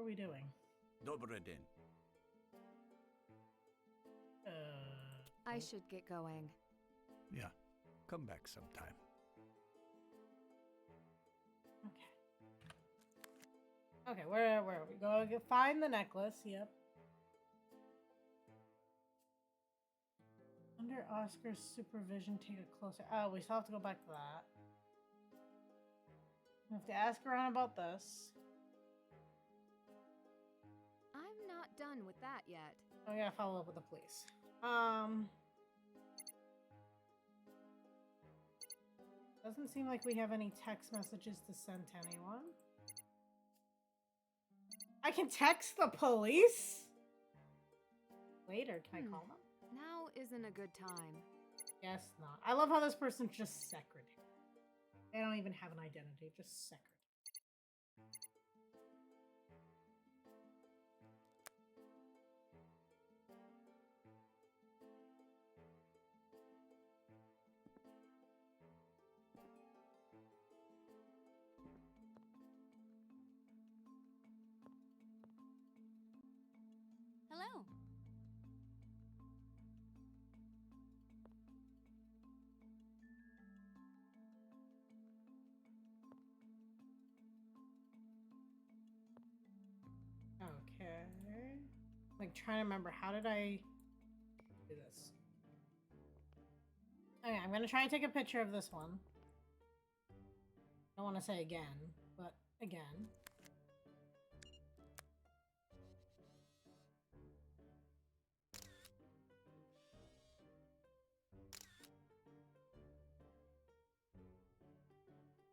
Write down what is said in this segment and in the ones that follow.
are we doing? Dobry den. I should get going. Yeah, come back sometime. Okay. Okay, where are we? Go find the necklace. Yep. Under Oscar's supervision, take a closer. Oh, we still have to go back to that. We have to ask around about this. I'm not done with that yet. Oh, I gotta follow up with the police. Doesn't seem like we have any text messages to send to anyone. I can text the police? Later, can I call them? Now isn't a good time. Guess not. I love how this person's just secretary. They don't even have an identity, just secretary. Hello. Okay. Like, trying to remember, how did I do this? Okay, I'm gonna try and take a picture of this one. I don't want to say again, but again.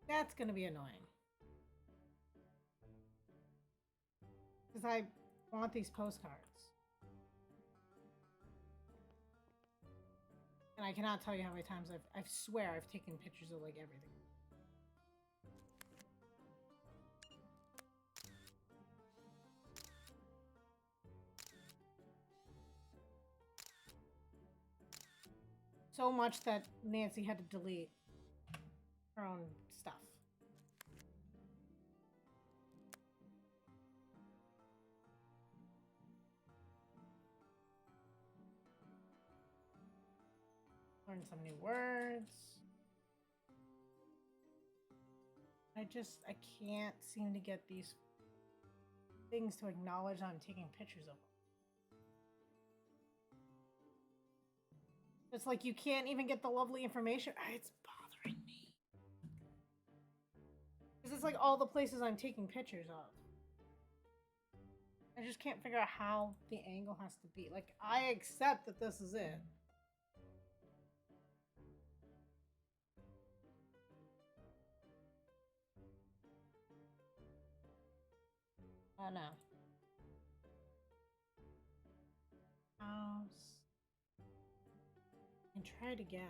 That's gonna be annoying. Because I want these postcards. And I cannot tell you how many times I swear I've taken pictures of like everything. So much that Nancy had to delete her own stuff. Learn some new words. I can't seem to get these things to acknowledge I'm taking pictures of them. It's like you can't even get the lovely information. It's bothering me. Because it's like all the places I'm taking pictures of. I just can't figure out how the angle has to be. Like, I accept that this is it. Oh no. House. And try it again.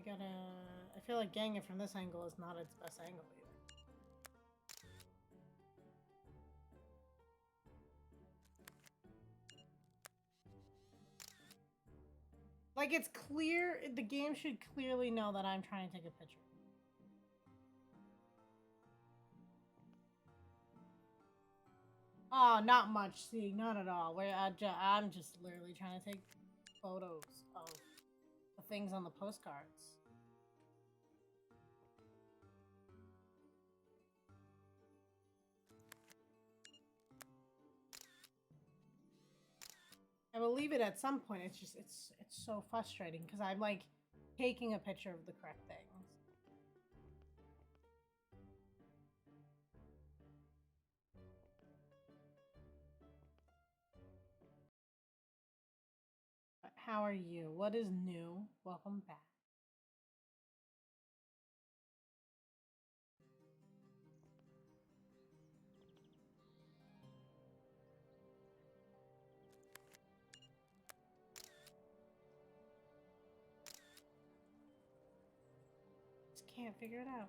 I feel like getting it from this angle is not its best angle either. Like, it's clear, the game should clearly know that I'm trying to take a picture. Oh, not much, see, not at all. I'm just literally trying to take photos of the things on the postcards. I will leave it at some point. It's just, it's so frustrating because I'm like taking a picture of the correct things. How are you? What is new? Welcome back. Can't figure it out.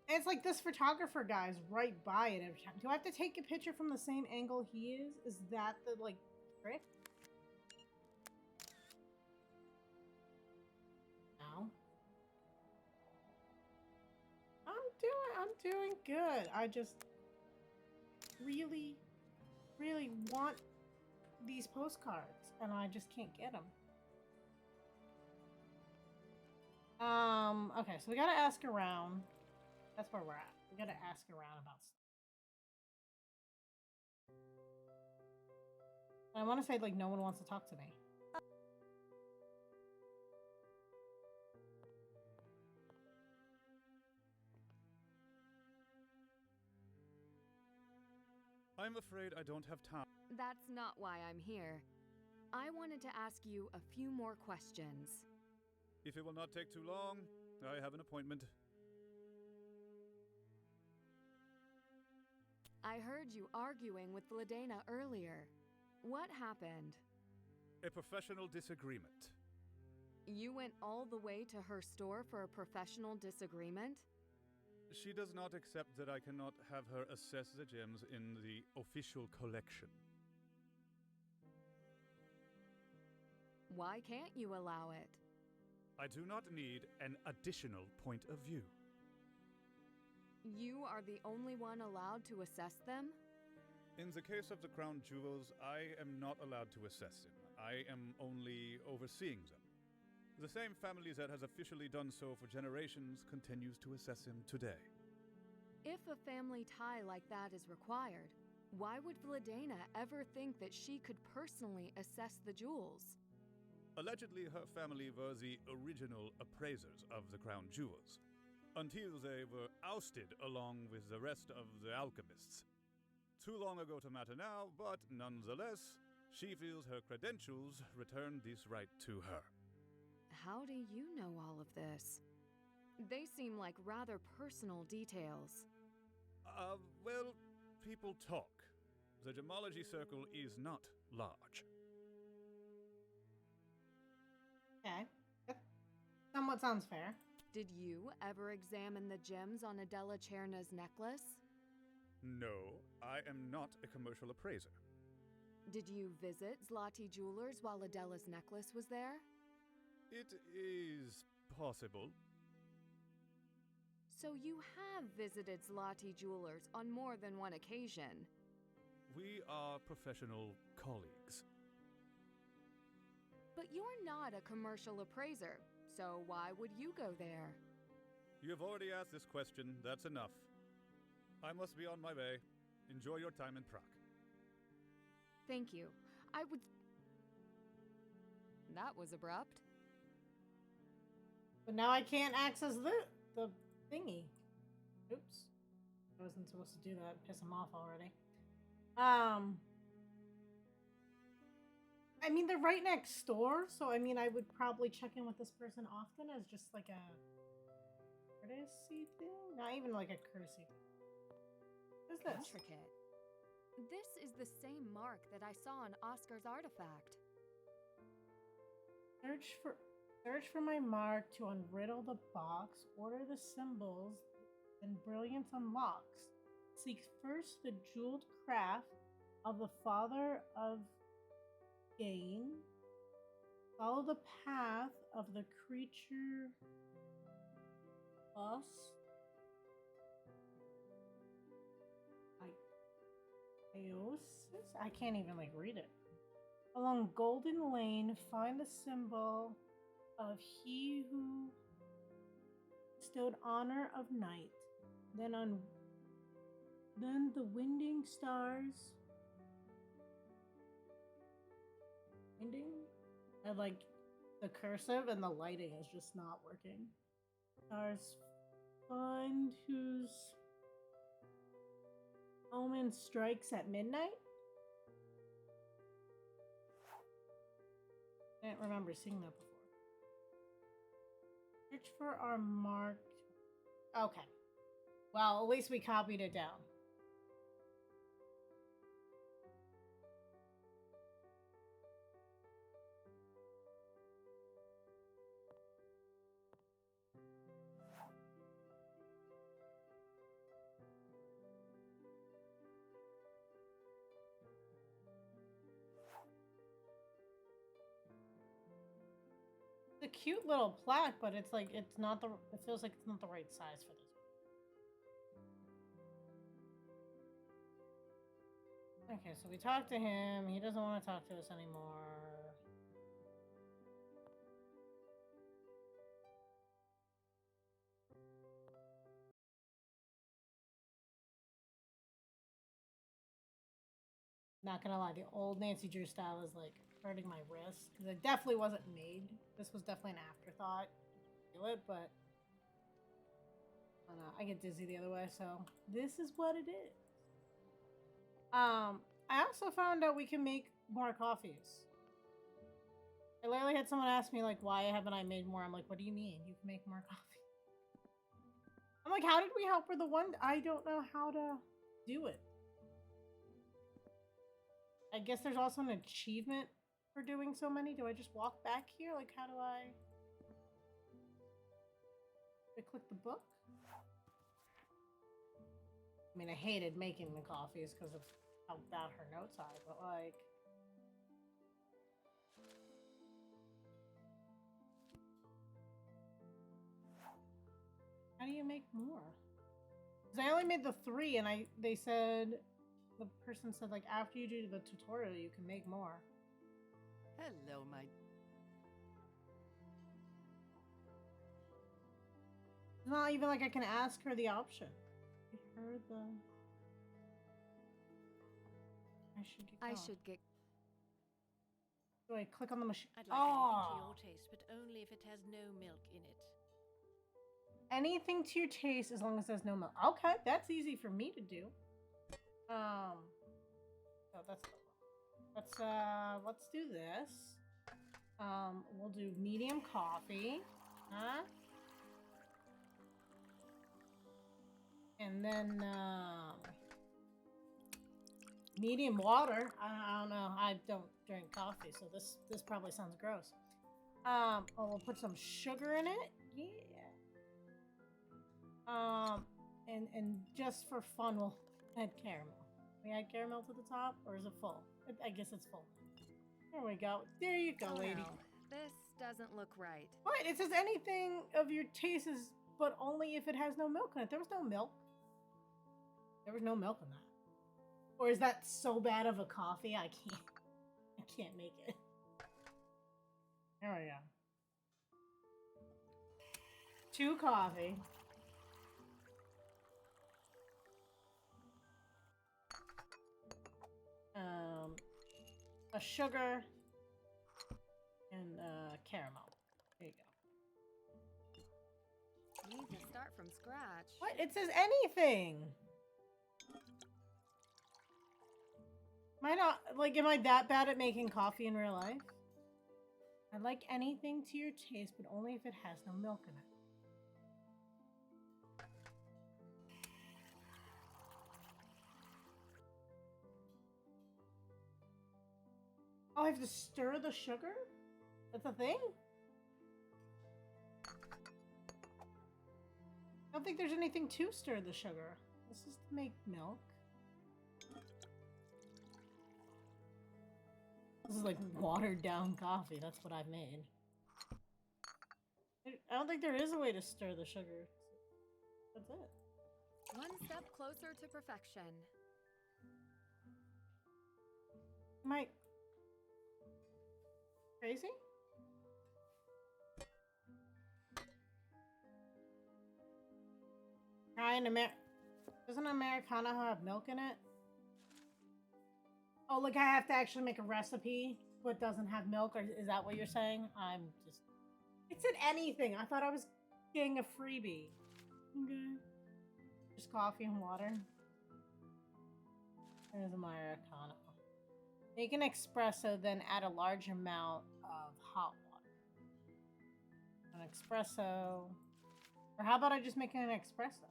And it's like this photographer guy's right by it every time. Do I have to take a picture from the same angle he is? Is that the like trick? doing good. I just really, really want these postcards, and I just can't get them. Okay, so we gotta ask around. That's where we're at. We gotta ask around about stuff. And I want to say, like, no one wants to talk to me. I'm afraid I don't have time. That's not why I'm here. I wanted to ask you a few more questions. If it will not take too long, I have an appointment. I heard you arguing with Vladena earlier. What happened? A professional disagreement. You went all the way to her store for a professional disagreement? She does not accept that I cannot have her assess the gems in the official collection. Why can't you allow it? I do not need an additional point of view. You are the only one allowed to assess them? In the case of the crown jewels, I am not allowed to assess them. I am only overseeing them. The same family that has officially done so for generations continues to assess him today. If a family tie like that is required, why would Vladena ever think that she could personally assess the jewels? Allegedly, her family were the original appraisers of the crown jewels, until they were ousted along with the rest of the alchemists. Too long ago to matter now, but nonetheless, she feels her credentials return this right to her. How do you know all of this? They seem like rather personal details. Well, people talk. The gemology circle is not large. Okay. That somewhat sounds fair. Did you ever examine the gems on Adela Cherna's necklace? No, I am not a commercial appraiser. Did you visit Zloty Jewelers while Adela's necklace was there? It is possible. So you have visited Zloty Jewelers on more than one occasion. We are professional colleagues. But you're not a commercial appraiser, so why would you go there? You have already asked this question, that's enough. I must be on my way. Enjoy your time in Prague. Thank you. I would... That was abrupt. But now I can't access the thingy. Oops. I wasn't supposed to do that. Piss him off already. I mean, they're right next door, so I mean, I would probably check in with this person often as just like a courtesy thing? Not even like a courtesy thing. What's this? Intricate. This is the same mark that I saw on Oscar's artifact. Search for my mark to unriddle the box. Order the symbols, then brilliance unlocks. Seek first the jeweled craft of the father of gain. Follow the path of the creature us. I can't even like read it. Along Golden Lane, find the symbol of he who bestowed honor of night. Then the winding stars. Winding? And like the cursive and the lighting is just not working. Stars find whose omen strikes at midnight? I can't remember seeing that before. Search for our marked... Okay. Well, at least we copied it down. It's a cute little plaque, but it's like it's not the. It feels like it's not the right size for this. Okay, so we talked to him. He doesn't want to talk to us anymore. Not gonna lie, the old Nancy Drew style is like hurting my wrist because it definitely wasn't made. This was definitely an afterthought to do it, but I don't know. I get dizzy the other way, so this is what it is. I also found out we can make more coffees. I literally had someone ask me like, why haven't I made more? I'm like, what do you mean? You can make more coffee. I'm like, how did we help her? The one I don't know how to do it. I guess there's also an achievement for doing so many. Do I just walk back here? Like, how do I click the book? I mean, I hated making the coffees because of how bad her notes are, but like... How do you make more? Because I only made the 3 and they said... The person said, like, after you do the tutorial, you can make more. Hello, my... It's not even like I can ask her the option. I heard the... I should get going. I should get... Do I click on the machine? I'd like anything to your taste, but only if it has no milk in it. Anything to your taste as long as there's no milk. Okay, that's easy for me to do. So let's do this. We'll do medium coffee, huh? And then medium water. I don't know. I don't drink coffee, so this probably sounds gross. Oh, we'll put some sugar in it. Yeah. And just for fun, we'll add caramel. We add caramel to the top, or is it full? I guess it's full. There we go. There you go, lady. No, this doesn't look right. What? It says anything of your taste is, but only if it has no milk in it. There was no milk. There was no milk in that. Or is that so bad of a coffee? I can't make it. There we go. 2 coffee. A sugar and caramel. There you go. Need to start from scratch. What? It says anything. Am I not like? Am I that bad at making coffee in real life? I like anything to your taste, but only if it has no milk in it. Oh, I have to stir the sugar? That's a thing? I don't think there's anything to stir the sugar. This is to make milk. This is like watered down coffee. That's what I've made. I don't think there is a way to stir the sugar. That's it. One step closer to perfection. Am I crazy? Doesn't Americano have milk in it? Oh, like I have to actually make a recipe but doesn't have milk, or is that what you're saying? I'm just... It said anything. I thought I was getting a freebie. Okay. Just coffee and water. There's Americano. Make an espresso, then add a large amount of hot water. An espresso. Or how about I just make an espresso?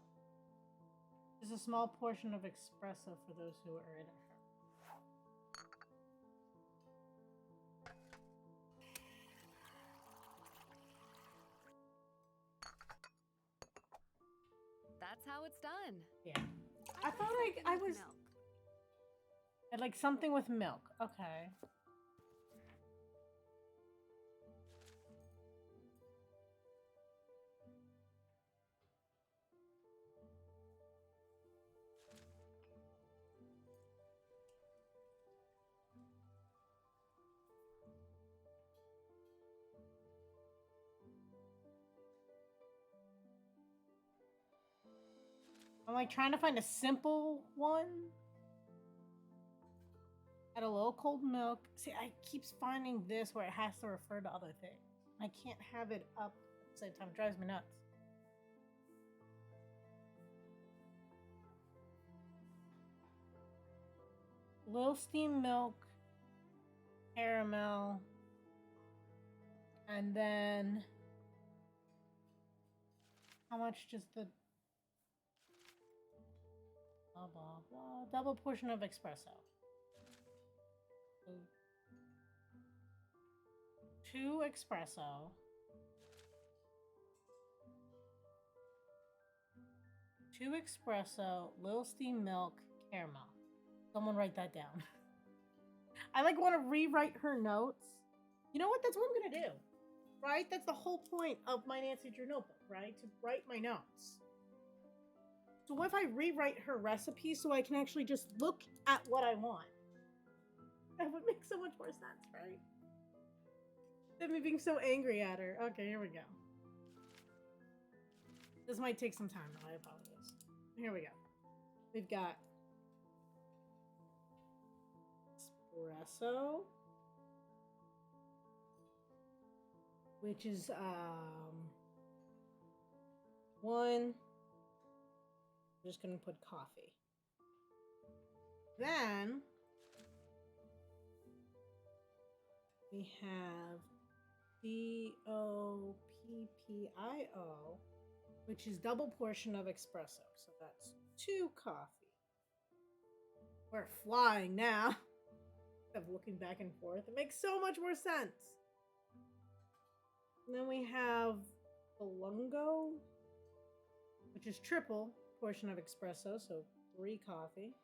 Just a small portion of espresso for those who are in a hurry. That's how it's done. Yeah. I thought I was... Milk. I'd like something with milk. Okay. I'm like trying to find a simple one. Add a little cold milk. See, I keep finding this where it has to refer to other things. I can't have it up at the same time. It drives me nuts. Little steamed milk, caramel, and then how much just the blah blah blah double portion of espresso. So 2 espresso. 2 espresso, little steamed milk, caramel. Someone write that down. I like want to rewrite her notes. You know what? That's what I'm gonna do. Right? That's the whole point of my Nancy Drew notebook, right? To write my notes. So what if I rewrite her recipe so I can actually just look at what I want? That would make so much more sense, right? Than me being so angry at her. Okay, here we go. This might take some time, though. I apologize. Here we go. We've got espresso, which is 1. I'm just gonna put coffee. Then we have DOPPIO, which is double portion of espresso. So that's 2 coffee. We're flying now. Instead of looking back and forth, it makes so much more sense. And then we have the lungo, which is triple portion of espresso, so 3 coffee.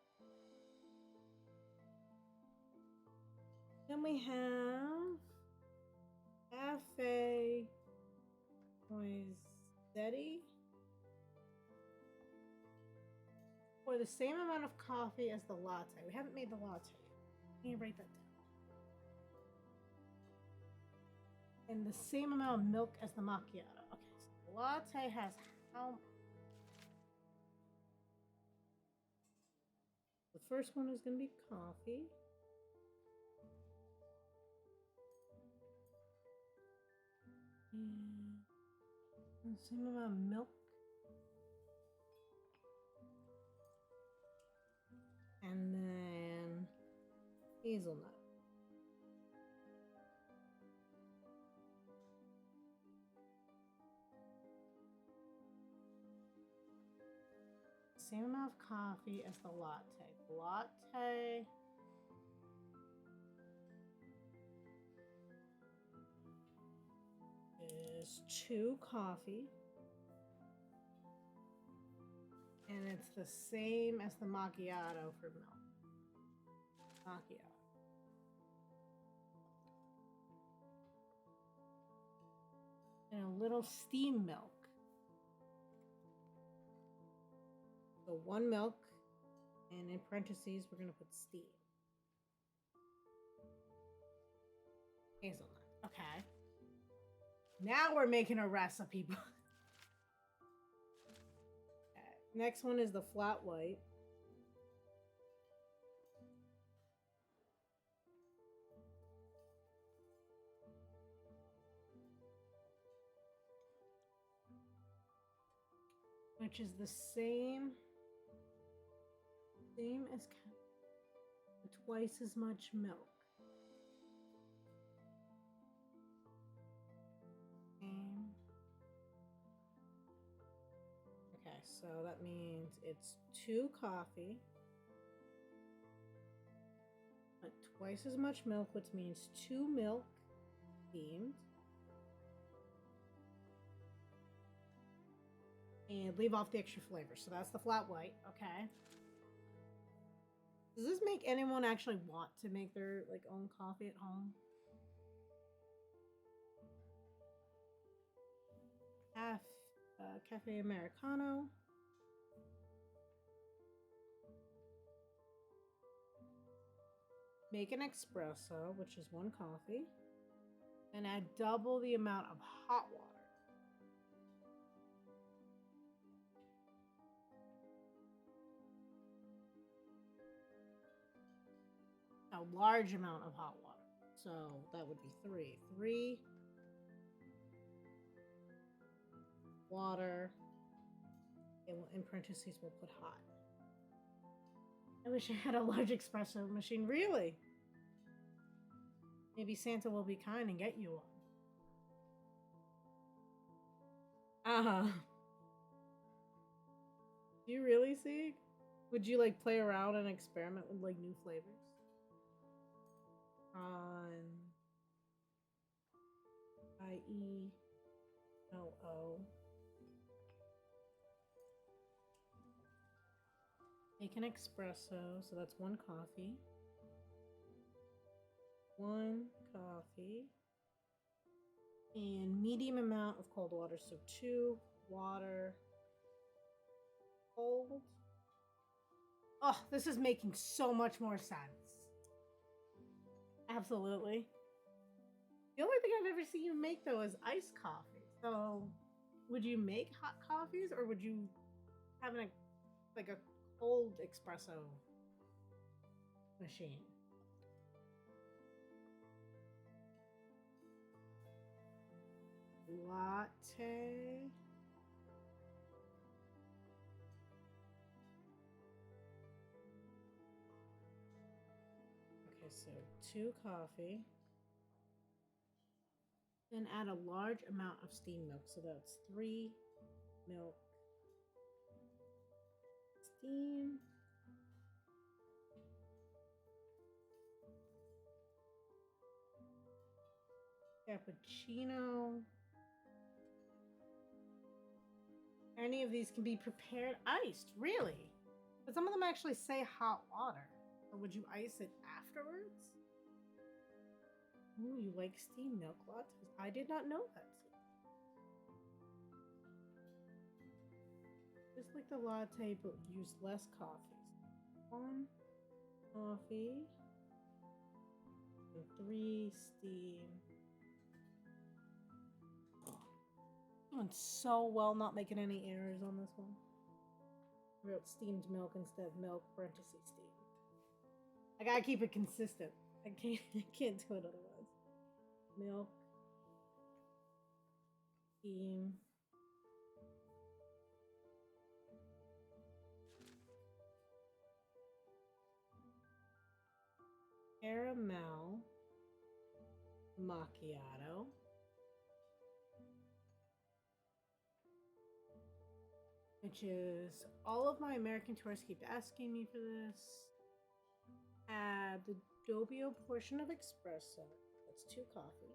Then we have Cafe Noisetti for the same amount of coffee as the latte. We haven't made the latte. Can you write that down? And the same amount of milk as the macchiato. Okay, so the latte has how? The first one is going to be coffee. And the same amount of milk. And then hazelnut. Same amount of coffee as the latte. The latte is 2 coffee. And it's the same as the macchiato for milk. Macchiato. And a little steam milk. So 1 milk, and in parentheses, we're going to put steam. Hazelnut. Okay. Now we're making a recipe book. Next one is the flat white. Which is the same as twice as much milk. Okay, so that means it's 2 coffee, but twice as much milk, which means 2 milk steamed. And leave off the extra flavor. So that's the flat white. Okay. Does this make anyone actually want to make their own coffee at home? Cafe Americano. Make an espresso, which is 1 coffee, and add double the amount of hot water. a large amount of hot water. So that would be 3. 3 water. Okay, well, in parentheses, we'll put hot. I wish I had a large espresso machine. Really? Maybe Santa will be kind and get you one. Uh-huh. Do you really, see? Would you like play around and experiment with like new flavors? IELO. Make an espresso, so that's 1 coffee. 1 coffee. And medium amount of cold water, so 2 water. Cold. Oh, this is making so much more sense. Absolutely. The only thing I've ever seen you make, though, is iced coffee. So, would you make hot coffees, or would you have a cold espresso machine? Latte. Okay, so 2 coffee. Then add a large amount of steamed milk. So that's 3 milk. Steam. Cappuccino. Any of these can be prepared iced, really? But some of them actually say hot water. Or would you ice it afterwards? Ooh, you like steamed milk lattes? I did not know that. Just like the latte, but use less coffees. 1 coffee and 3 steam. Doing so well, not making any errors on this one. I wrote steamed milk instead of milk, parentheses steam. I gotta keep it consistent. I can't do it otherwise. Milk, steam. Caramel macchiato. Which is, all of my American tourists keep asking me for this. Add the Dobio portion of espresso. That's 2 coffee.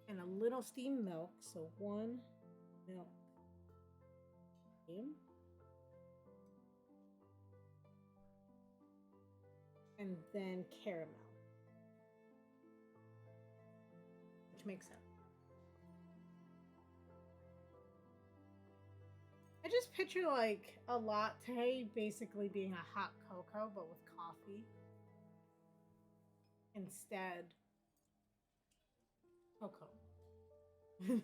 And a little steamed milk, so 1 milk. Steam. And then caramel. Makes sense. I just picture like a latte basically being a hot cocoa but with coffee instead. Cocoa.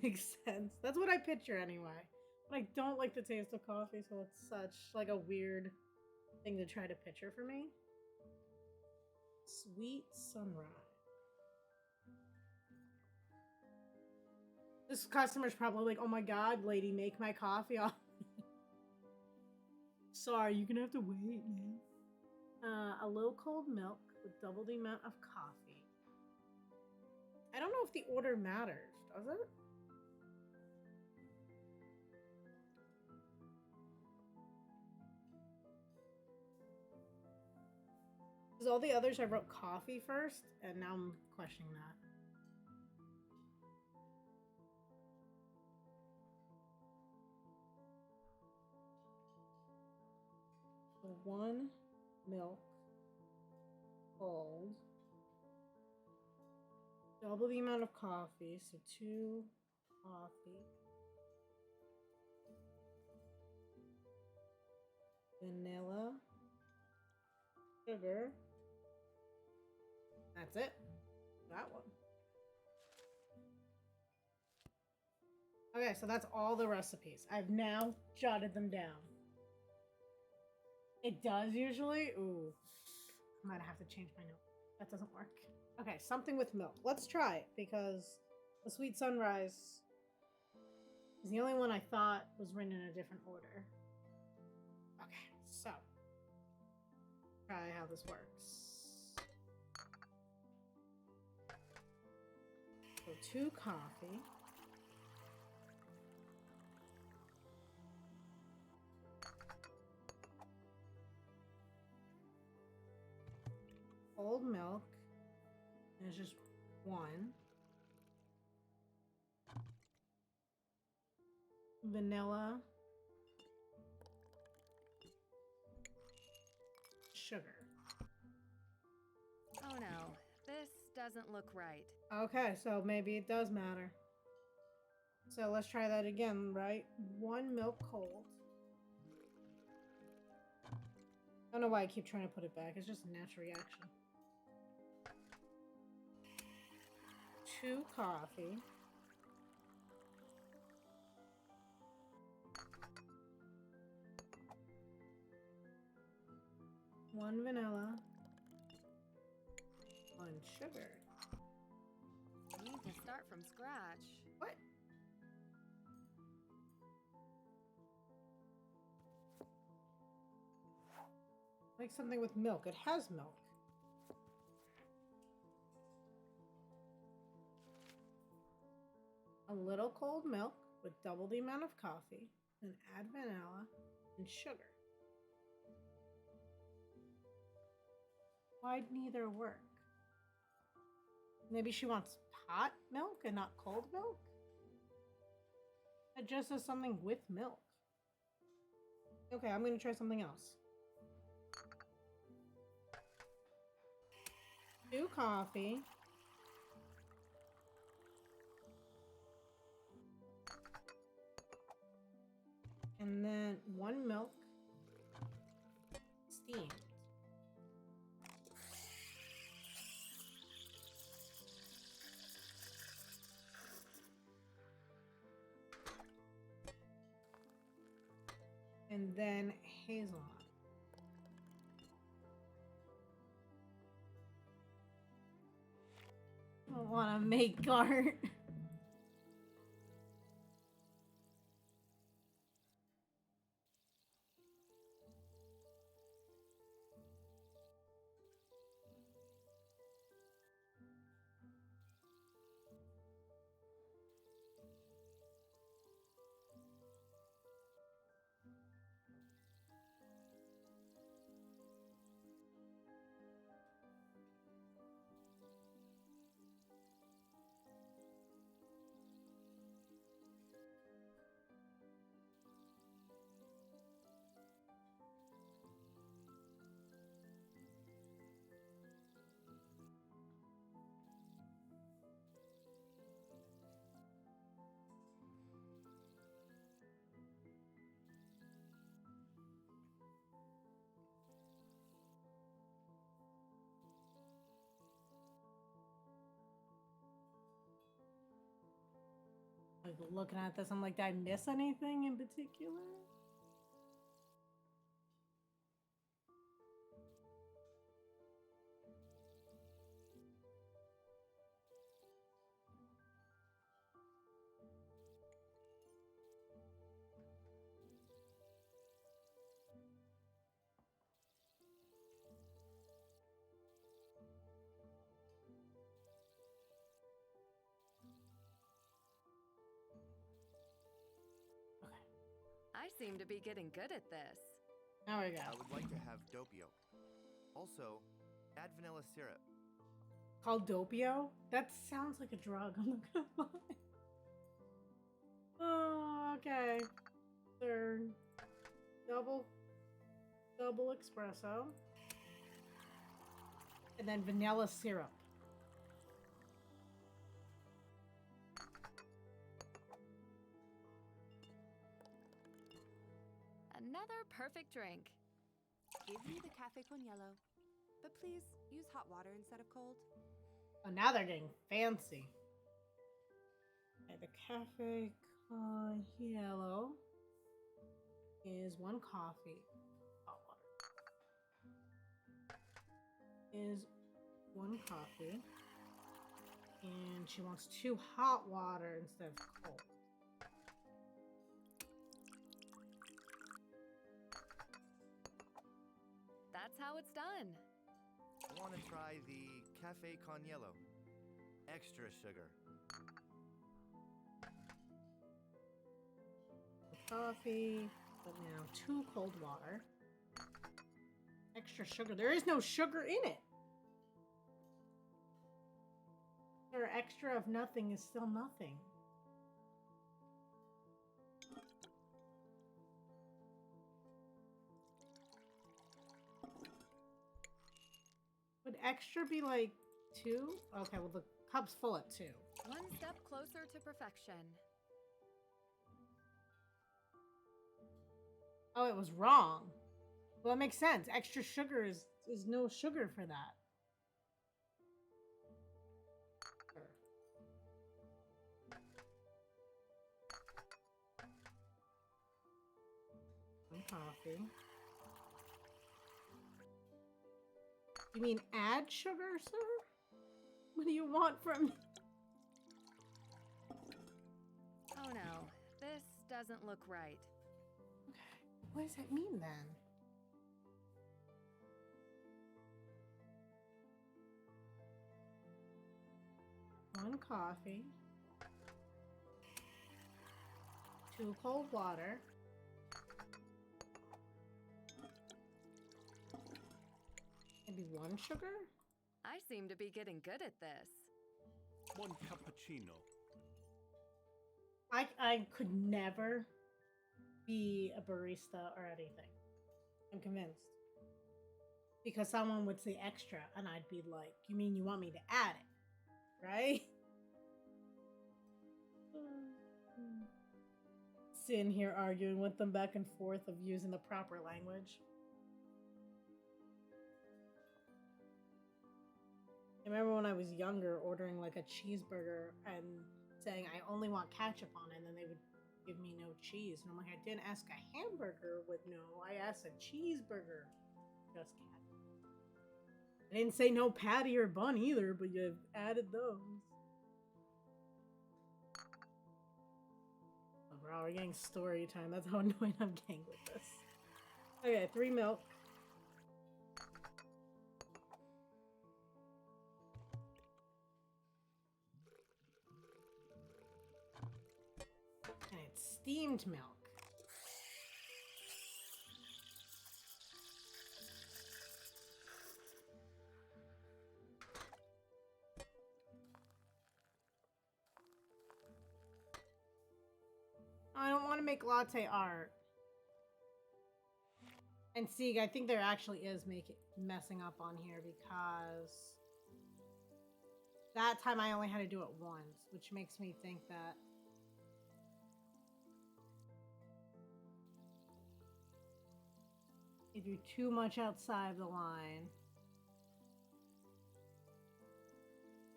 Makes sense. That's what I picture anyway. But I don't like the taste of coffee, so it's such like a weird thing to try to picture for me. Sweet sunrise. This customer's probably like, oh my god, lady, make my coffee off. Sorry, you're gonna have to wait, man. A low cold milk with double the amount of coffee. I don't know if the order matters, does it? Because all the others I wrote coffee first, and now I'm questioning that. So 1 milk, cold, double the amount of coffee, so 2 coffee, vanilla, sugar. That's it. That one. Okay, so that's all the recipes. I've now jotted them down. It does usually? Ooh. I might have to change my note. That doesn't work. Okay, something with milk. Let's try it because the Sweet Sunrise is the only one I thought was written in a different order. Okay, so try how this works. So 2 coffee. Cold milk. And it's just 1. Vanilla. Sugar. Oh no, this doesn't look right. Okay, so maybe it does matter. So let's try that again, right? 1 milk cold. I don't know why I keep trying to put it back. It's just a natural reaction. 2 coffee. One vanilla. 1 sugar. I need to start from scratch. What? Like something with milk. It has milk. A little cold milk with double the amount of coffee, then add vanilla and sugar. Why'd neither work? Maybe she wants hot milk and not cold milk? It just says something with milk. Okay, I'm going to try something else. 2 coffee. And then 1 milk. Steamed. And then hazelnut. I don't want to make art. Like looking at this, I'm like, did I miss anything in particular? I seem to be getting good at this. There we go. I would like to have doppio. Also, add vanilla syrup. Called Doppio? That sounds like a drug. I'm not gonna lie. Oh, okay. Third. Double espresso. And then vanilla syrup. Another perfect drink. Give me the cafe con hielo, but please use hot water instead of cold. Oh, now they're getting fancy. Okay, the cafe con hielo is 1 coffee. Hot water. is 1 coffee. And she wants 2 hot water instead of cold. That's how it's done. I want to try the cafe con hielo. Extra sugar. Coffee, but now 2 cold water. Extra sugar. There is no sugar in it. Or extra of nothing is still nothing. Would extra be like 2? Okay, well the cup's full at 2. One step closer to perfection. Oh, it was wrong. Well, it makes sense. Extra sugar is no sugar for that. One coffee. You mean add sugar, sir? What do you want from me? Oh no, this doesn't look right. What does that mean then? One coffee. 2 cold water. Maybe 1 sugar? I seem to be getting good at this. 1 cappuccino. I could never be a barista or anything. I'm convinced. Because someone would say extra, and I'd be like, you mean you want me to add it? Right? Sitting here arguing with them back and forth of using the proper language. I remember when I was younger ordering like a cheeseburger and saying I only want ketchup on it, and then they would give me no cheese. And I'm like, I didn't ask a hamburger with no, I asked a cheeseburger. Just ketchup. I didn't say no patty or bun either, but you've added those. Oh, bro, we're getting story time. That's how annoyed I'm getting with this. Okay, 3 milk. And it's steamed milk. I don't want to make latte art. And see, I think there actually is messing up on here because that time I only had to do it once, which makes me think that if you're too much outside the line,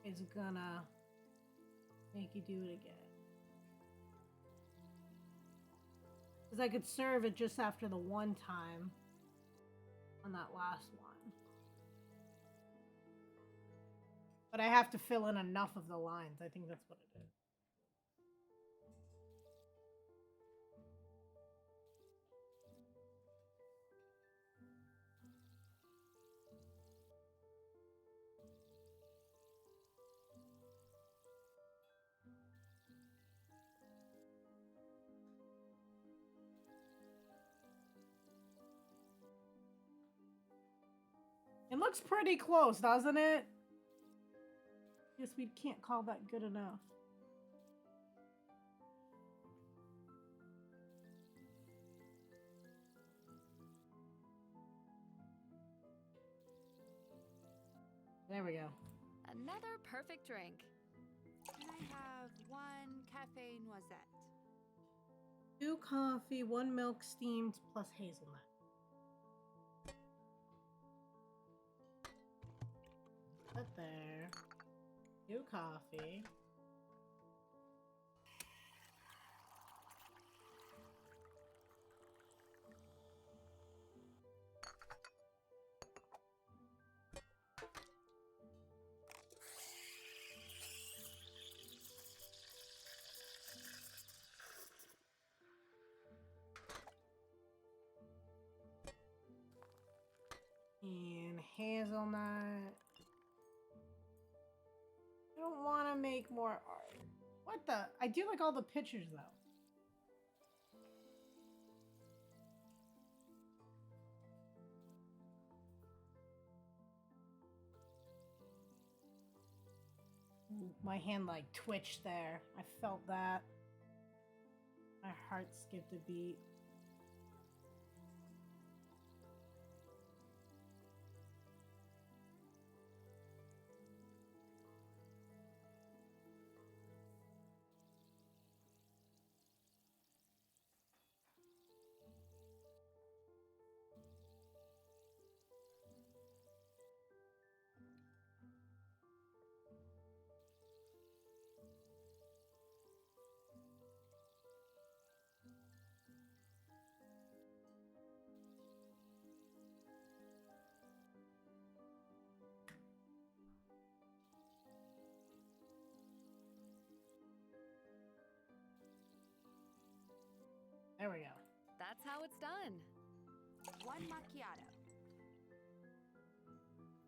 it's gonna make you do it again. Because I could serve it just after the one time on that last one. But I have to fill in enough of the lines. I think that's what it is. It looks pretty close, doesn't it? Guess we can't call that good enough. There we go. Another perfect drink. Can I have 1 cafe noisette? 2 coffee, 1 milk steamed plus hazelnut. Put there. 2 coffee. And hazelnut. I don't want to make more art. What the? I do like all the pictures though. Ooh, my hand like twitched there. I felt that. My heart skipped a beat. There we go. That's how it's done. 1 macchiato.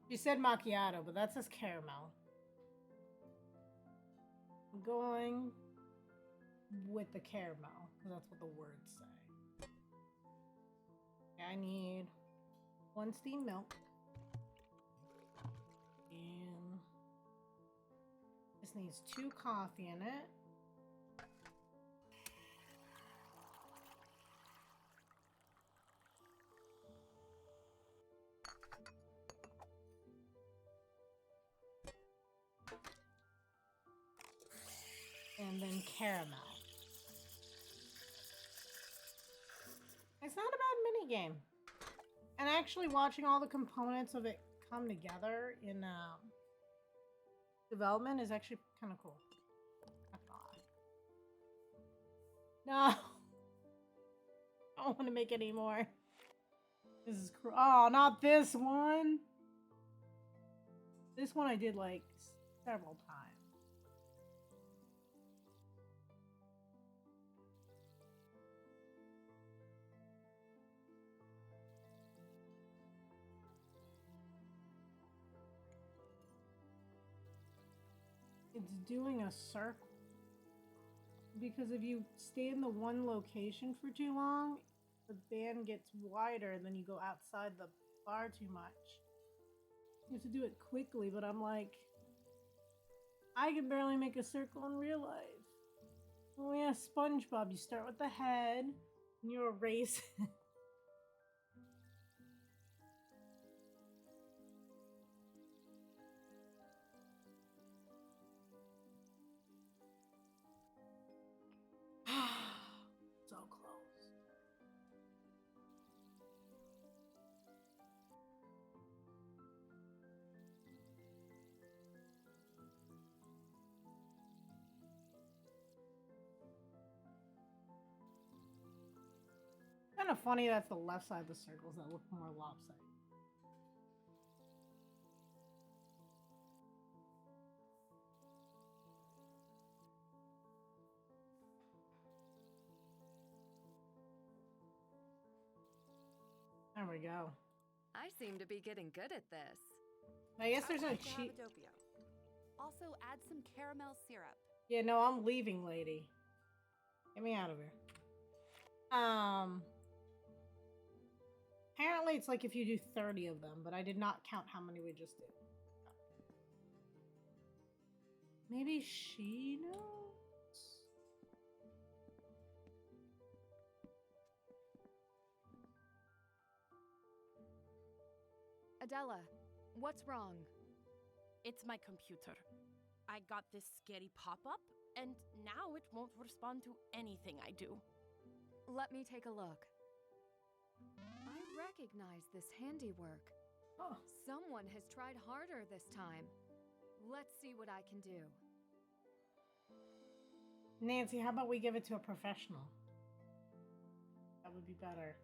She said macchiato, but that says caramel. I'm going with the caramel, because that's what the words say. I need 1 steamed milk. And this needs 2 coffee in it. And then caramel. It's not a bad minigame. And actually watching all the components of it come together in development is actually kind of cool. No. I don't want to make any more. This is cruel. Oh, not this one. This one I did like several times. It's doing a circle. Because if you stay in the one location for too long, the band gets wider and then you go outside the bar too much. You have to do it quickly, but I'm like, I can barely make a circle in real life. Oh yeah, SpongeBob, you start with the head and you erase it. So close. Kind of funny that's the left side of the circles that look more lopsided. There we go. I seem to be getting good at this. I guess there's no Okay, cheat. Lavadopium. Also, add some caramel syrup. Yeah, no, I'm leaving, lady. Get me out of here. Apparently it's like if you do 30 of them, but I did not count how many we just did. Maybe she knows? Adela, what's wrong? It's my computer. I got this scary pop-up, and now it won't respond to anything I do. Let me take a look. I recognize this handiwork. Oh. Someone has tried harder this time. Let's see what I can do. Nancy, how about we give it to a professional? That would be better.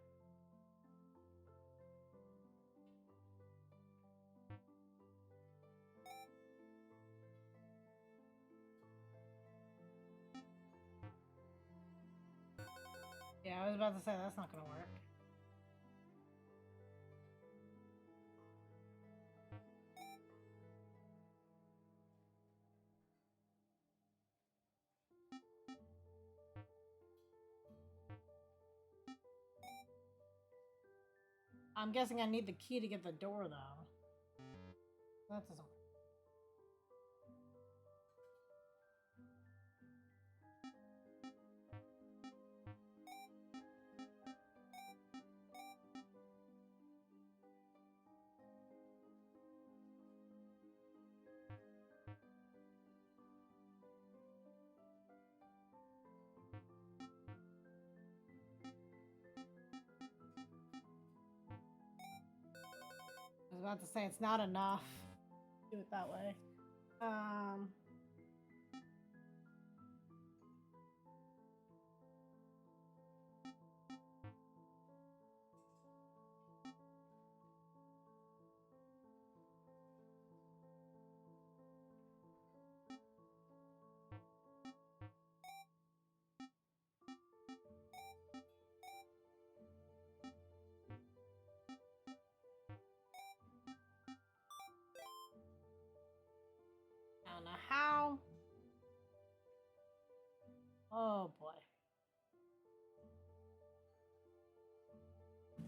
Yeah, I was about to say that's not gonna work. I'm guessing I need the key to get the door, though. That doesn't work. I was about to say it's not enough. Do it that way. I don't know how. Oh boy. I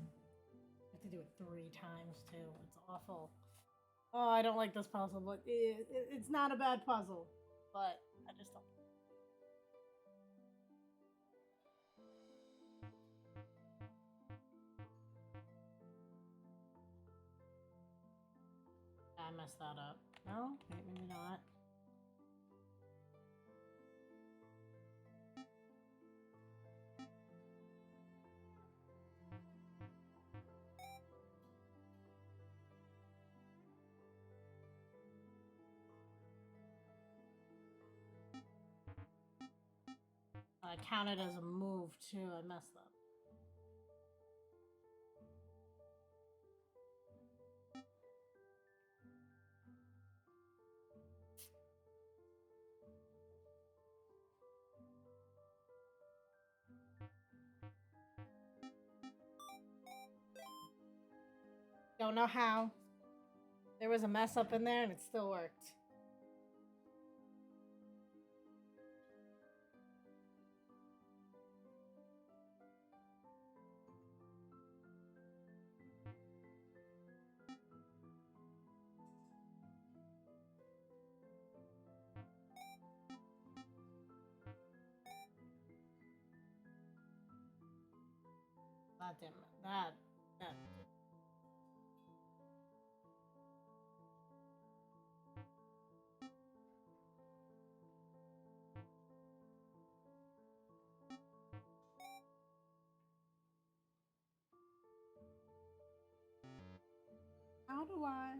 have to do it 3 times too. It's awful. Oh, I don't like this puzzle, but it's not a bad puzzle. But I just don't. I messed that up. No? Maybe not. I counted as a move too. I messed up. Don't know how. There was a mess up in there and it still worked. That didn't. That. How do I?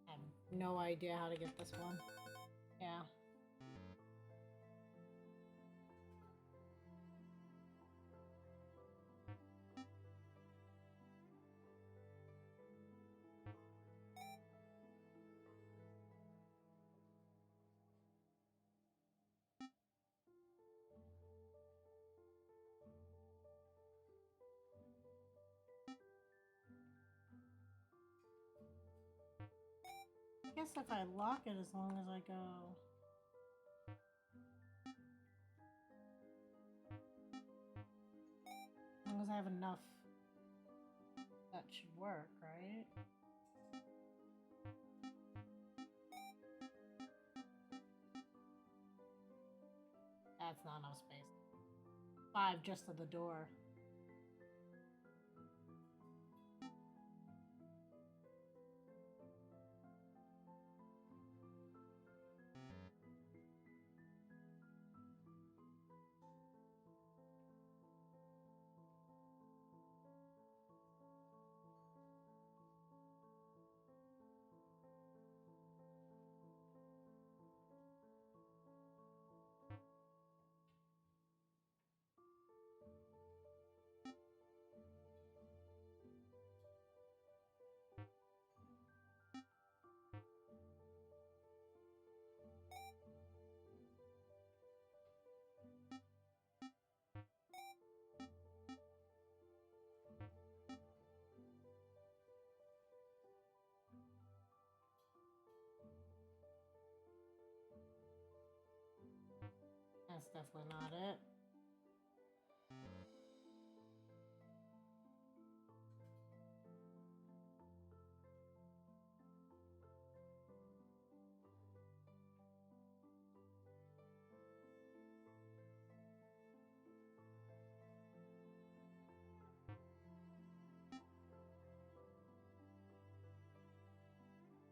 I have no idea how to get this one. Yeah. I guess if I lock it as long as I go. As long as I have enough. That should work, right? That's not enough space. 5 just to the door. That's definitely not it.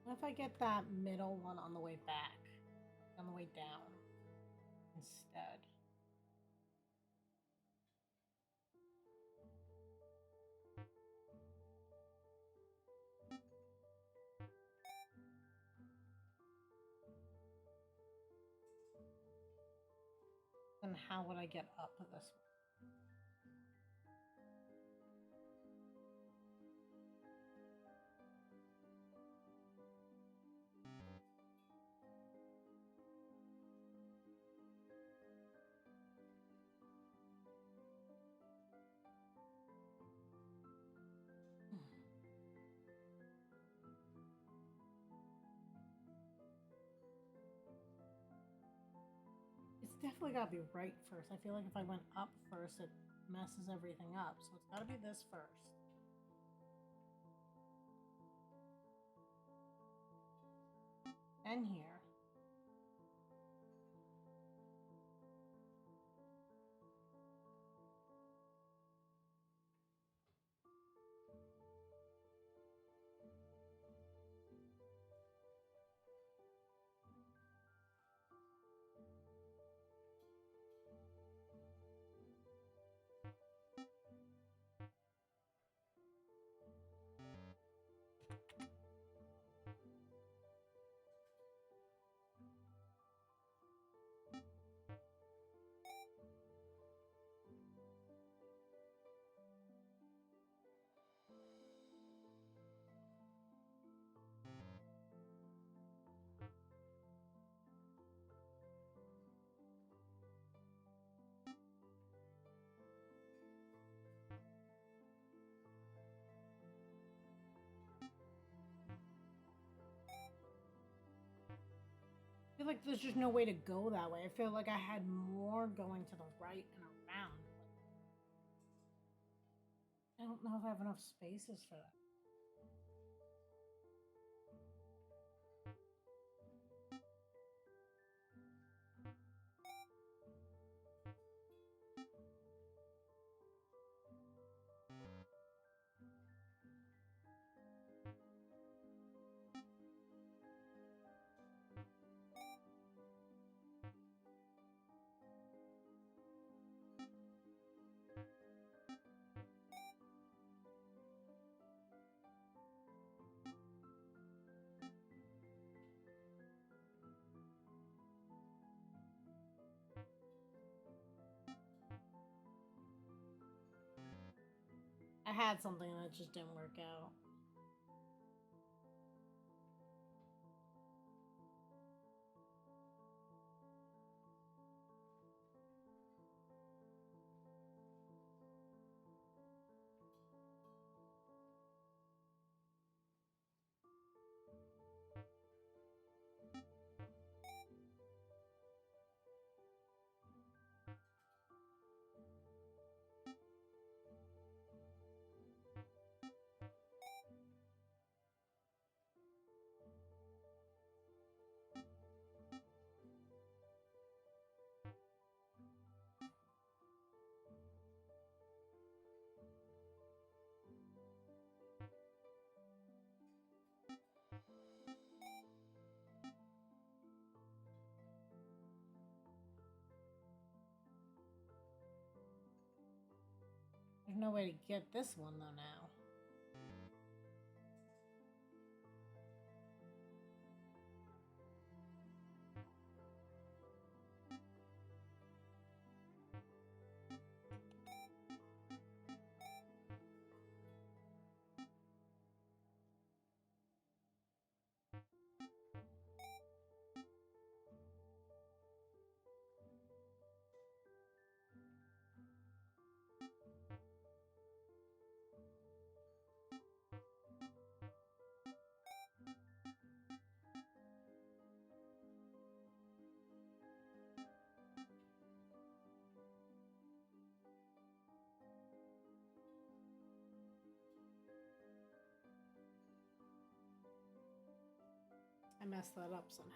What if I get that middle one on the way back? On the way down instead. Then how would I get up to this one? It's definitely gotta be right first. I feel like if I went up first, it messes everything up. So it's gotta be this first. And here. I feel like there's just no way to go that way. I feel like I had more going to the right and around. I don't know if I have enough spaces for that. I had something that just didn't work out. There's no way to get this one though now. I messed that up somehow.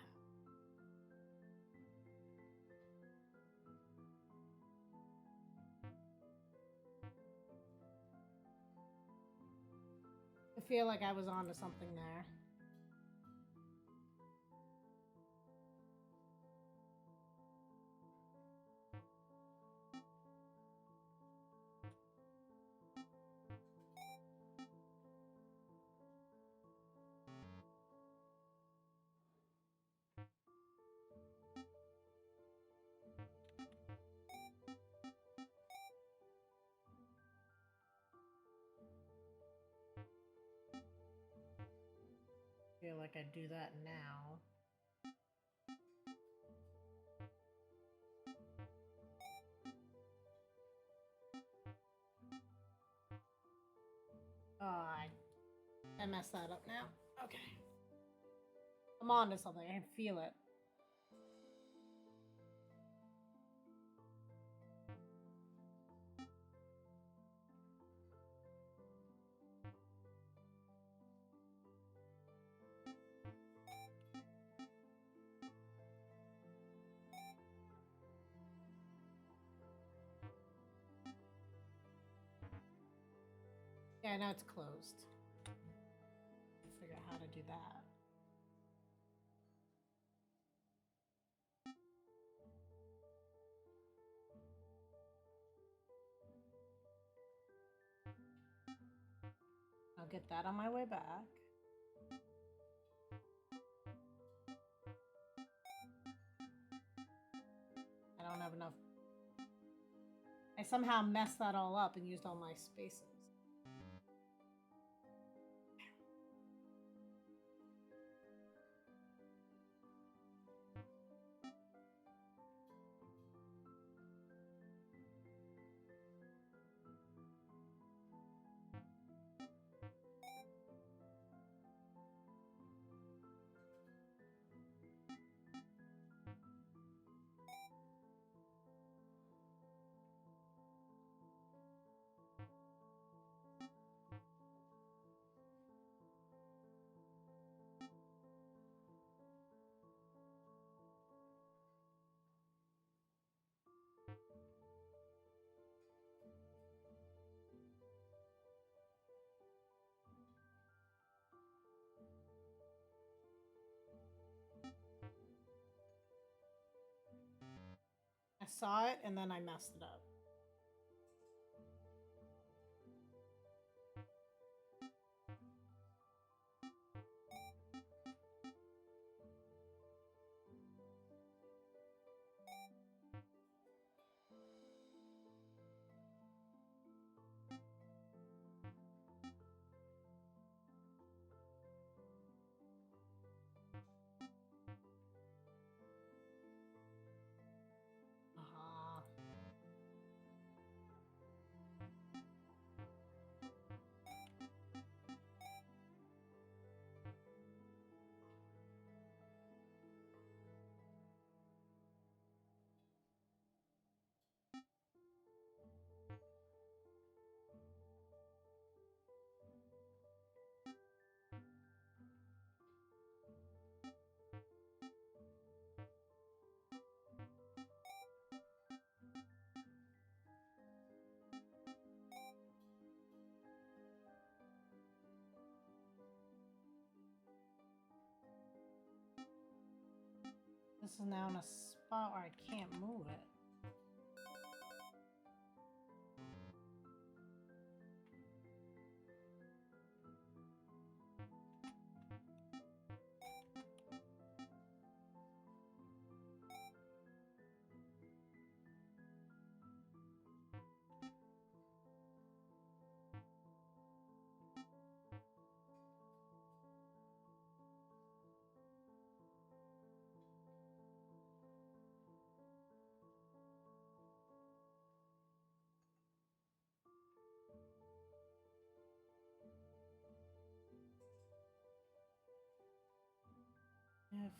I feel like I was onto something there. I feel like I'd do that now. Oh, I messed that up now. Okay. I'm on to something. I can feel it. Yeah, now it's closed. Figure out how to do that. I'll get that on my way back. I don't have enough. I somehow messed that all up and used all my spaces. I saw it and then I messed it up. Aha. This is now in a spot where I can't move it. If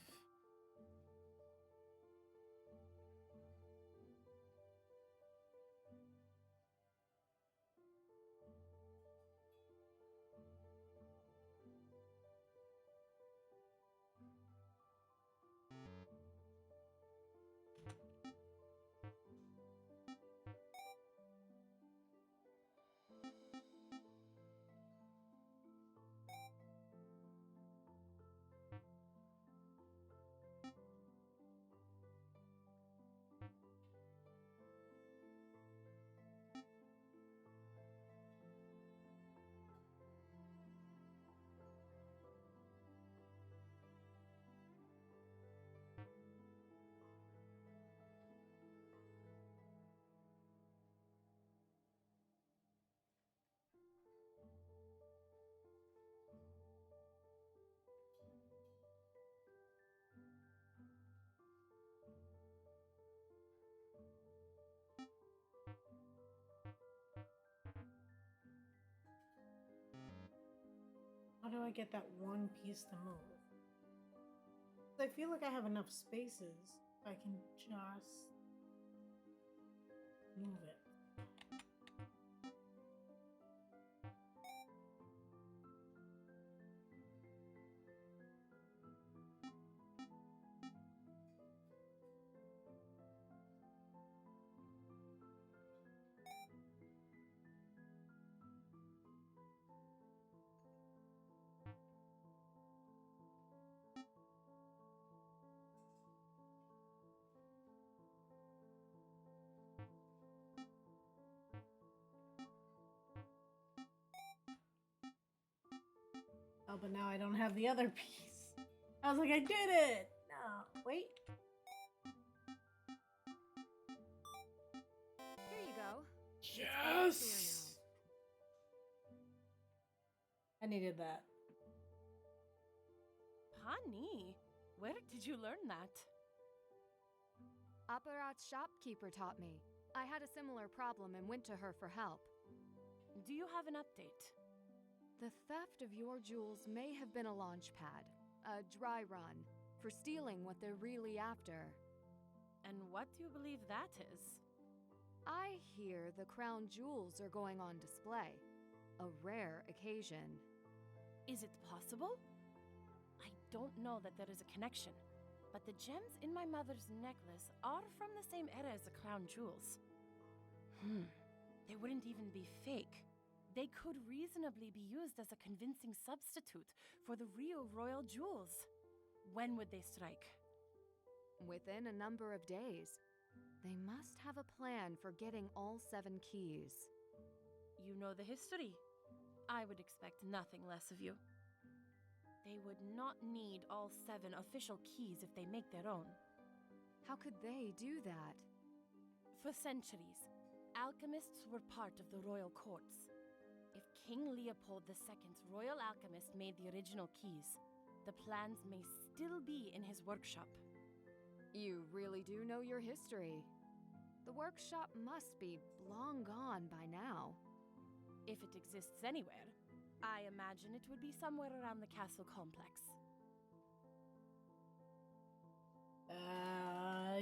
do I get that one piece to move? I feel like I have enough spaces. I can just move it. Oh, but now I don't have the other piece. I was like, I did it! No, wait. Here you go. Yes! I needed that. Honey, where did you learn that? Apparat's shopkeeper taught me. I had a similar problem and went to her for help. Do you have an update? The theft of your jewels may have been a launch pad, a dry run, for stealing what they're really after. And what do you believe that is? I hear the crown jewels are going on display. A rare occasion. Is it possible? I don't know that there is a connection, but the gems in my mother's necklace are from the same era as the crown jewels. They wouldn't even be fake. They could reasonably be used as a convincing substitute for the real royal jewels. When would they strike? Within a number of days. They must have a plan for getting all 7 keys. You know the history. I would expect nothing less of you. They would not need all 7 official keys if they make their own. How could they do that? For centuries, alchemists were part of the royal courts. If King Leopold II's royal alchemist made the original keys, the plans may still be in his workshop. You really do know your history. The workshop must be long gone by now. If it exists anywhere, I imagine it would be somewhere around the castle complex.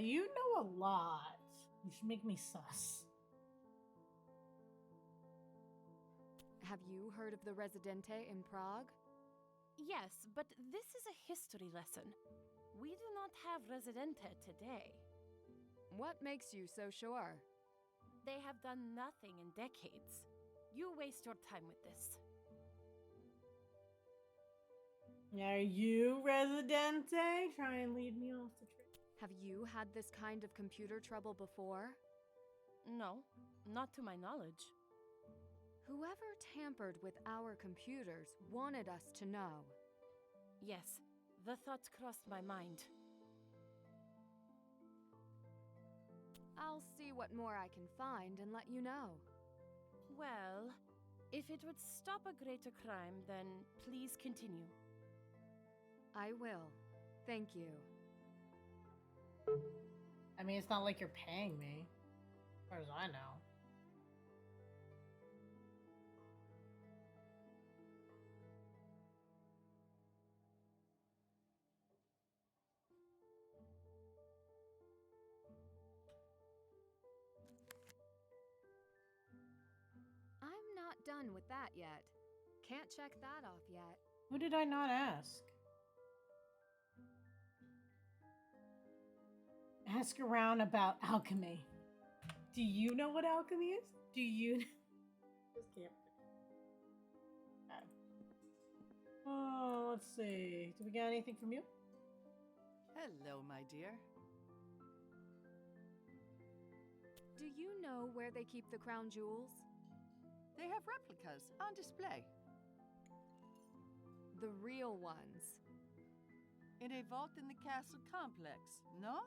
You know a lot. You should make me sus. Have you heard of the Residente in Prague? Yes, but this is a history lesson. We do not have Residente today. What makes you so sure? They have done nothing in decades. You waste your time with this. Are you Residente? Try and lead me off the trail. Have you had this kind of computer trouble before? No, not to my knowledge. Whoever tampered with our computers wanted us to know. Yes, the thought crossed my mind. I'll see what more I can find and let you know. Well, if it would stop a greater crime, then please continue. I will. Thank you. I mean, it's not like you're paying me, as far as I know. I'm not done with that yet. Can't check that off yet. Who did I not ask? Ask around about alchemy. Do you know what alchemy is? Do you? Just can't. Okay. Oh, let's see. Do we got anything from you? Hello, my dear. Do you know where they keep the crown jewels? They have replicas on display. The real ones. In a vault in the castle complex, no?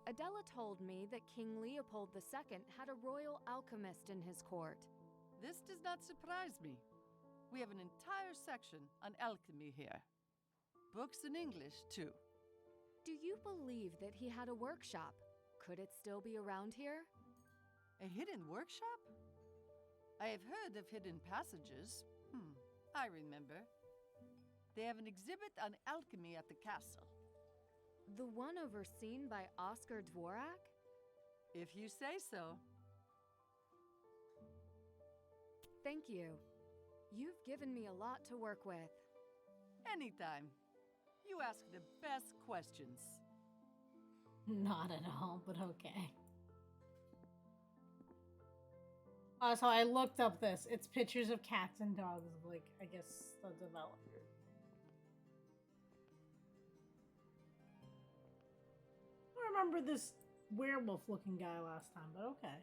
Adela told me that King Leopold II had a royal alchemist in his court. This does not surprise me. We have an entire section on alchemy here. Books in English, too. Do you believe that he had a workshop? Could it still be around here? A hidden workshop? I have heard of hidden passages. I remember. They have an exhibit on alchemy at the castle. The one overseen by Oscar Dvorak? If you say so. Thank you. You've given me a lot to work with. Anytime. You ask the best questions. Not at all, but okay. So I looked up this. It's pictures of cats and dogs, like, I guess, the developer. I remember this werewolf-looking guy last time, but okay.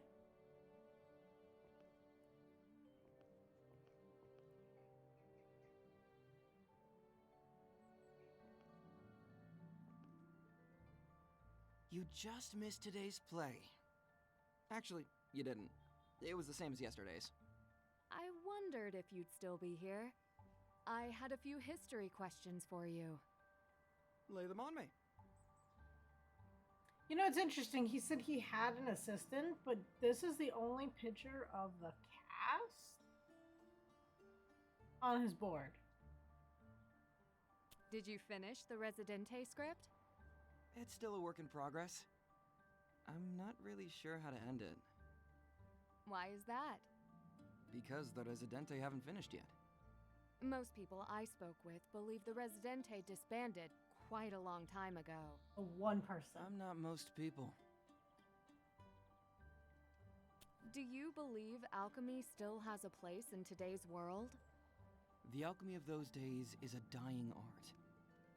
You just missed today's play. Actually, you didn't. It was the same as yesterday's. I wondered if you'd still be here. I had a few history questions for you. Lay them on me. You know, it's interesting. He said he had an assistant, but this is the only picture of the cast on his board. Did you finish the Residente script? It's still a work in progress. I'm not really sure how to end it. Why is that? Because the Residente haven't finished yet. Most people I spoke with believe the Residente disbanded quite a long time ago. One person. I'm not most people. Do you believe alchemy still has a place in today's world? The alchemy of those days is a dying art.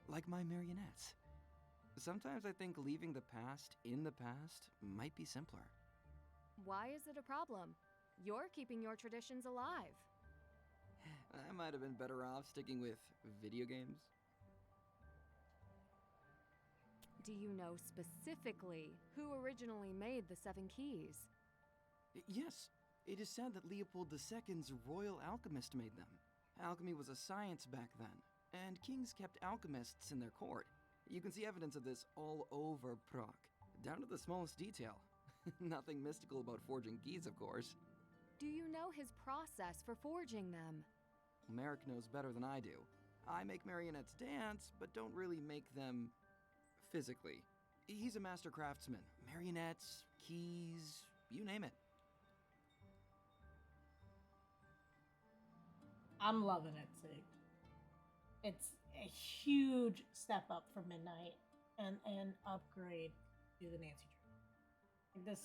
Like my marionettes. Sometimes I think leaving the past in the past might be simpler. Why is it a problem? You're keeping your traditions alive. I might have been better off sticking with video games. Do you know specifically who originally made the Seven Keys? Yes, it is said that Leopold II's royal alchemist made them. Alchemy was a science back then, and kings kept alchemists in their court. You can see evidence of this all over Prague, down to the smallest detail. Nothing mystical about forging keys, of course. Do you know his process for forging them? Merrick knows better than I do. I make marionettes dance, but don't really make them physically. He's a master craftsman. Marionettes, keys, you name it. I'm loving it, see. It's a huge step up from Midnight and an upgrade to the Nancy Drew. This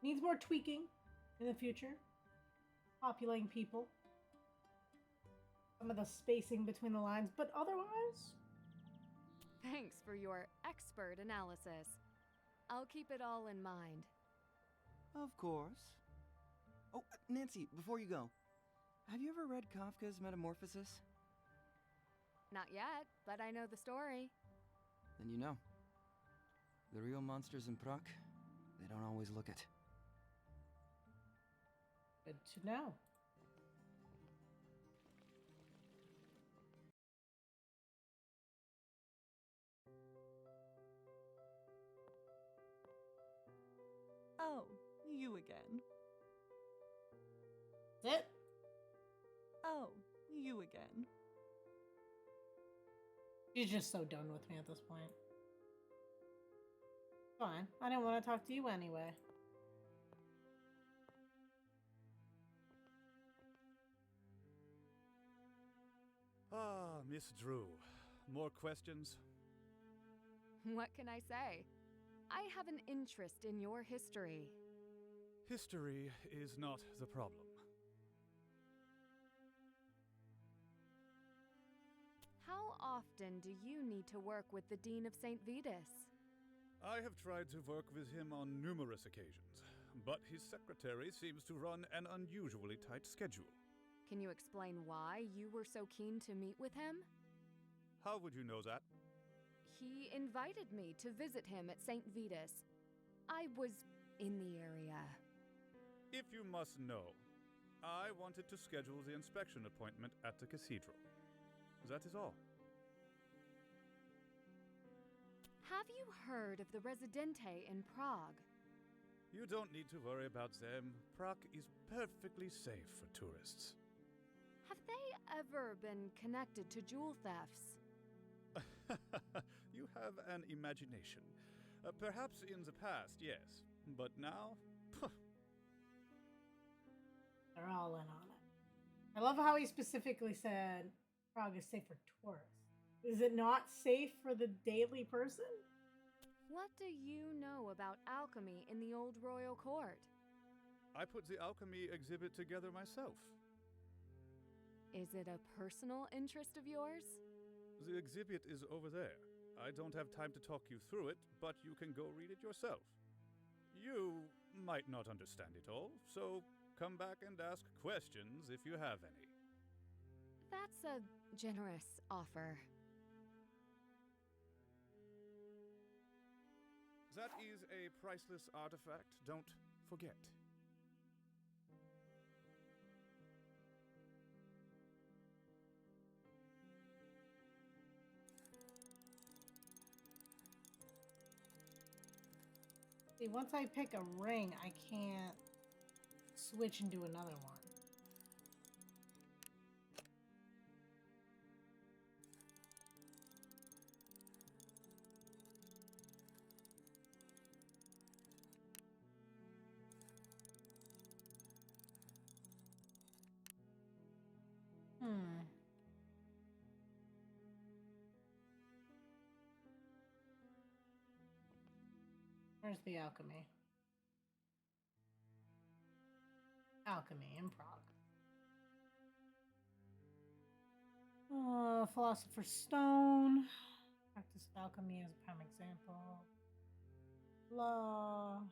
needs more tweaking in the future. Populating people. Some of the spacing between the lines, but otherwise... Thanks for your expert analysis. I'll keep it all in mind. Of course. Oh, Nancy, before you go, have you ever read Kafka's Metamorphosis? Not yet, but I know the story. Then you know. The real monsters in Prague, they don't always look it. Good to know. Oh, you again. That's it? Oh, you again. She's just so done with me at this point. Fine. I didn't want to talk to you anyway. Ah, Miss Drew. More questions? What can I say? I have an interest in your history. History is not the problem. How often do you need to work with the Dean of St. Vitus? I have tried to work with him on numerous occasions, but his secretary seems to run an unusually tight schedule. Can you explain why you were so keen to meet with him? How would you know that? He invited me to visit him at St. Vitus. I was in the area. If you must know, I wanted to schedule the inspection appointment at the cathedral. That is all. Have you heard of the Residente in Prague? You don't need to worry about them. Prague is perfectly safe for tourists. Have they ever been connected to jewel thefts? You have an imagination. Perhaps in the past, yes. But now? They're all in on it. I love how he specifically said Prague is safe for tourists. Is it not safe for the daily person? What do you know about alchemy in the old royal court? I put the alchemy exhibit together myself. Is it a personal interest of yours? The exhibit is over there. I don't have time to talk you through it, but you can go read it yourself. You might not understand it all, so come back and ask questions if you have any. That's a generous offer. That is a priceless artifact, don't forget. See, once I pick a ring, I can't switch and do another one. Where's the alchemy? Alchemy in Prague. Philosopher's Stone. Practice alchemy as a prime example. Law.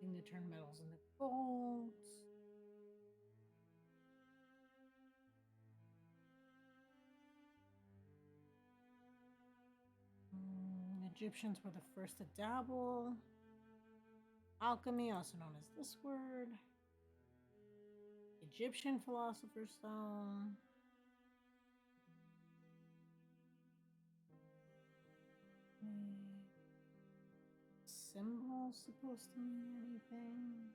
Using to turn metals into gold. Egyptians were the first to dabble. Alchemy, also known as this word. Egyptian Philosopher's Stone. Symbol supposed to mean anything?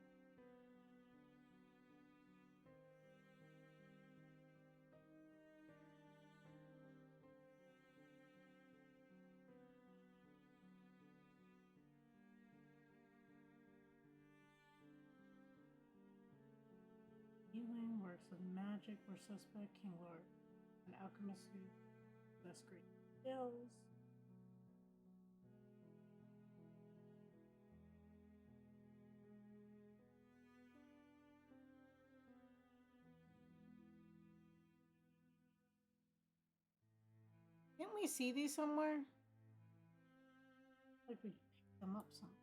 Healing, works of magic were suspect, King Lord, an alchemist who possessed great skills. Didn't we see these somewhere? Like we picked them up somewhere.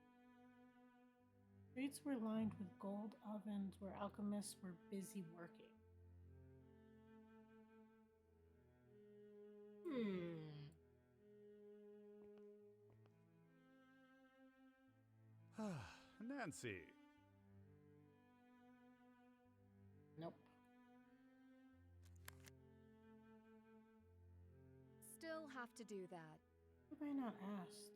Streets were lined with gold ovens where alchemists were busy working. Nancy. Nope. Still have to do that. What have I not asked?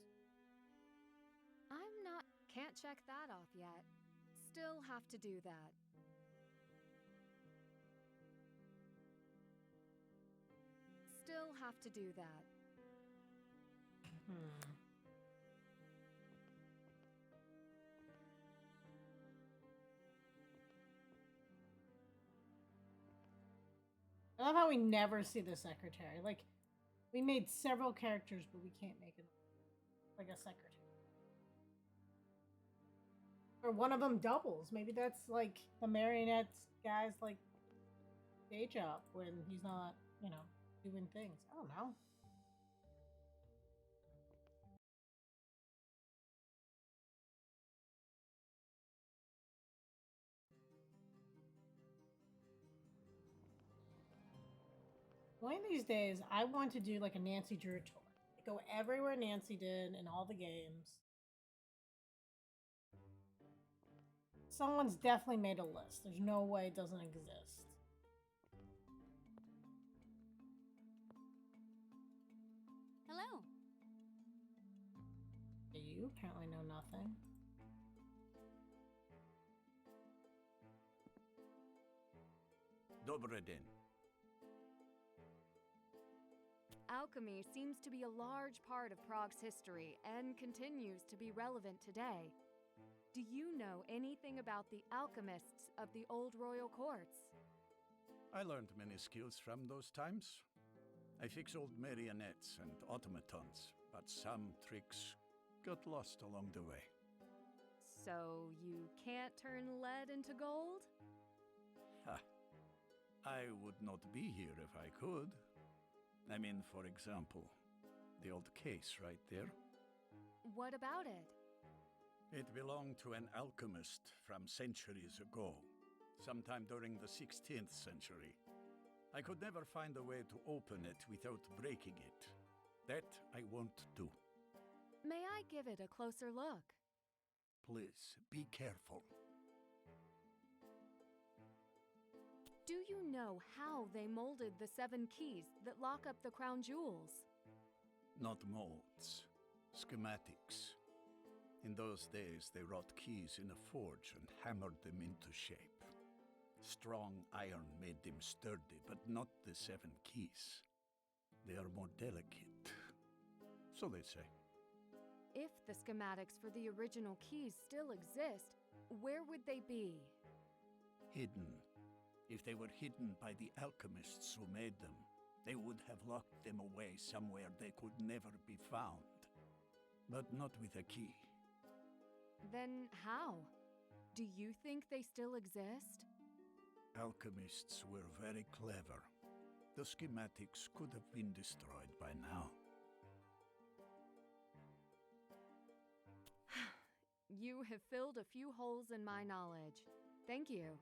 Can't check that off yet. Still have to do that. Still have to do that. I love how we never see the secretary. Like, we made several characters, but we can't make it like a secretary. Or one of them doubles. Maybe that's like the marionette guy's like day job when he's not, doing things. I don't know. One of these days, I want to do like a Nancy Drew tour. Go everywhere Nancy did in all the games. Someone's definitely made a list. There's no way it doesn't exist. Hello. You apparently know nothing. Dobre den. Alchemy seems to be a large part of Prague's history and continues to be relevant today. Do you know anything about the alchemists of the old royal courts? I learned many skills from those times. I fix old marionettes and automatons, but some tricks got lost along the way. So you can't turn lead into gold? Ha. I would not be here if I could. I mean, for example, the old case right there. What about it? It belonged to an alchemist from centuries ago, sometime during the 16th century. I could never find a way to open it without breaking it. That I won't do. May I give it a closer look? Please, be careful. Do you know how they molded the 7 keys that lock up the crown jewels? Not molds, schematics. In those days, they wrought keys in a forge and hammered them into shape. Strong iron made them sturdy, but not the 7 keys. They are more delicate. So they say. If the schematics for the original keys still exist, where would they be? Hidden. If they were hidden by the alchemists who made them, they would have locked them away somewhere they could never be found. But not with a key. Then how? Do you think they still exist? Alchemists were very clever. The schematics could have been destroyed by now. You have filled a few holes in my knowledge. Thank you.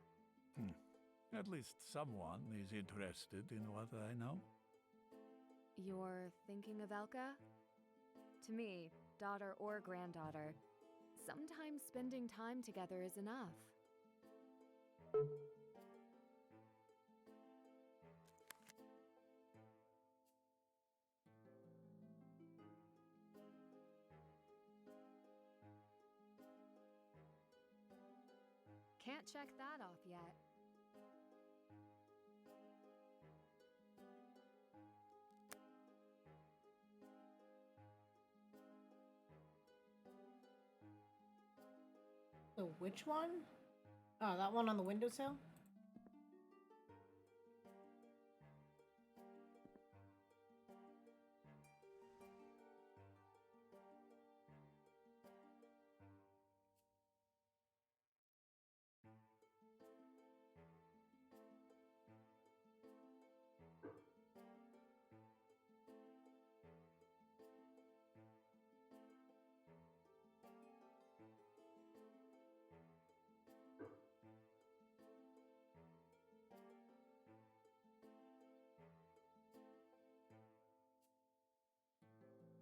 At least someone is interested in what I know. You're thinking of Elka? To me, daughter or granddaughter, sometimes spending time together is enough. Can't check that off yet. So which one? Oh, that one on the windowsill?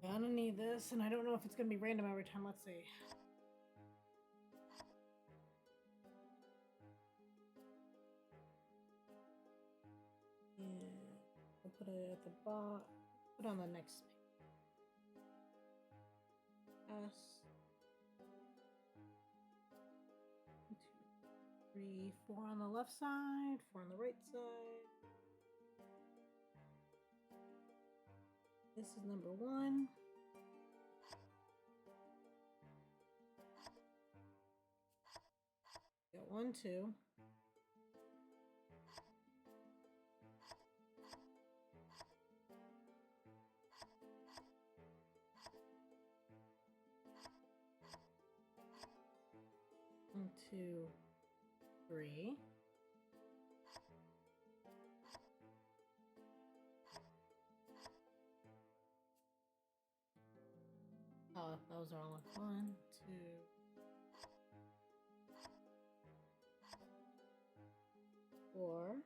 I'm gonna need this, and I don't know if it's gonna be random every time. Let's see. Yeah, I'll put it at the bottom. Put it on the next page. S. 1, 2, 3, 4 on the left side, 4 on the right side. This is number 1. Got 1, 2. One, 2, 3. Oh, those are all 1, 2. 4.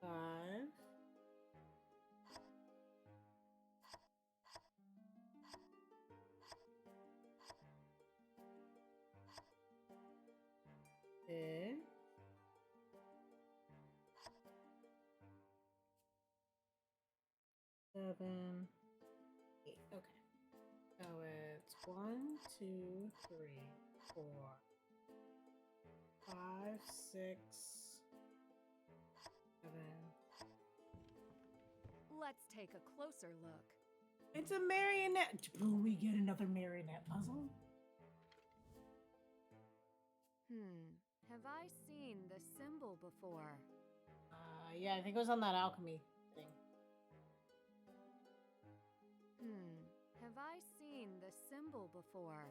Five. 6. 7. 8. Okay. So it's 1, 2, 3, 4, 5, 6, 7. Let's take a closer look. It's a marionette. Will we get another marionette puzzle? Have I seen this symbol before? Yeah, I think it was on that alchemy thing. Have I seen this symbol before?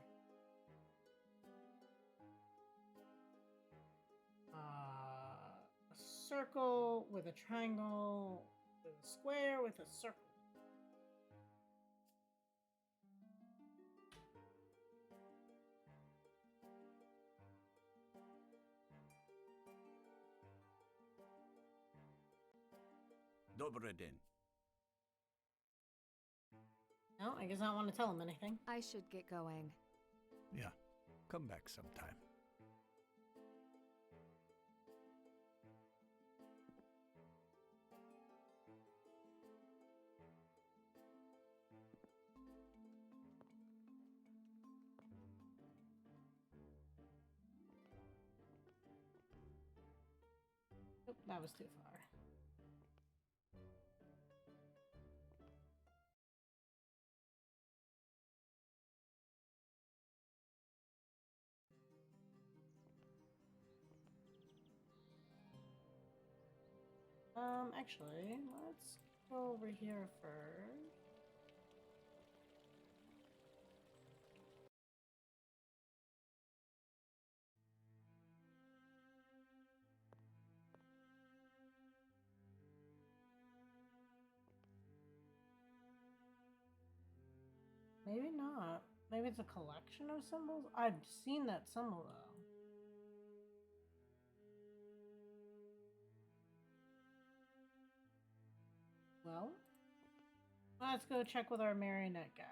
A circle with a triangle, with a square with a circle. Dobre den. No, I guess I don't want to tell him anything. I should get going. Yeah, come back sometime. Nope, that was too far. Actually, let's go over here first. Maybe not. Maybe it's a collection of symbols? I've seen that symbol, though. Well, let's go check with our marionette guy.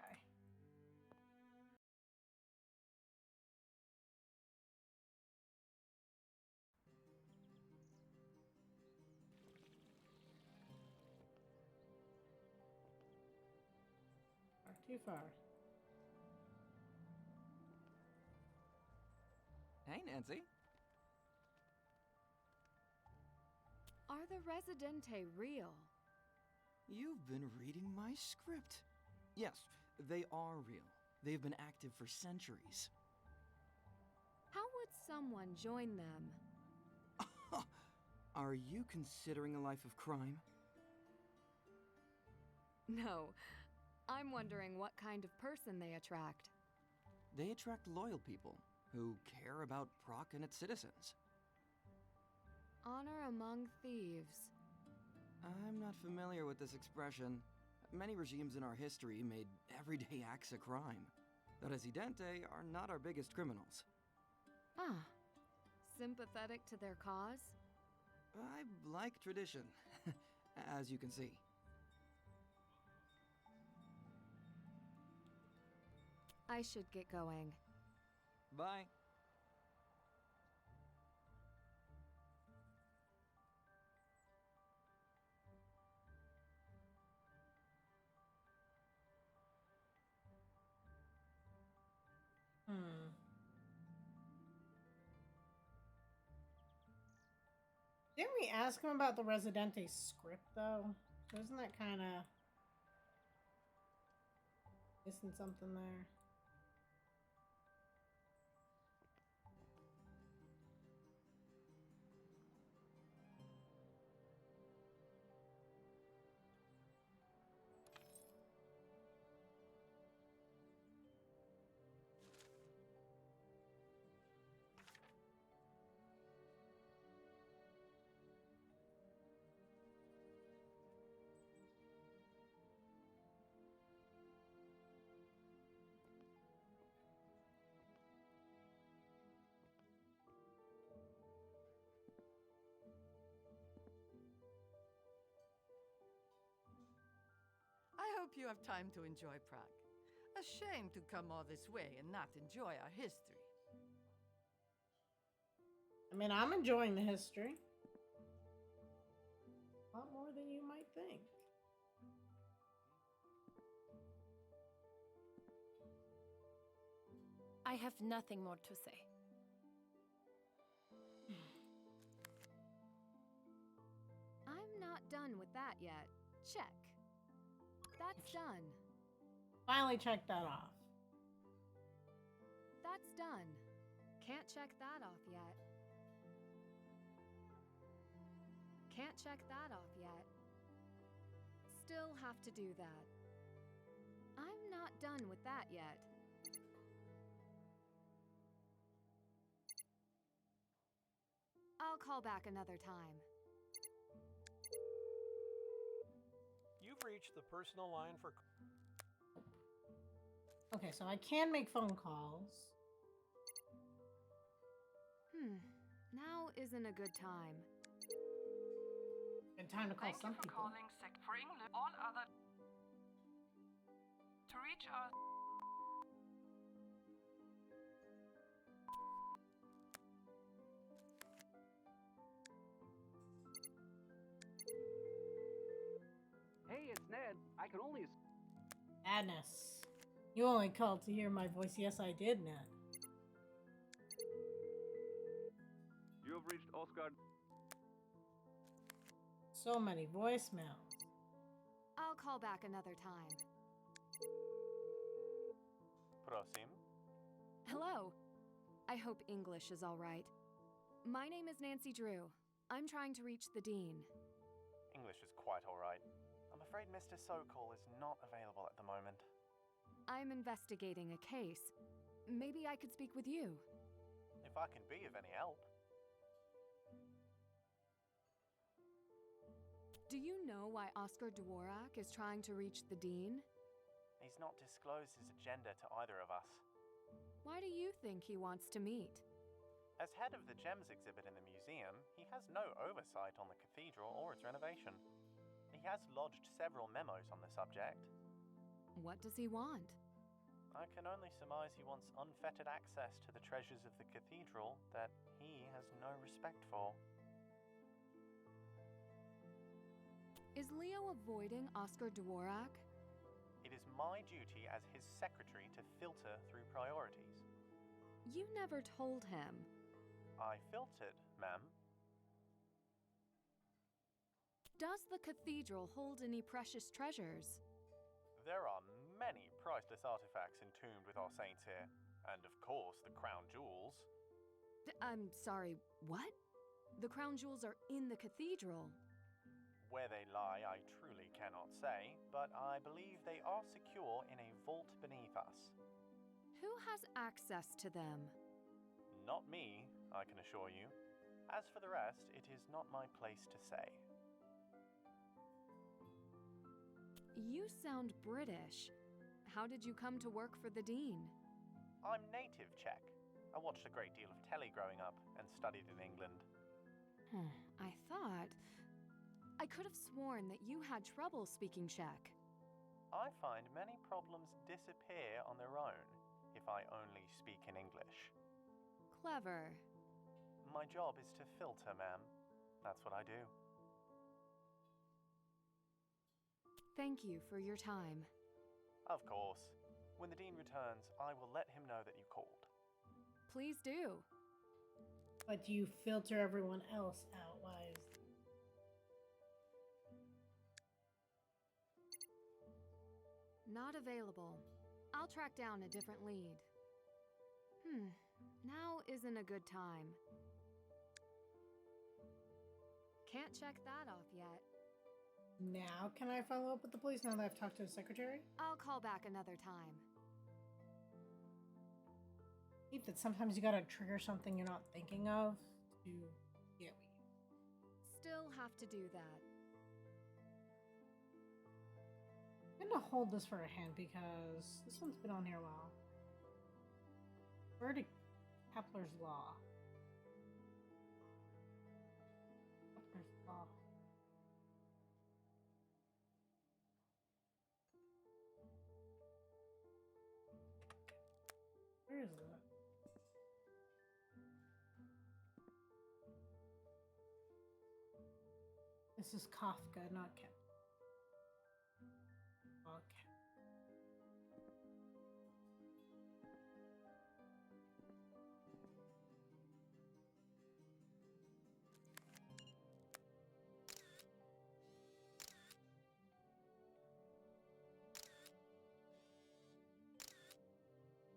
Too far. Hey, Nancy. Are the Residente real? You've been reading my script. Yes, they are real. They've been active for centuries. How would someone join them? Are you considering a life of crime? No. I'm wondering what kind of person they attract. They attract loyal people who care about Prague and its citizens. Honor among thieves. I'm not familiar with this expression. Many regimes in our history made everyday acts a crime. The Residente are not our biggest criminals. Ah. Sympathetic to their cause? I like tradition, as you can see. I should get going. Bye. Didn't we ask him about the Residente script, though? So isn't that kind of missing something there? I hope you have time to enjoy Prague. A shame to come all this way and not enjoy our history. I mean, I'm enjoying the history. A lot more than you might think. I have nothing more to say. I'm not done with that yet. Check. That's done. Finally check that off. That's done. Can't check that off yet. Can't check that off yet. Still have to do that. I'm not done with that yet. I'll call back another time. You've reached the personal line for... Okay, so I can make phone calls. Now isn't a good time. And time to call some people. Calling for England. All other... To reach our... Hey, it's Ned. I can only... Madness. You only called to hear my voice. Yes, I did, Ned. You have reached Oscar. So many voicemails. I'll call back another time. Prosim. Hello. I hope English is all right. My name is Nancy Drew. I'm trying to reach the Dean. English is quite all right. I'm afraid Mr. Sokol is not available at the moment. I'm investigating a case. Maybe I could speak with you. If I can be of any help. Do you know why Oscar Dvorak is trying to reach the Dean? He's not disclosed his agenda to either of us. Why do you think he wants to meet? As head of the Gems exhibit in the museum, he has no oversight on the cathedral or its renovation. He has lodged several memos on the subject. What does he want? I can only surmise he wants unfettered access to the treasures of the cathedral that he has no respect for. Is Leo avoiding Oscar Dvorak? It is my duty as his secretary to filter through priorities. You never told him. I filtered, ma'am. Does the cathedral hold any precious treasures? There are many priceless artifacts entombed with our saints here, and of course the crown jewels. I'm sorry, what? The crown jewels are in the cathedral. Where they lie, I truly cannot say, but I believe they are secure in a vault beneath us. Who has access to them? Not me, I can assure you. As for the rest, it is not my place to say. You sound British. How did you come to work for the Dean? I'm native Czech. I watched a great deal of telly growing up and studied in England. I thought... I could have sworn that you had trouble speaking Czech. I find many problems disappear on their own if I only speak in English. Clever. My job is to filter, ma'am. That's what I do. Thank you for your time. Of course. When the Dean returns, I will let him know that you called. Please do. But you filter everyone else out, wise. Not available. I'll track down a different lead. Now isn't a good time. Can't check that off yet. Now can I follow up with the police now that I've talked to the secretary? I'll call back another time. I think that sometimes you gotta trigger something you're not thinking of to get what you... Still have to do that. I'm gonna hold this for a hand because this one's been on here a while. Where to Kepler's Law? Kepler's Law. Where is it? This is Kafka, not Kepler. Okay.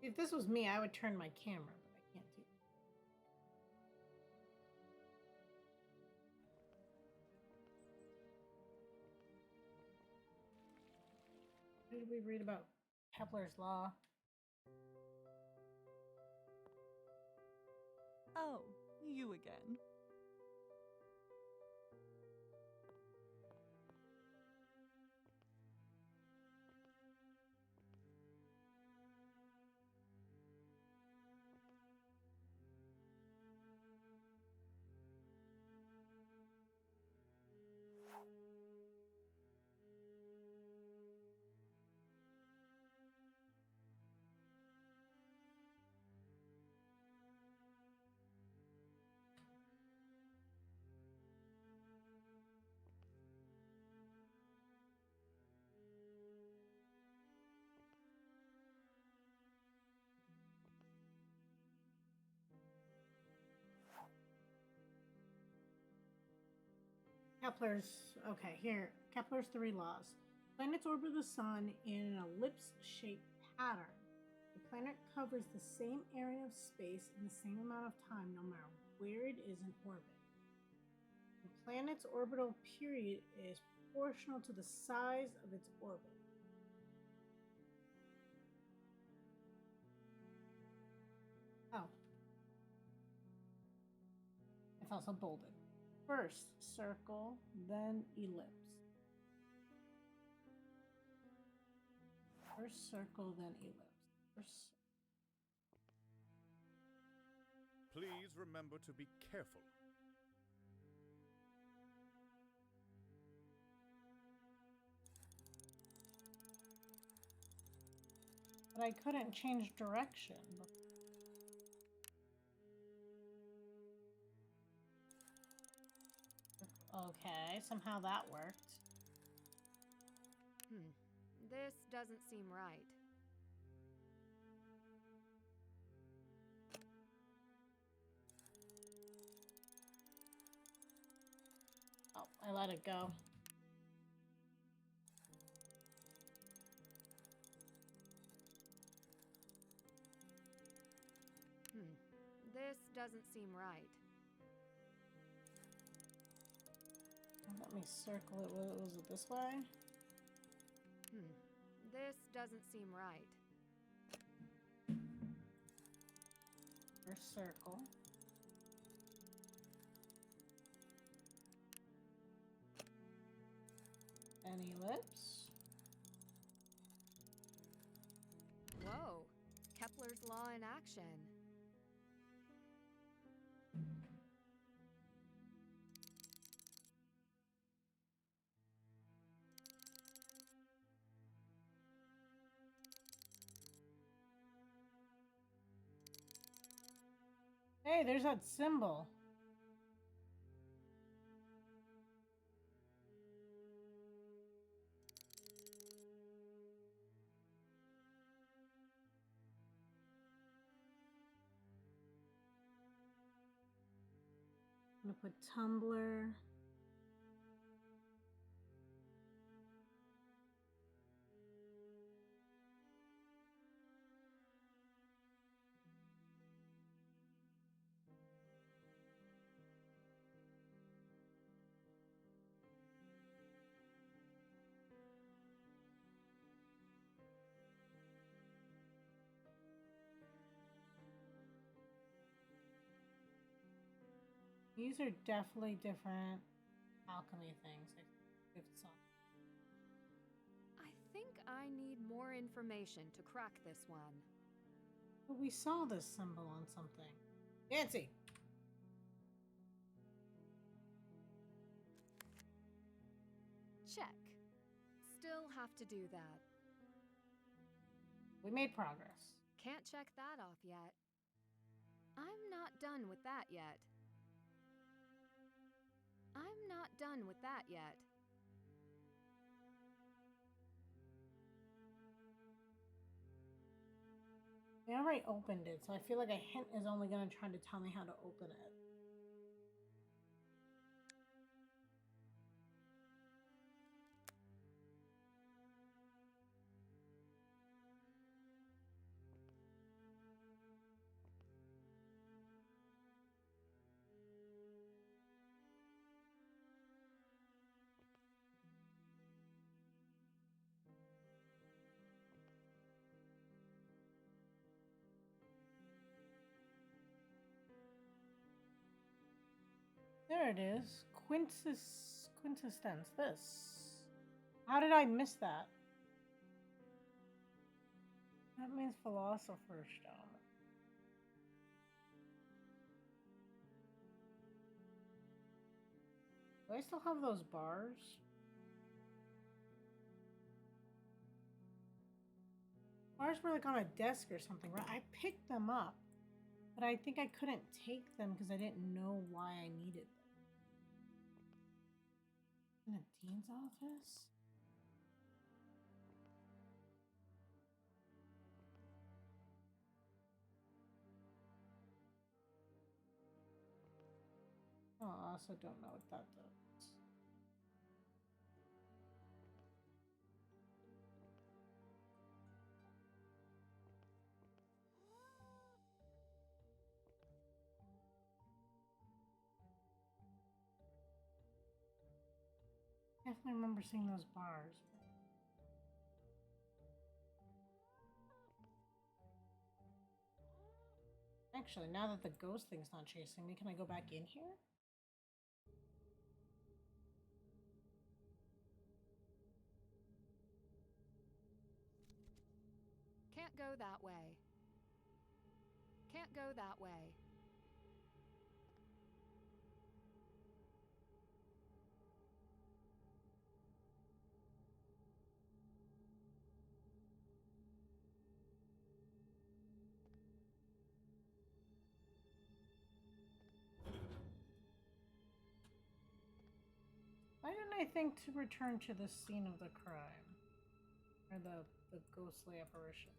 If this was me, I would turn my camera, but I can't do that. What did we read about Kepler's law? Oh, you again. Okay, here. Kepler's three laws. Planets orbit the sun in an ellipse-shaped pattern. The planet covers the same area of space in the same amount of time, no matter where it is in orbit. The planet's orbital period is proportional to the size of its orbit. Oh. It's also bolded. First circle, then ellipse. First circle, then ellipse. Please remember to be careful. But I couldn't change direction. Okay, somehow that worked. This doesn't seem right. Oh, I let it go. This doesn't seem right. Let me circle it. Was it this way? This doesn't seem right. First circle. An ellipse. Whoa, Kepler's law in action. Hey, there's that symbol. I'm gonna put Tumblr. These are definitely different alchemy things. I think I need more information to crack this one. But we saw this symbol on something. Nancy! Check. Still have to do that. We made progress. Can't check that off yet. I'm not done with that yet. I'm not done with that yet. I already opened it, so I feel like a hint is only going to try to tell me how to open it. There it is. Quintessence. This. How did I miss that? That means philosopher's stone. Do I still have those bars? Bars were like on a desk or something, right? I picked them up, but I think I couldn't take them because I didn't know why I needed them. In the dean's office? Oh, I also don't know what that does. Definitely remember seeing those bars. Actually, now that the ghost thing's not chasing me, can I go back in here? Can't go that way. Can't go that way. Why didn't I think to return to the scene of the crime? Or the ghostly apparition?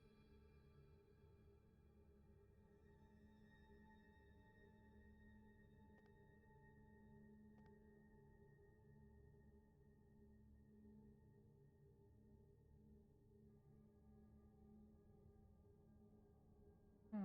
Hmm.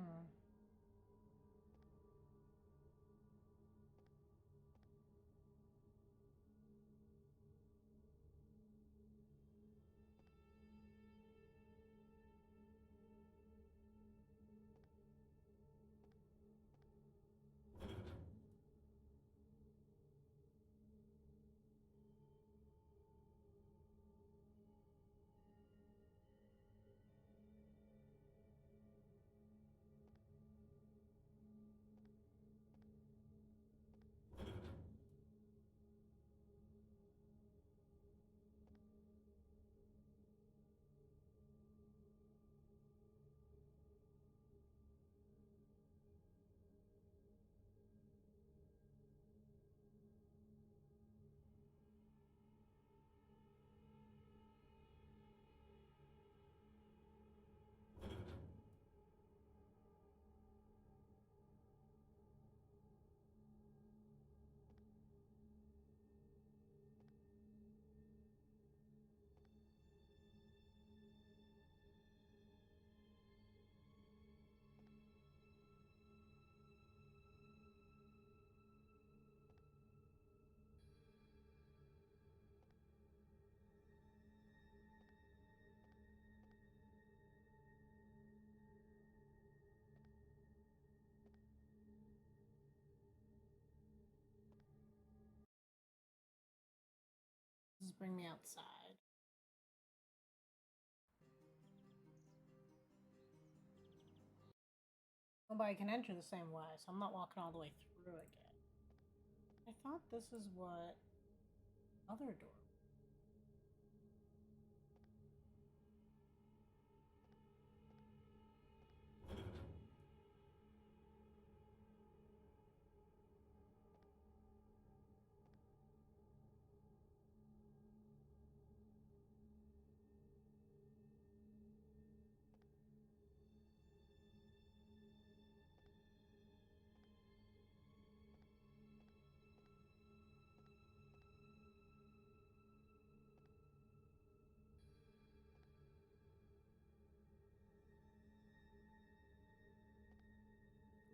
Just bring me outside. Nobody can enter the same way, so I'm not walking all the way through again. I thought this is what other door.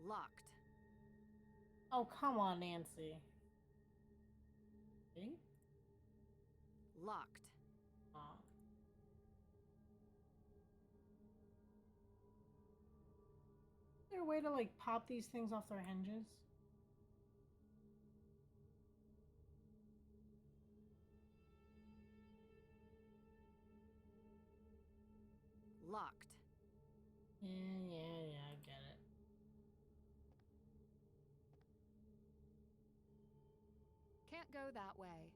Locked. Oh, come on, Nancy. See? Locked. Aw. Is there a way to, like, pop these things off their hinges? locked. Yeah, I get it. Can't go that way.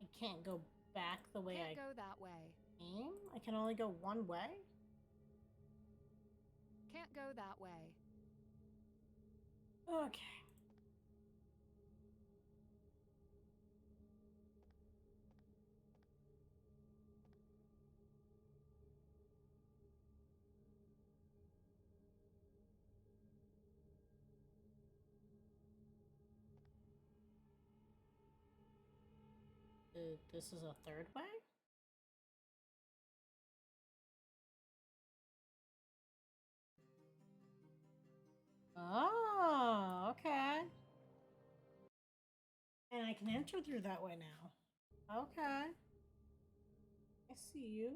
I can't go back the way Can't go that way. came? I can only go one way? Can't go that way. Okay. This is a third way? Oh, okay. And I can enter through that way now. Okay. I see you.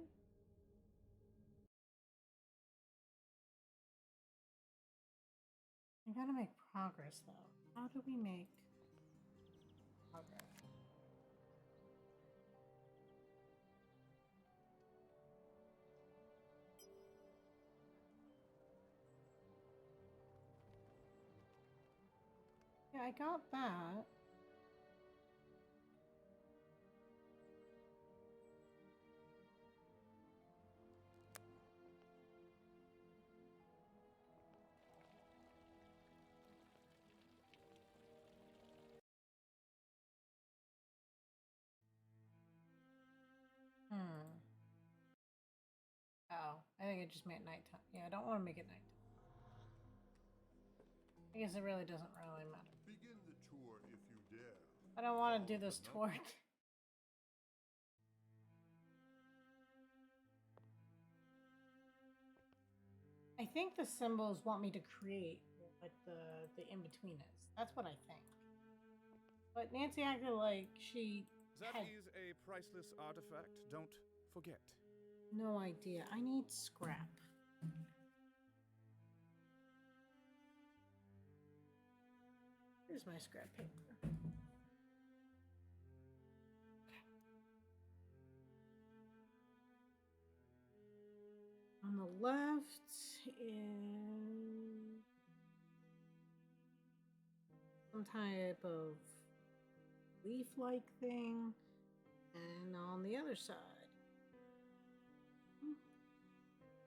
I gotta make progress though. How do we make progress? Yeah, I got that. Oh, I think I just made nighttime. Yeah, I don't want to make it nighttime. I guess it really doesn't really matter. Begin the tour if you dare. I don't want to do this tour. I think the symbols want me to create what the in-between is. That's what I think. But Nancy acted like she That had is a priceless artifact. Don't forget. no idea. I need scrap. Here's my scrap paper. On the left is some type of leaf-like thing, and on the other side,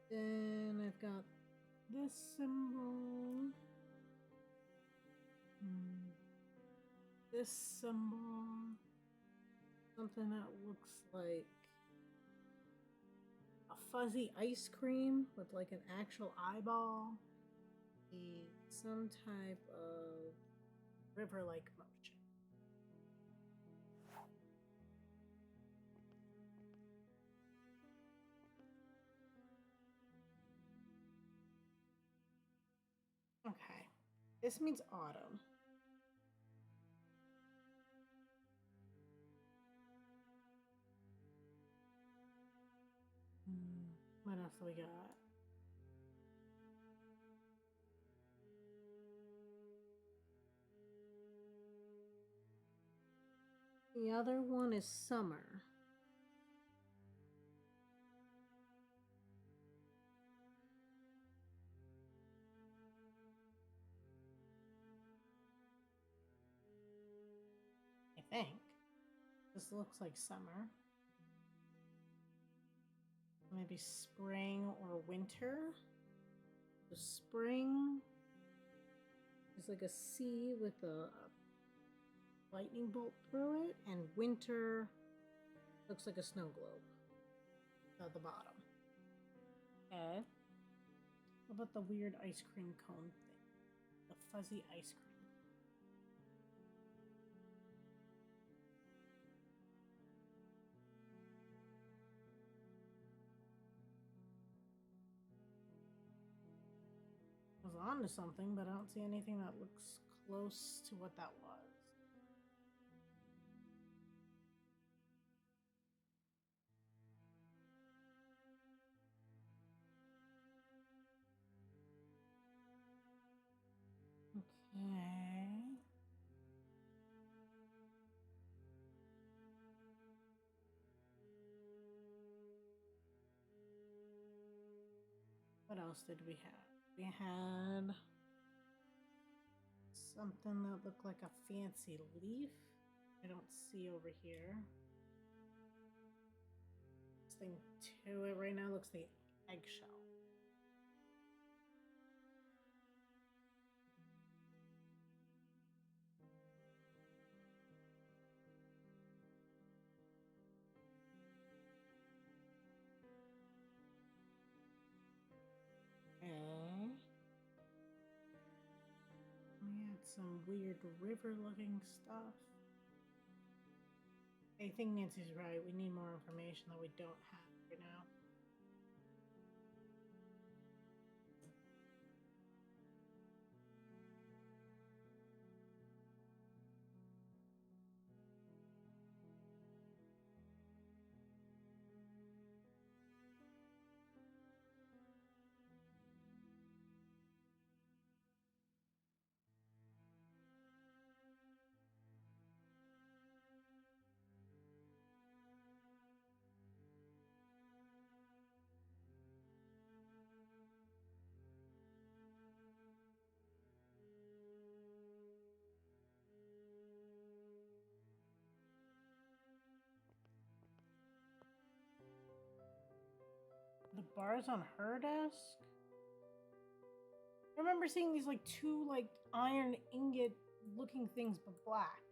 then I've got this symbol, this symbol, something that looks like a fuzzy ice cream with like an actual eyeball, and some type of river-like motion. Okay, this means autumn. What else do we got? The other one is summer. I think. This looks like summer. Maybe spring or winter. The spring is like a sea with a lightning bolt through it, and winter looks like a snow globe at the bottom. Okay. What about the weird ice cream cone thing? The fuzzy ice cream. I was on to something, but I don't see anything that looks close to what that was. Okay. What else did we have? We had something that looked like a fancy leaf. I don't see over here. This thing to it right now looks like eggshell. Okay. We had some weird river-looking stuff. I think Nancy's right. We need more information that we don't have right now. The bars on her desk? I remember seeing these like two like iron ingot looking things but black.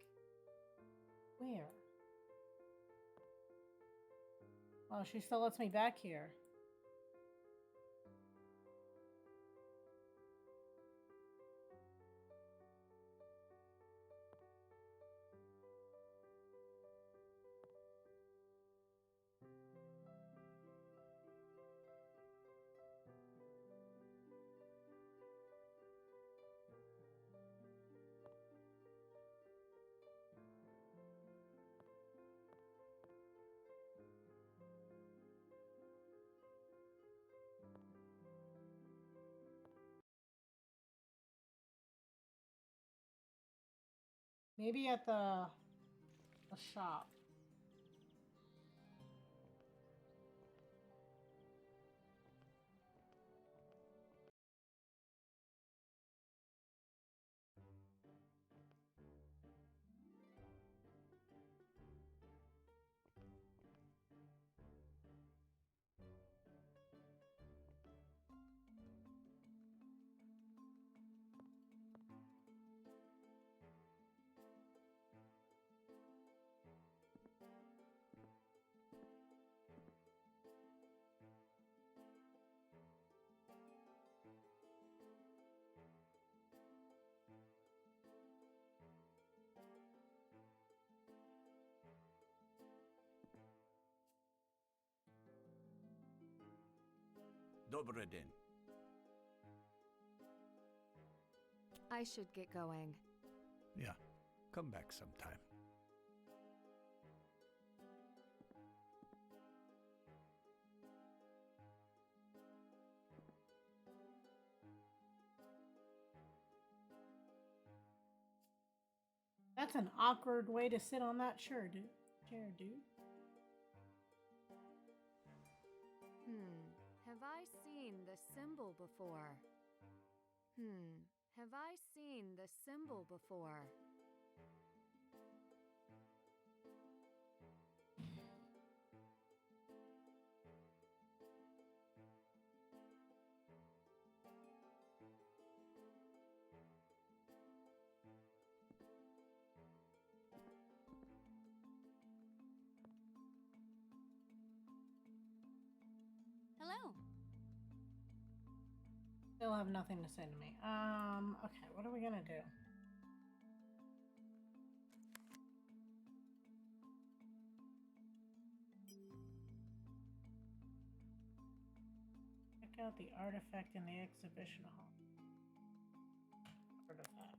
Where? Oh, she still lets me back here. Maybe at the shop. Dobre den. I should get going. Yeah, come back sometime. That's an awkward way to sit on that chair, dude. Have I seen the symbol before? Have I seen the symbol before? Hello. They'll have nothing to say to me. Okay, what are we gonna do? Check out the artifact in the exhibition hall. Artifact.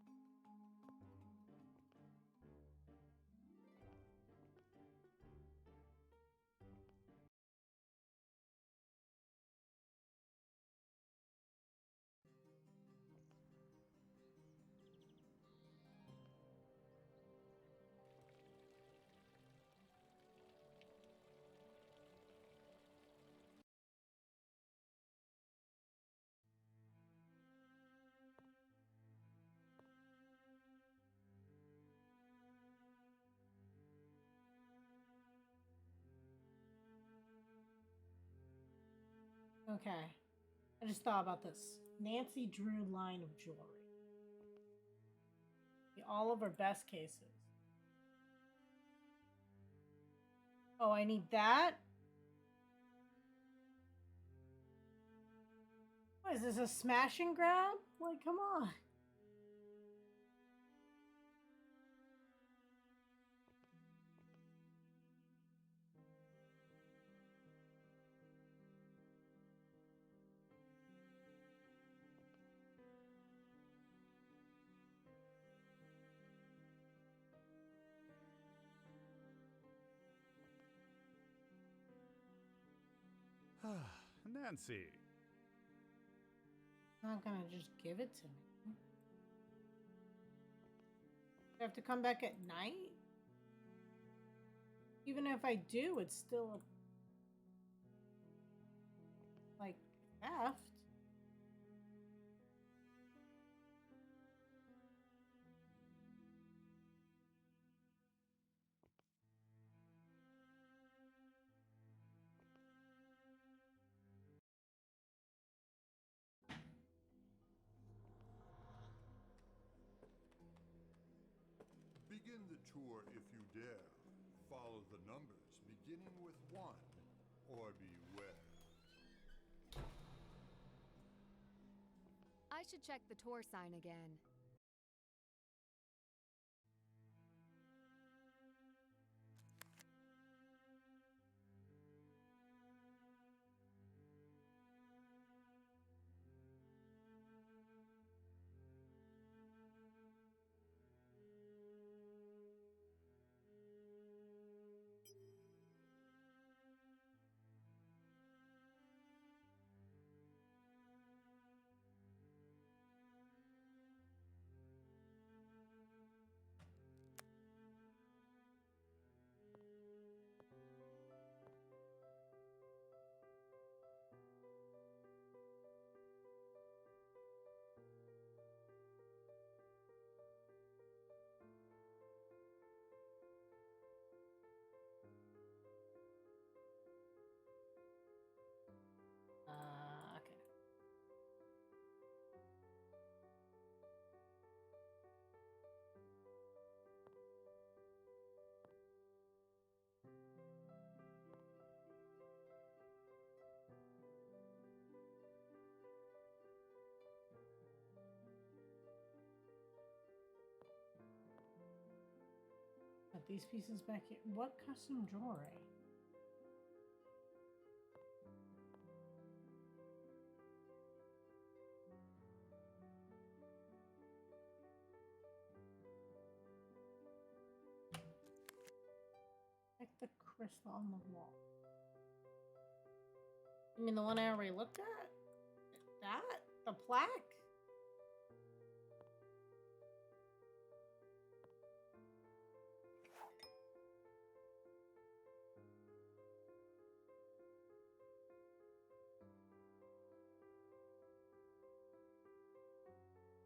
Okay. I just thought about this. Nancy Drew line of jewelry. All of her best cases. Oh, I need that? What is this, a smash and grab? Like, come on. Nancy. Not gonna just give it to me. I have to come back at night? Even if I do, it's still like theft. Begin the tour if you dare. Follow the numbers, beginning with 1, or beware. I should check the tour sign again. Okay. Put these pieces back here. What custom jewelry? Check the crystal on the wall. You mean the one I already looked at? That? The plaque?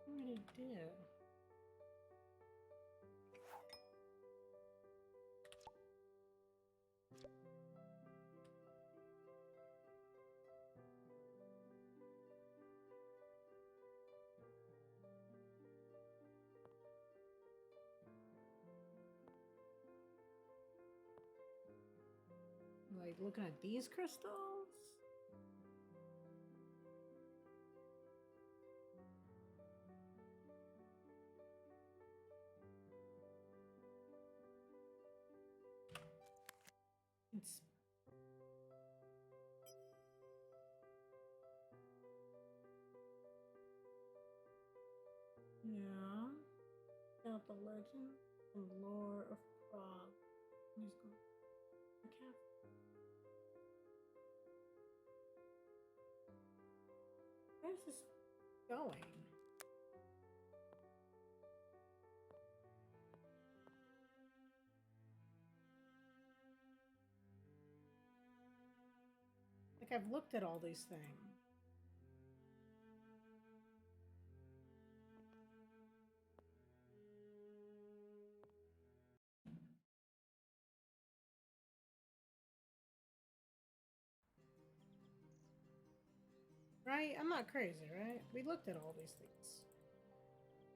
I already did. Like looking at these crystals? It's yeah. About the legend and lore of Prague. He's going. Okay. Where's this going? Like I've looked at all these things. Right? I'm not crazy, right? We looked at all these things.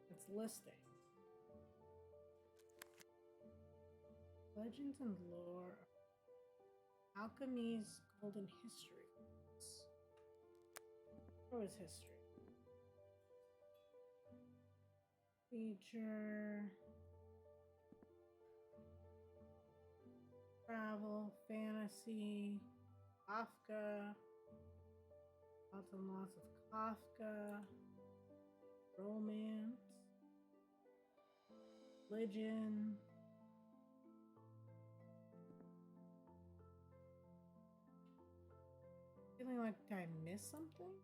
It's listing. Legends and lore. Alchemy's golden history. What was history? Feature. Travel, fantasy, Kafka, lots and lots of Kafka, romance, religion. Feeling like I missed something?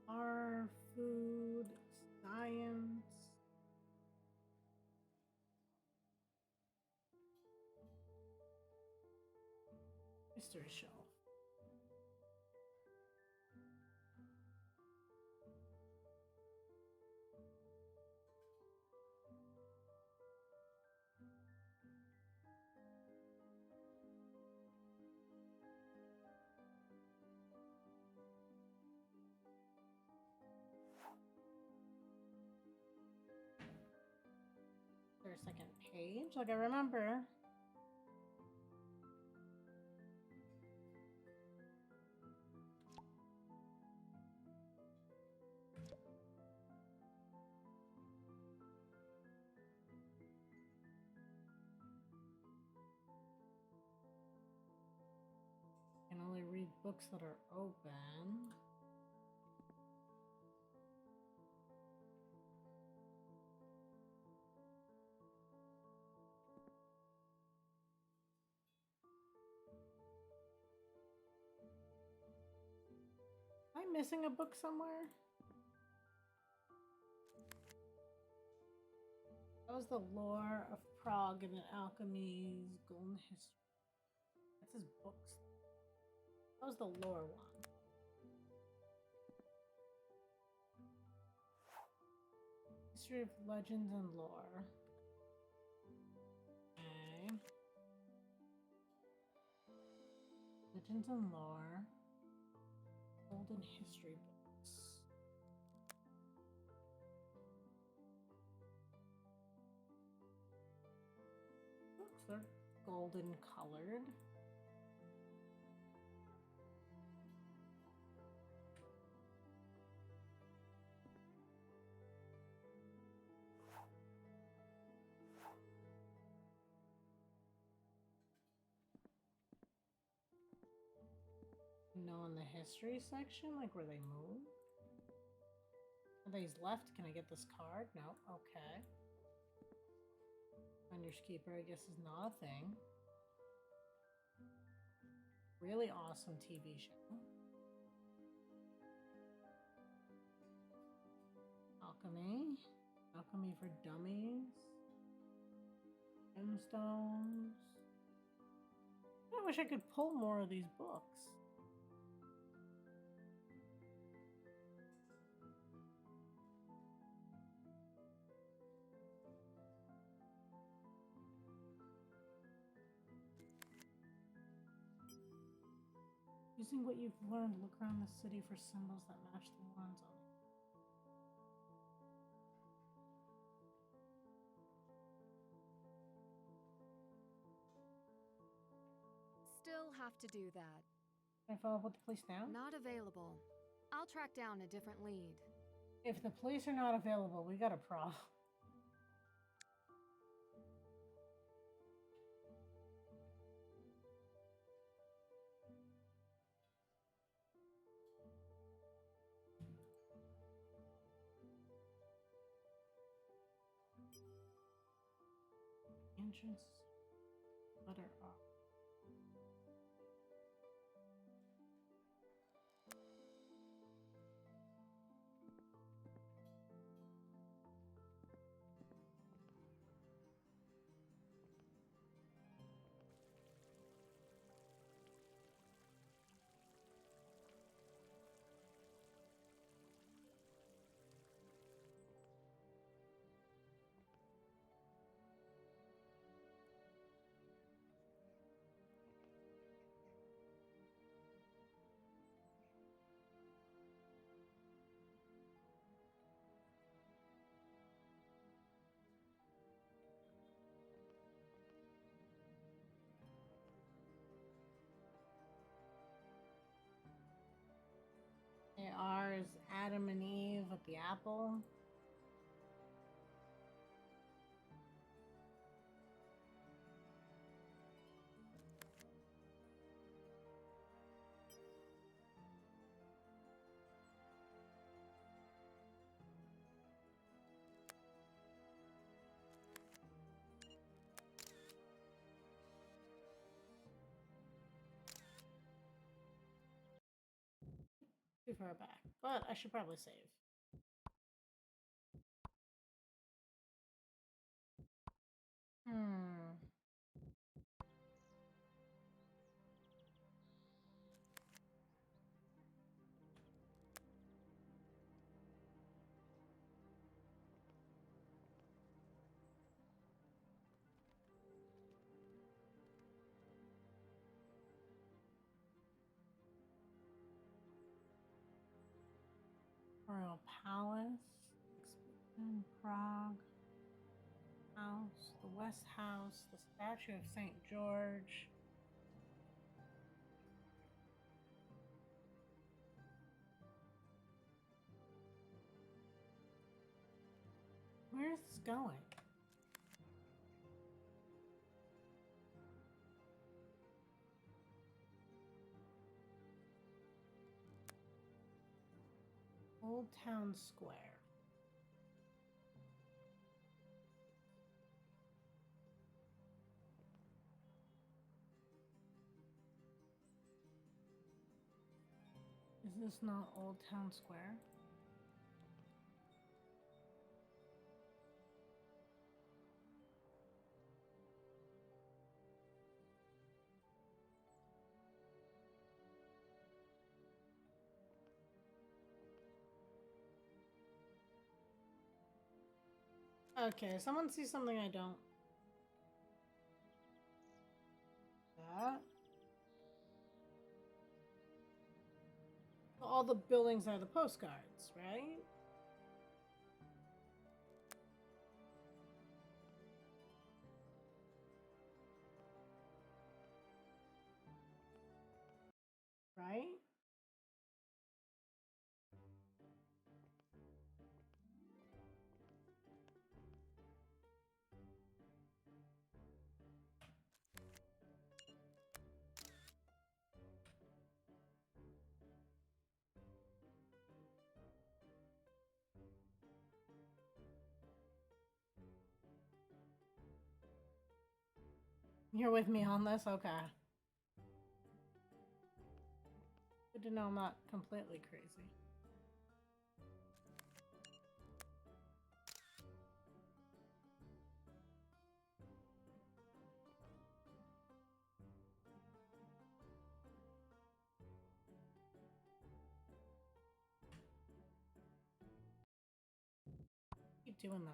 Our food, science. Mystery shelf. There's a second page, like I remember. I can only read books that are open. Am I missing a book somewhere? That was the lore of Prague and the alchemy's golden history. That's his books. That was the lore one. History of legends and lore. Okay. Legends and lore. Golden history books. Books, they're golden colored. No, in the history section, like where they move. Are these left? Can I get this card? No. Okay. Finder's Keeper, I guess, is not a thing. Really awesome TV show. Alchemy. Alchemy for Dummies. Gemstones. I wish I could pull more of these books. Using what you've learned, look around the city for symbols that match the ones on it. Still have to do that. Can I follow up with the police now? Not available. I'll track down a different lead. If the police are not available, we got a problem. Entrance. Letter off. chapel. Too far back, but I should probably save. Royal Palace, in Prague, House, the West House, the statue of St. George. Where is this going? Old Town Square. Is this not Old Town Square? Okay, someone sees something I don't. That. All the buildings are the postcards, right? Right? You're with me on this? Okay. Good to know I'm not completely crazy. Keep doing that.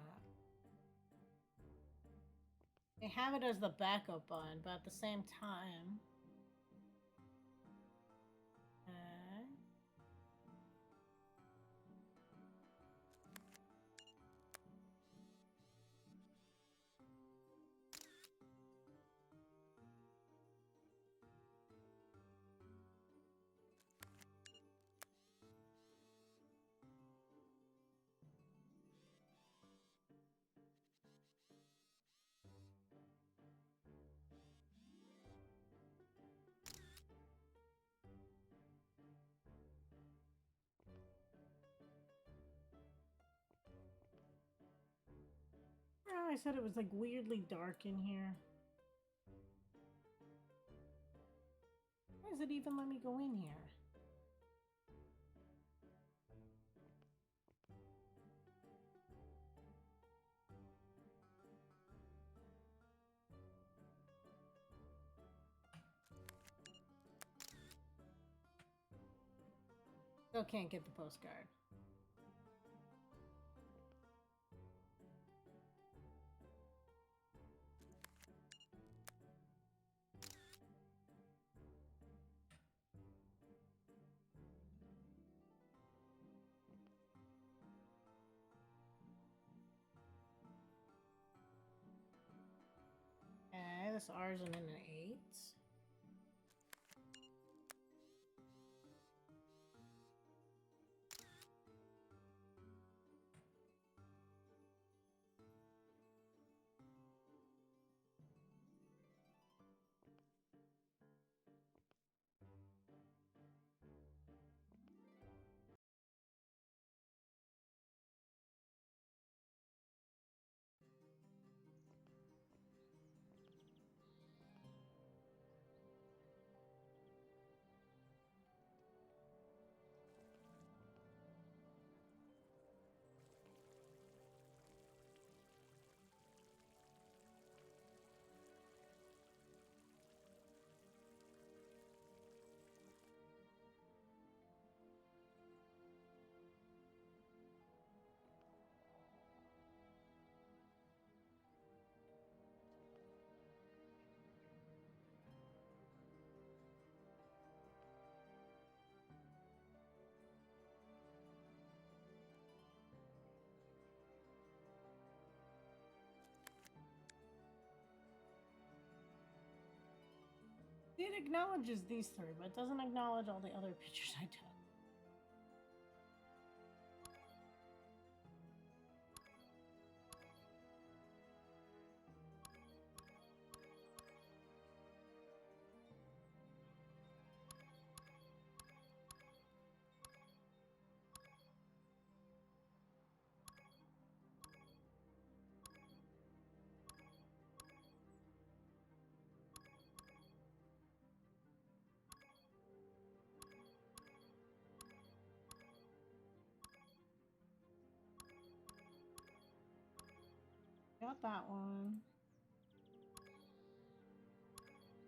They have it as the backup button, but at the same time. Oh, I said it was like weirdly dark in here. Why does it even let me go in here? Still can't get the postcard. Okay, this R's in an 8. it acknowledges these three, but it doesn't acknowledge all the other pictures I took. Got that one.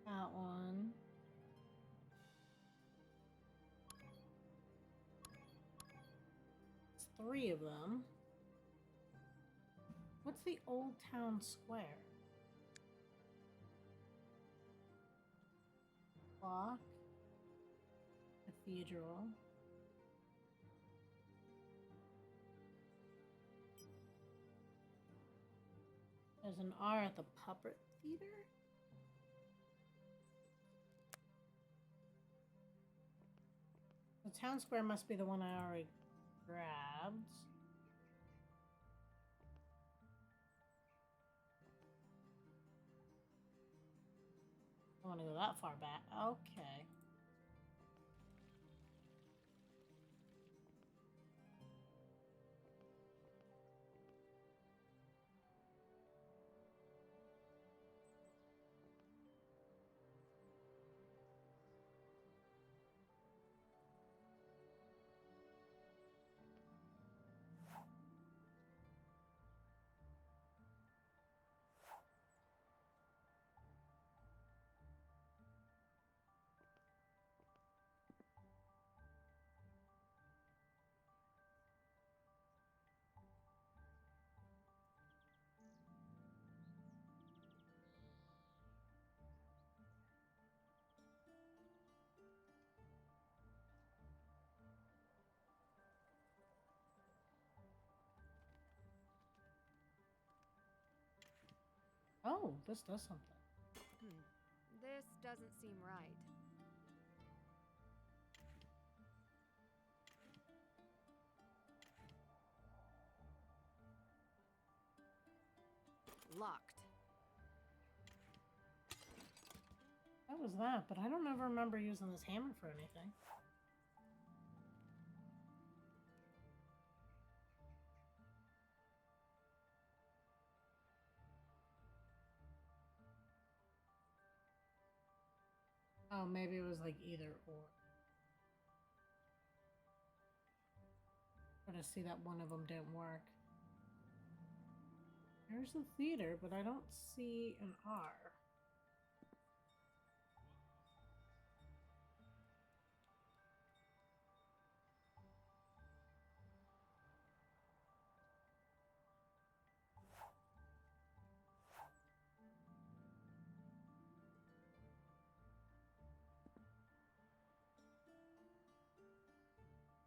That one. It's 3 of them. What's the Old Town Square? Clock. Cathedral. There's an R at the Puppet Theater? The town square must be the one I already grabbed. I want to go that far back. Okay. Oh, this does something. This doesn't seem right. Locked. That was that, but I don't ever remember using this hammer for anything. Oh, maybe it was like either or. But I see that one of them didn't work. There's the theater, but I don't see an R.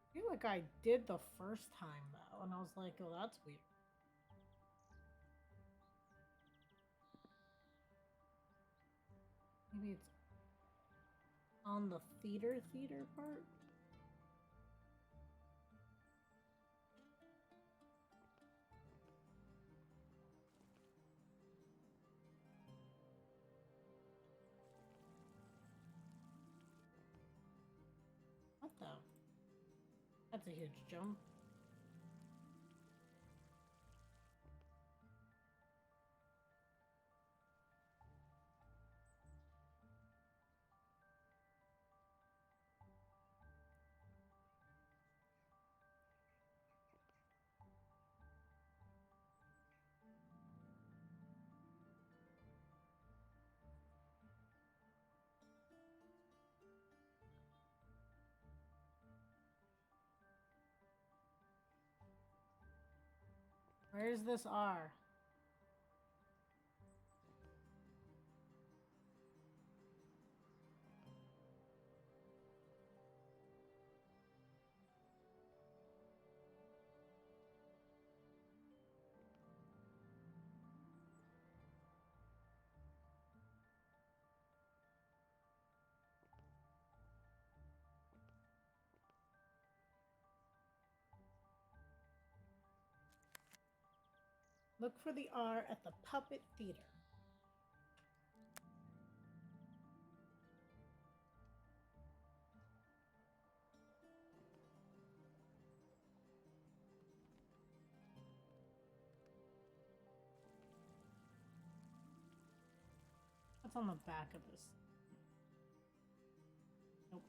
I feel like I did the first time though, and I was like, oh, that's weird. Maybe it's on the theater part? What the? That's a huge jump. Where's this R? Look for the R at the puppet theater. What's on the back of this? Nope.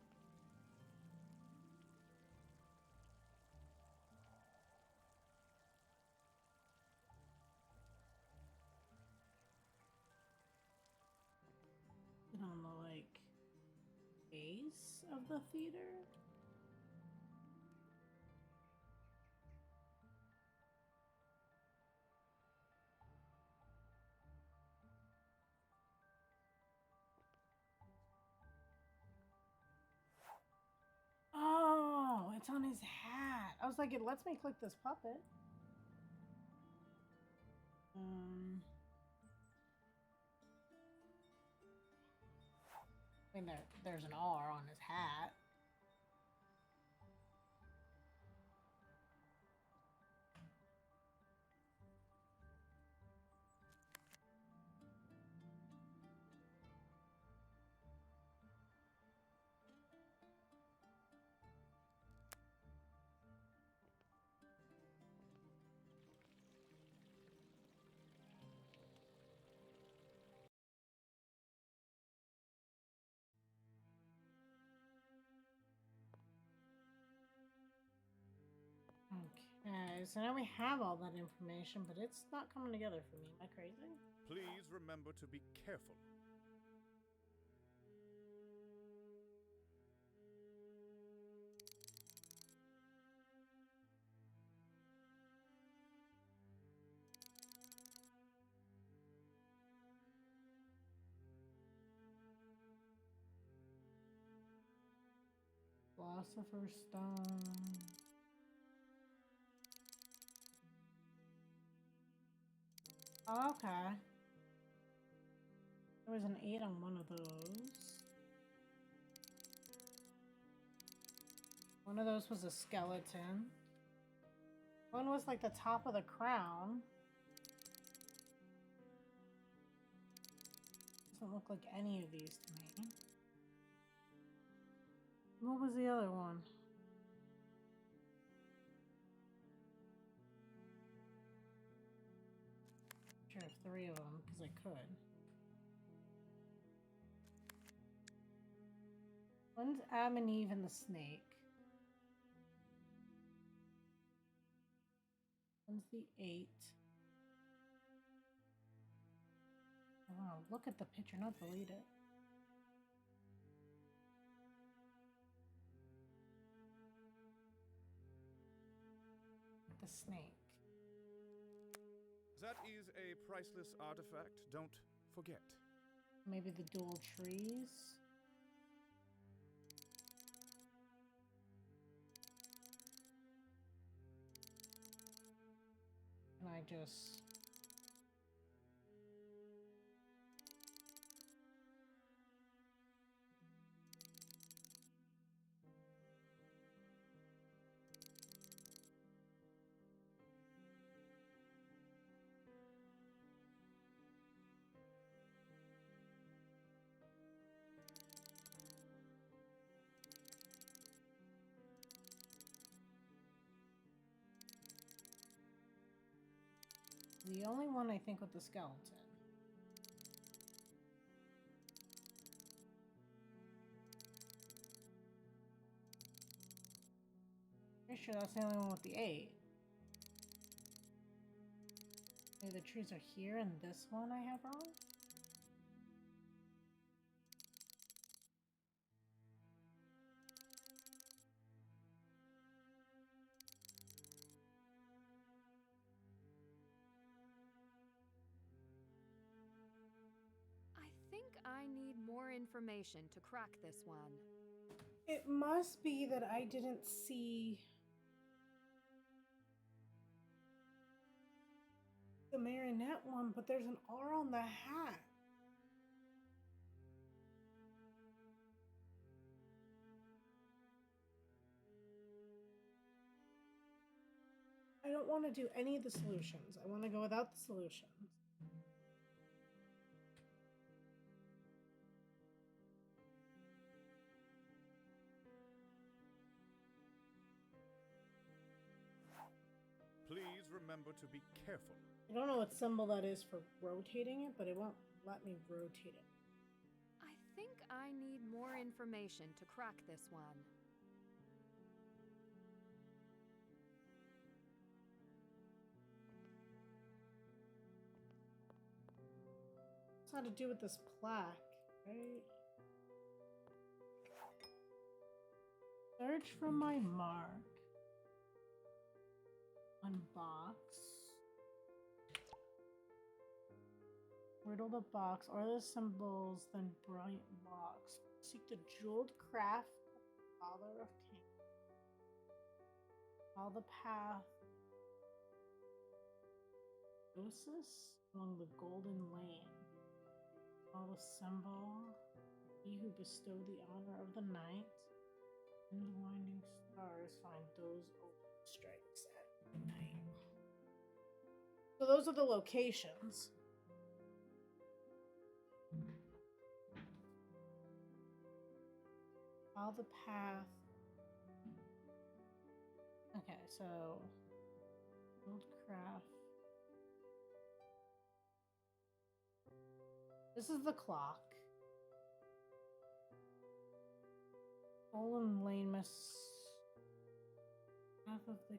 Is it on the like base of the theater? Oh, it's on his hat. I was like, it lets me click this puppet. I mean, there's an R on his hat. Okay, so now we have all that information, but it's not coming together for me. Am I crazy? Please remember to be careful. Philosopher's Stone. Oh, okay. There was an 8 on one of those. One of those was a skeleton. One was like the top of the crown. Doesn't look like any of these to me. What was the other one? Sure, 3 of them, because I could. One's Adam and Eve and the snake. One's the 8. I want to look at the picture, not delete it. The snake. That is a priceless artifact. Don't forget. Maybe the dual trees. And I just... The only one I think with the skeleton. Pretty sure that's the only one with the 8. Maybe the trees are here and this one I have wrong? I need more information to crack this one. It must be that I didn't see the marionette one, but there's an R on the hat. I don't want to do any of the solutions. I want to go without the solutions. Please remember to be careful. I don't know what symbol that is for rotating it, but it won't let me rotate it. I think I need more information to crack this one. It's not to do with this plaque, right? Search for my mark. Unbox. Riddle the box, or the symbols, then brilliant box. Seek the jeweled craft of the Father of Kings. Follow the path. Oasis along the golden lane. Follow the symbol. He who bestowed the honor of the night. In the winding stars find those open strikes at midnight. So those are the locations. Follow the path. Okay, so build craft. This is the clock. Golden lane must path of the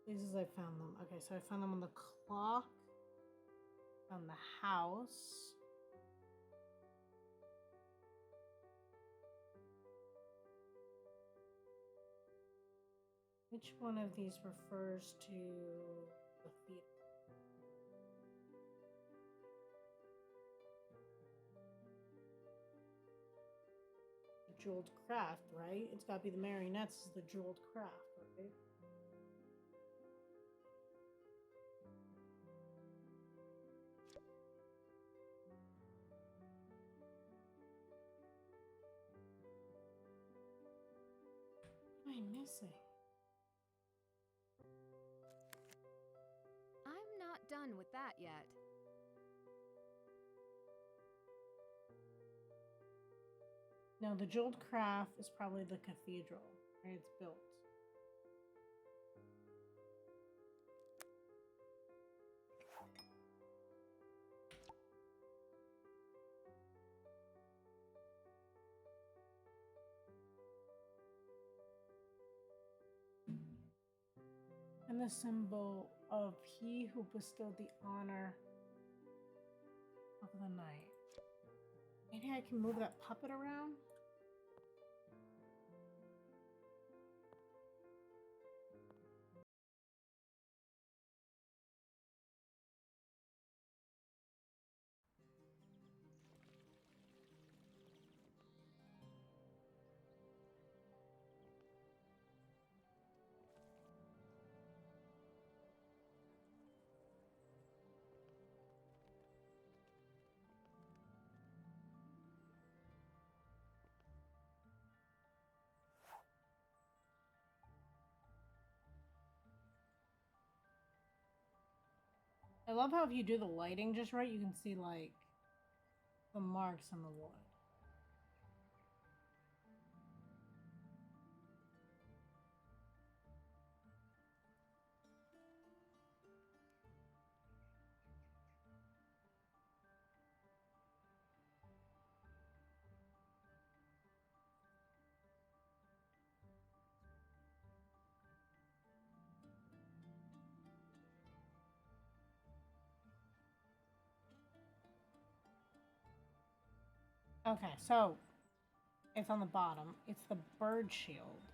places I found them. Okay, so I found them on the clock, on the house. Which one of these refers to the theater? The jeweled craft, right? It's got to be the marionettes is the jeweled craft, right? What am I missing? I'm not done with that yet. No, the jeweled craft is probably the cathedral, where it's built. And the symbol of he who bestowed the honor of the night. Maybe I can move that puppet around? I love how if you do the lighting just right, you can see like the marks on the wood. Okay, so it's on the bottom. It's the bird shield.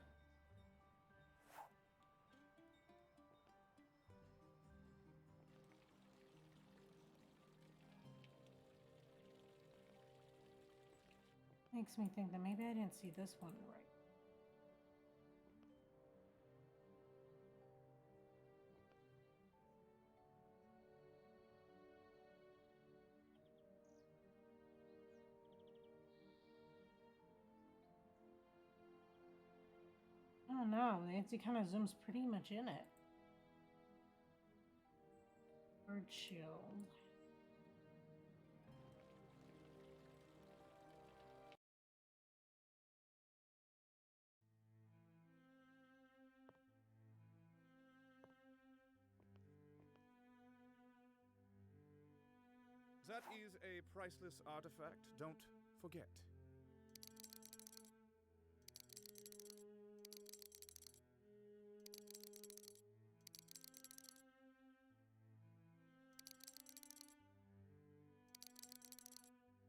Makes me think that maybe I didn't see this one right. don't know. Nancy kind of zooms pretty much in it. Bird shield. That is a priceless artifact, don't forget.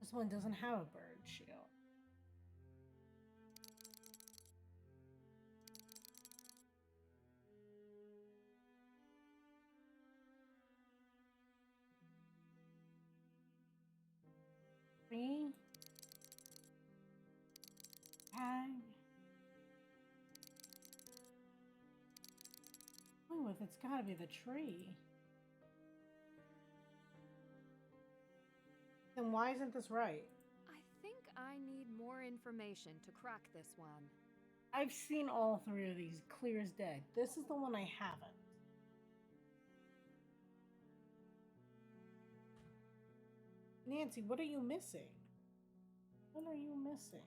This one doesn't have a bird shield. Three. Tag. Oh, if it's gotta be the tree. Then why isn't this right? I think I need more information to crack this one. I've seen all three of these clear as day. This is the one I haven't. Nancy, what are you missing? What are you missing?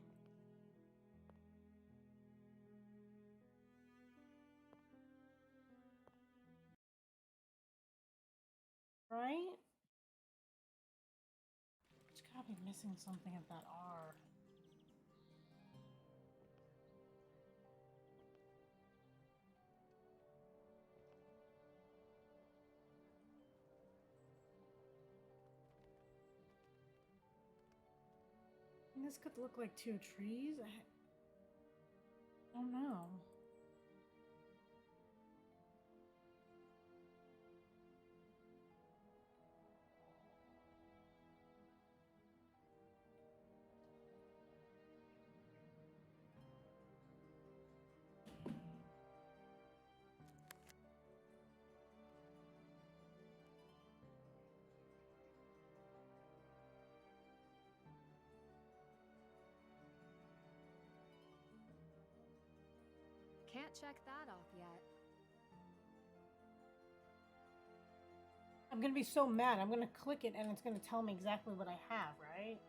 Right? It's gotta be missing something at that R. And this could look like two trees. I don't know. Can't check that off yet. I'm gonna be so mad. I'm gonna click it and it's gonna tell me exactly what I have, right?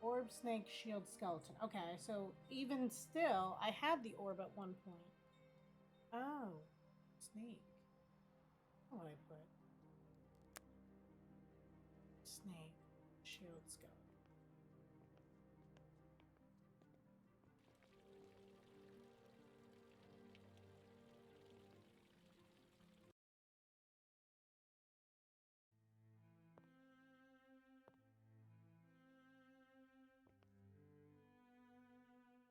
Orb, snake, shield, skeleton. Okay, so even still, I had the orb at one point. Oh, snake. What would I put? Snake, shield, skeleton.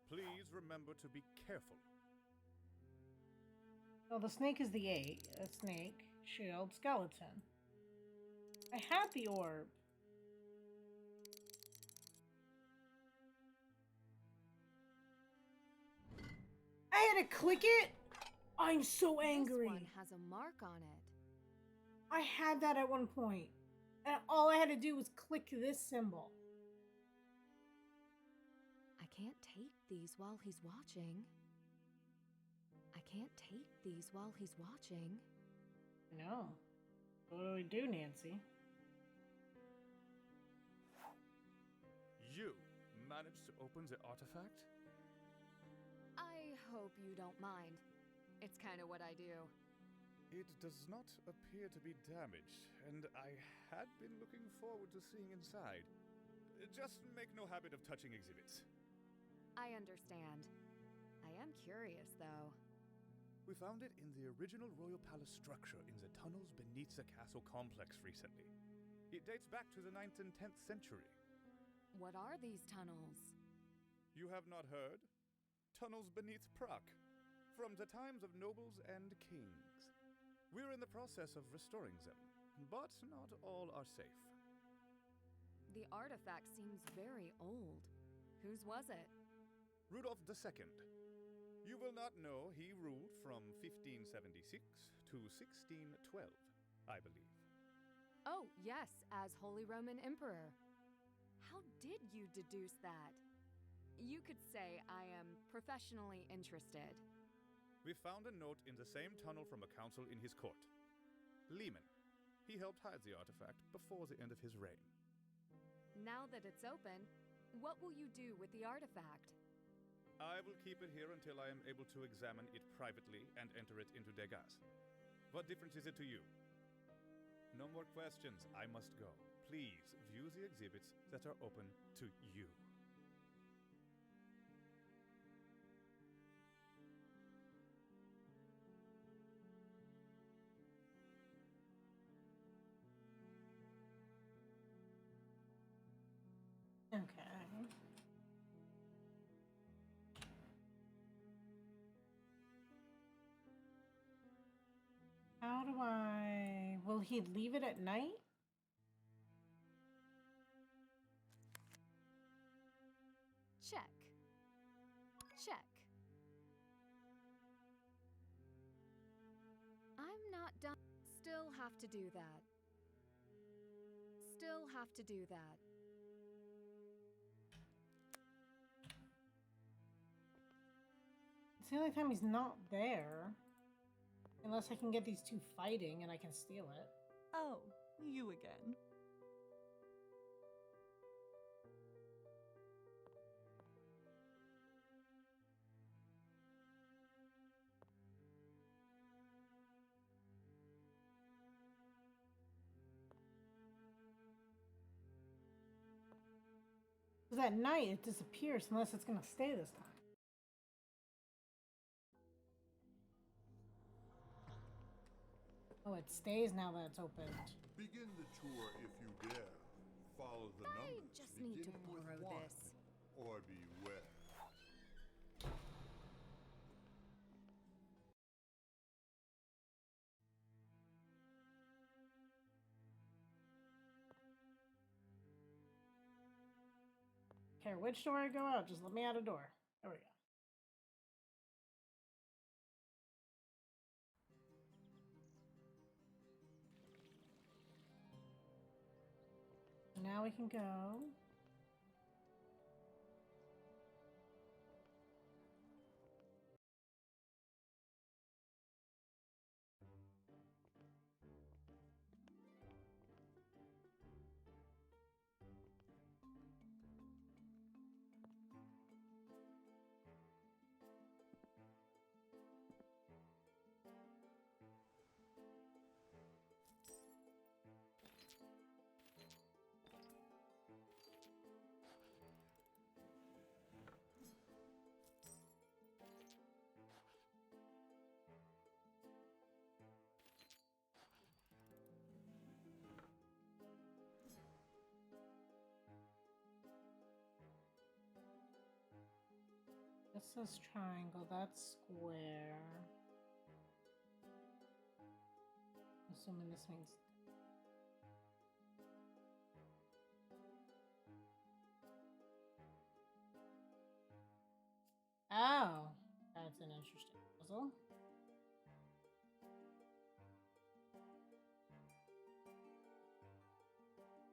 Please remember to be careful. Well, the snake is the 8. A snake, shield, skeleton. I had the orb. I had to click it? I'm so angry. This one has a mark on it. I had that at one point. And all I had to do was click this symbol. I can't take these while he's watching. I can't take these while he's watching. No. What do we do, Nancy? You managed to open the artifact? I hope you don't mind. It's kind of what I do. It does not appear to be damaged, and I had been looking forward to seeing inside. Just make no habit of touching exhibits. I understand. I am curious, though. We found it in the original royal palace structure in the tunnels beneath the castle complex recently. It dates back to the 9th and 10th century. What are these tunnels? You have not heard? Tunnels beneath Prague, from the times of nobles and kings. We're in the process of restoring them, but not all are safe. The artifact seems very old. Whose was it? Rudolph II. You will not know he ruled from 1576 to 1612, I believe. Oh, yes, as Holy Roman Emperor. How did you deduce that? You could say I am professionally interested. We found a note in the same tunnel from a council in his court. Lehman. He helped hide the artifact before the end of his reign. Now that it's open, what will you do with the artifact? I will keep it here until I am able to examine it privately and enter it into Degas. What difference is it to you? No more questions. I must go. Please view the exhibits that are open to you. Okay. How do I... Will he leave it at night? Check. Check. I'm not done. Still have to do that. Still have to do that. It's the only time he's not there. Unless I can get these two fighting and I can steal it. Oh, you again. Because at night it disappears unless it's going to stay this time. Oh, it stays now that it's opened. Begin the tour if you dare. Follow the numbers. I just need to beginning with borrow one, this. or beware. Care which door I go out, just let me out a door. There we go. Now we can go. This says triangle, that's square. Assuming this means... Oh, that's an interesting puzzle.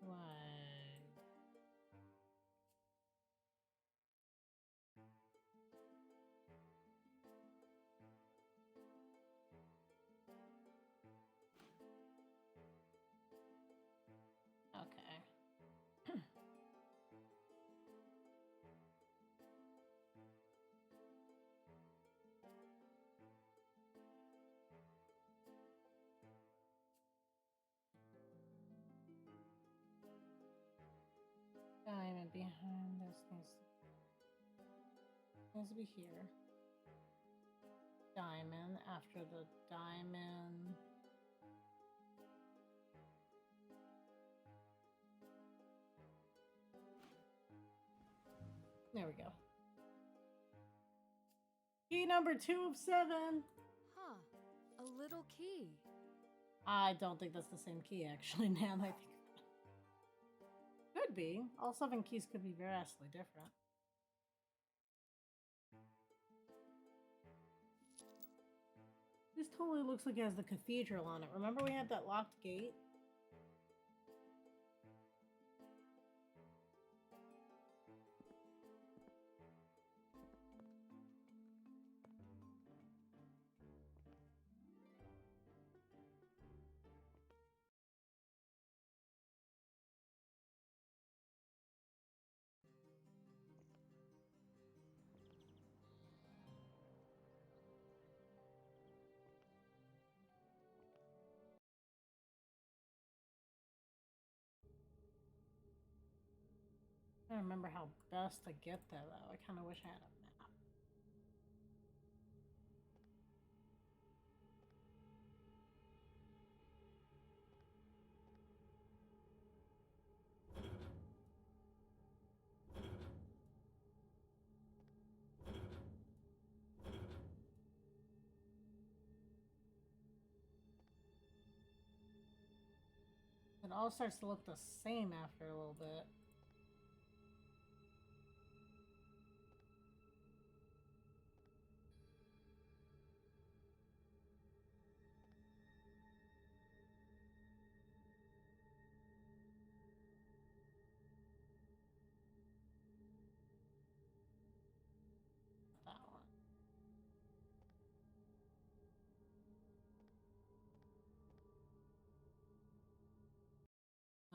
Why? Okay. Diamond behind this needs to be here. Diamond after the diamond. There we go. Key number 2 of 7. Huh. A little key. I don't think that's the same key, actually, now that I think about it. Could be. All 7 keys could be vastly different. This totally looks like it has the cathedral on it. Remember we had that locked gate? I don't remember how best to get there though. I kind of wish I had a map. It all starts to look the same after a little bit. That one.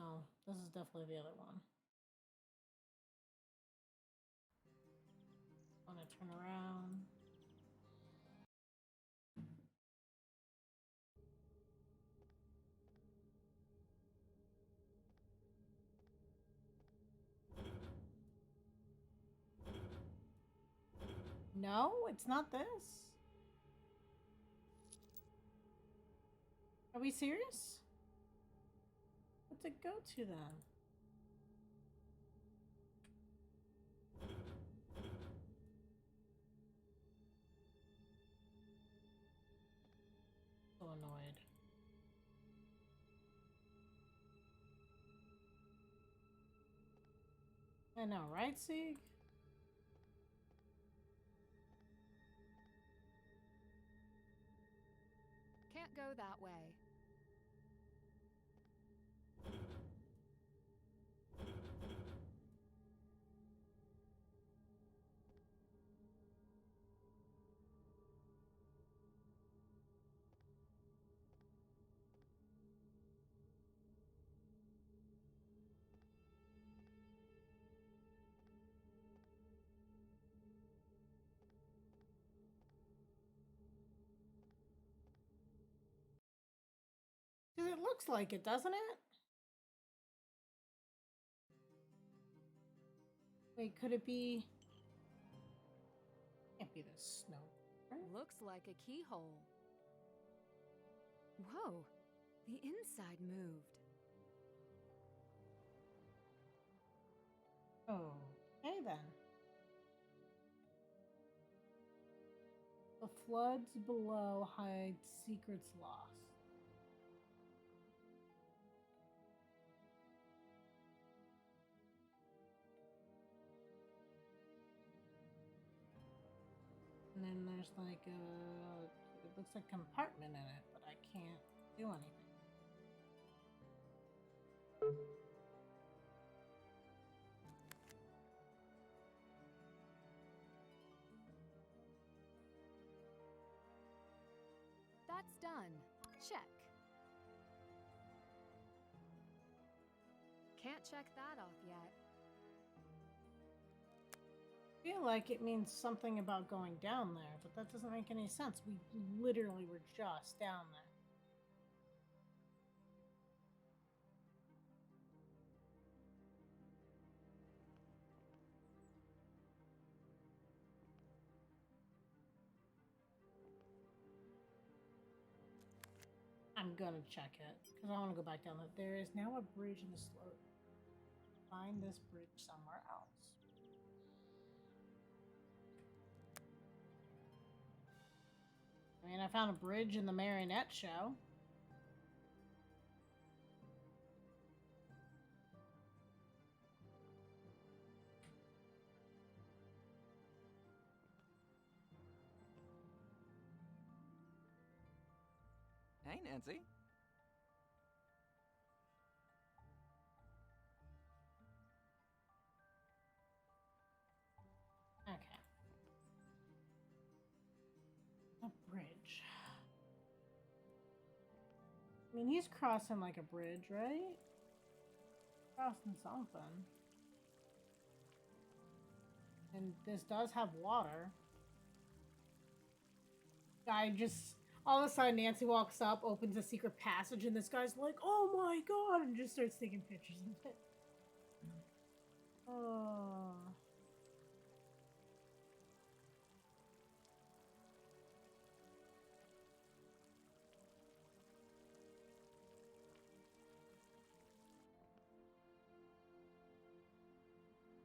Oh, this is definitely the other one. I want to turn around. No, it's not this. Are we serious? What's it go to then? So annoyed. I know, right, Sieg? Can't go that way. Because it looks like it, doesn't it? Wait, could it be? Can't be the snow. Looks like a keyhole. Whoa, the inside moved. Oh, hey then. The floods below hide secrets lost. And then there's like a, it looks like a compartment in it, but I can't do anything. That's done. Check. Can't check that off yet. I feel like it means something about going down there, but that doesn't make any sense. We literally were just down there. I'm gonna check it because I want to go back down there. There is now a bridge in the slope. Find this bridge somewhere else. I mean, I found a bridge in the marionette show. Hey, Nancy. Okay. A bridge. I mean, he's crossing like a bridge, right? Crossing something. And this does have water. Guy just, all of a sudden, Nancy walks up, opens a secret passage, and this guy's like, oh my god, and just starts taking pictures of it. Oh.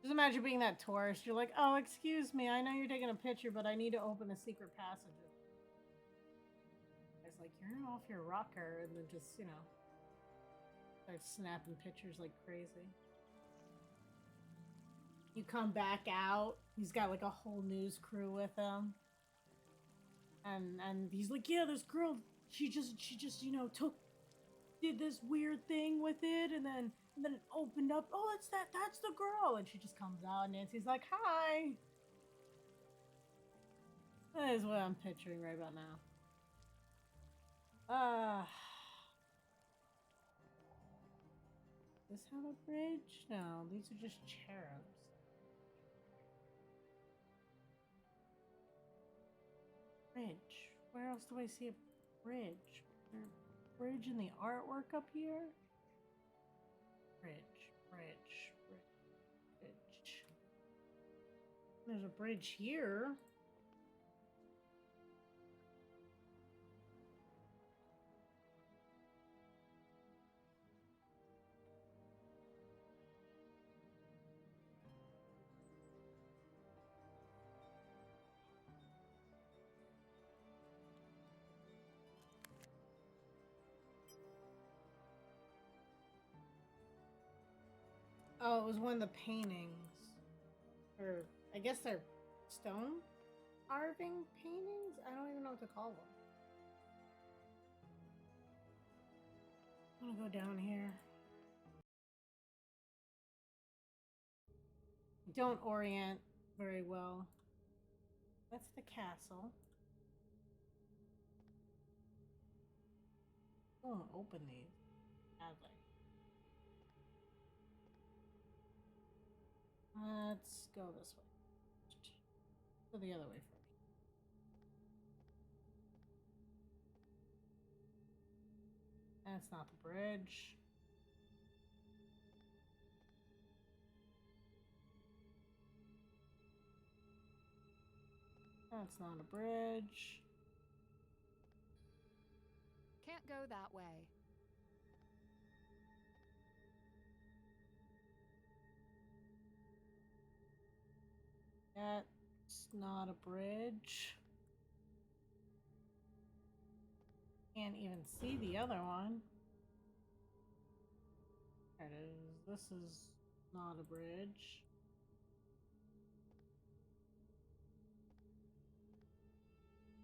Just imagine being that tourist. You're like, oh, excuse me, I know you're taking a picture, but I need to open a secret passage. It's like, you're off your rocker, and then just, you know, start snapping pictures like crazy. You come back out, he's got like a whole news crew with him. And he's like, yeah, this girl, she just, you know, did this weird thing with it, and then it opened up. Oh, that's the girl, and she just comes out. And Nancy's like, hi. That is what I'm picturing right about now. Does this have a bridge? No, these are just cherubs. Bridge. Where else do I see a bridge? Is there a bridge in the artwork up here? Bridge. There's a bridge here. Oh, it was one of the paintings. Or, I guess they're stone carving paintings? I don't even know what to call them. I'm gonna go down here. Don't orient very well. That's the castle. I won't open these. Badly. Let's go this way. Go the other way first. That's not the bridge. That's not a bridge. Can't go that way. That's not a bridge. Can't even see the other one. There it is. This is not a bridge.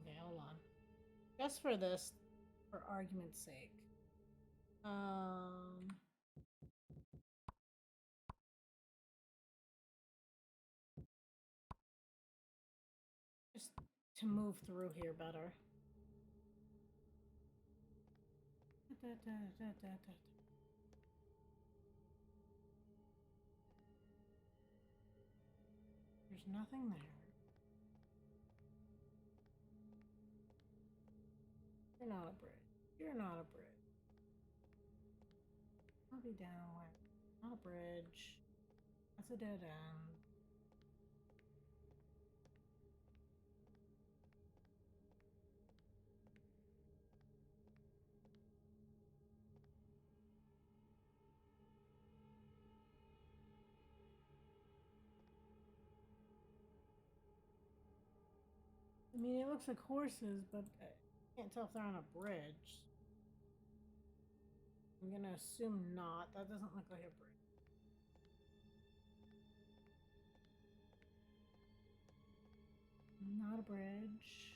Okay, hold on. Just for this, for argument's sake. Just to move through here better. There's nothing there. You're not a bridge. You're not a bridge. I'll be down. Not a bridge. That's a dead end. I mean, it looks like horses, but I can't tell if they're on a bridge. I'm gonna assume not. That doesn't look like a bridge. Not a bridge.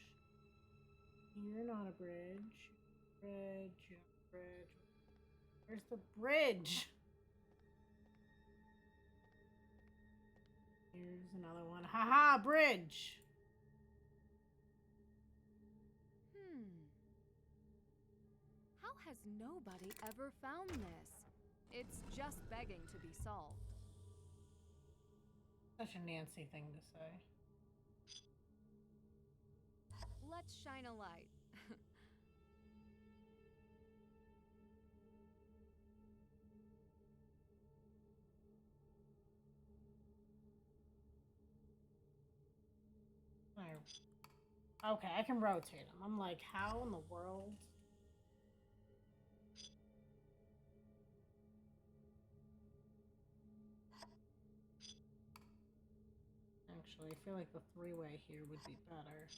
You're not a bridge. Bridge, yeah, bridge. Where's the bridge? Here's another one. Haha, bridge! How has nobody ever found this? It's just begging to be solved. Such a Nancy thing to say. Let's shine a light. Okay, I can rotate them. I'm like, how in the world? Actually, I feel like the three-way here would be better.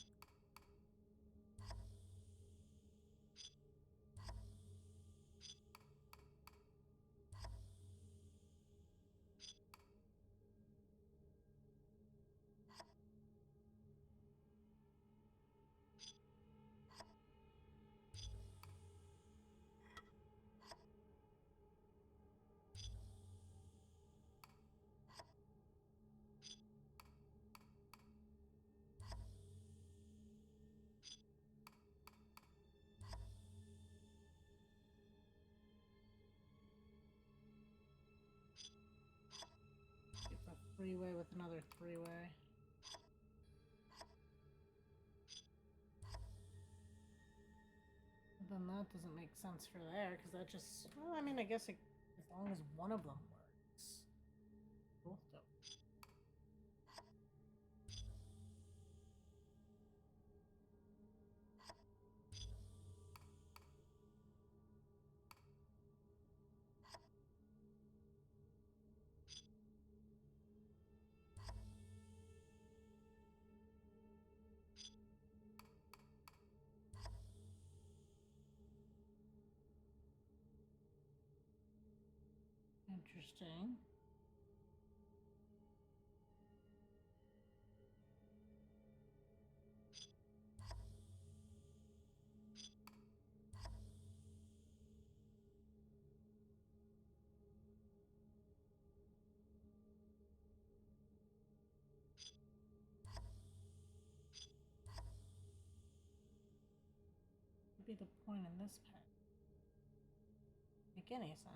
Three-way with another three-way. Then that doesn't make sense for there, because that just... Well, I mean, I guess it, as long as one of them works. Both don't. Interesting. Would be the point in this peg? Make any sense.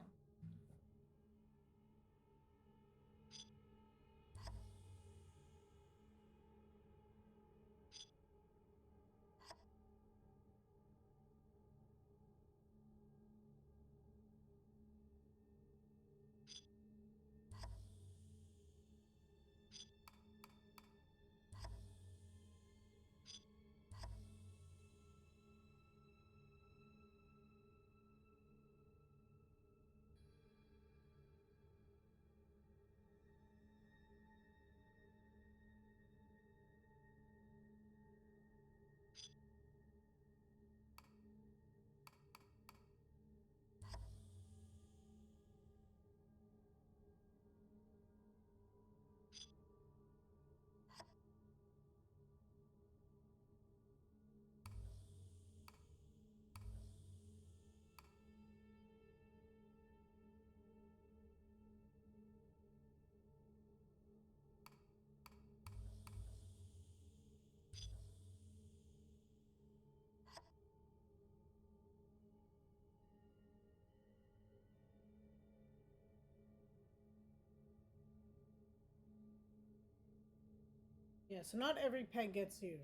Yeah, so not every peg gets used.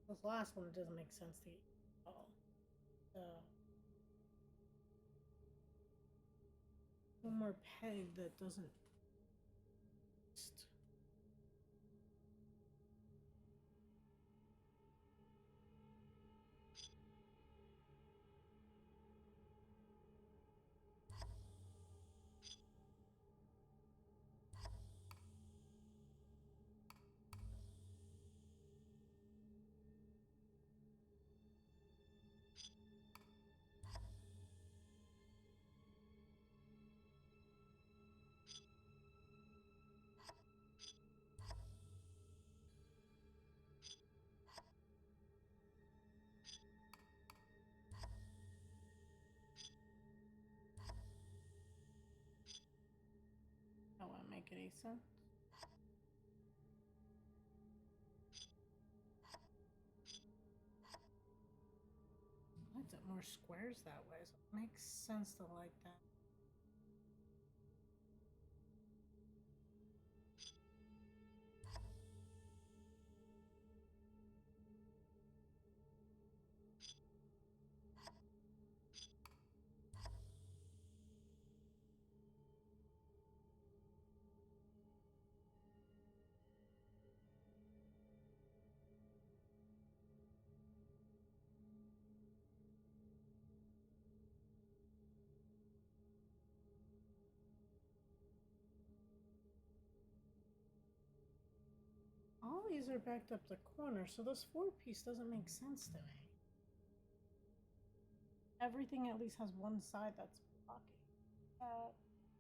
This last one doesn't make sense to eat at all. So one more peg that doesn't. That won't make any sense. I like it more squares that way, so it makes sense to like that. are backed up the corner, so this 4-piece doesn't make sense to me. Everything at least has one side that's blocking.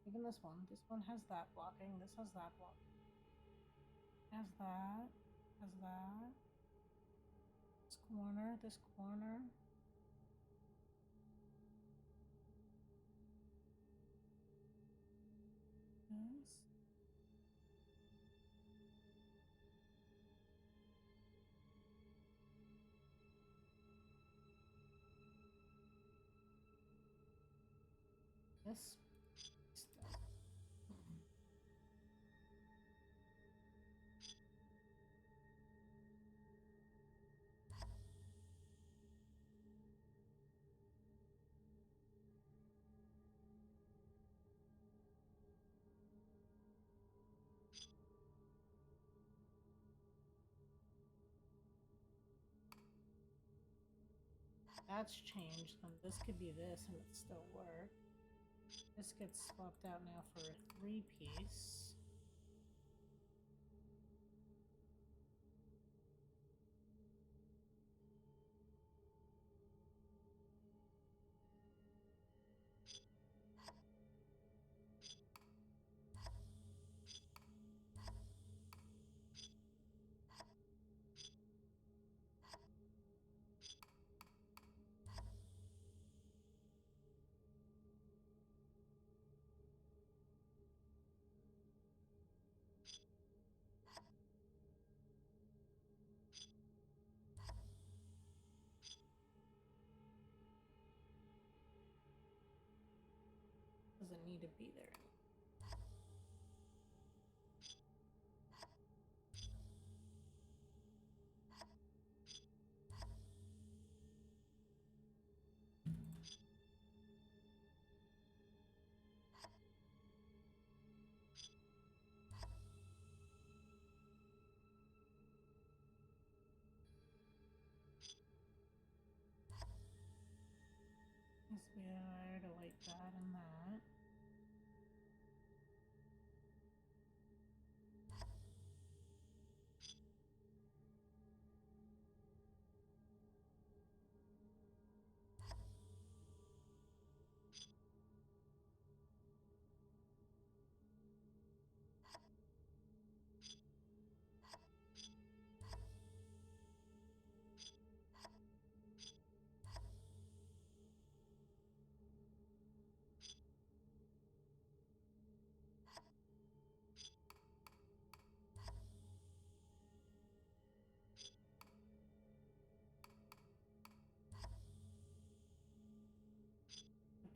Even this one. This one has that blocking. This has that blocking. Has that. Has that. This corner. This corner. This. This. That's changed, then this could be this and it still work. This gets swapped out now for a 3-piece. Doesn't need to be there. Must be there to like that and that.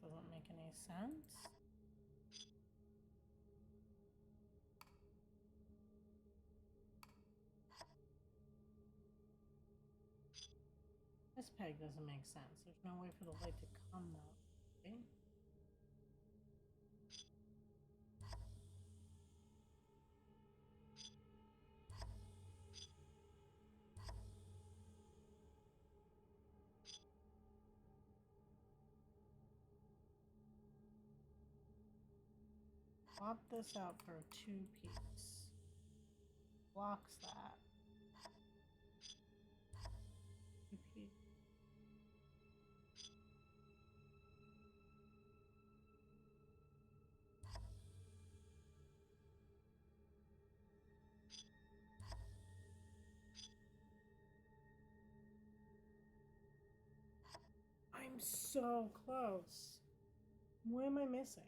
Doesn't make any sense. This peg doesn't make sense. There's no way for the light to come though. Okay. Swap this out for a 2-piece. Blocks that. 2-piece. I'm so close. What am I missing?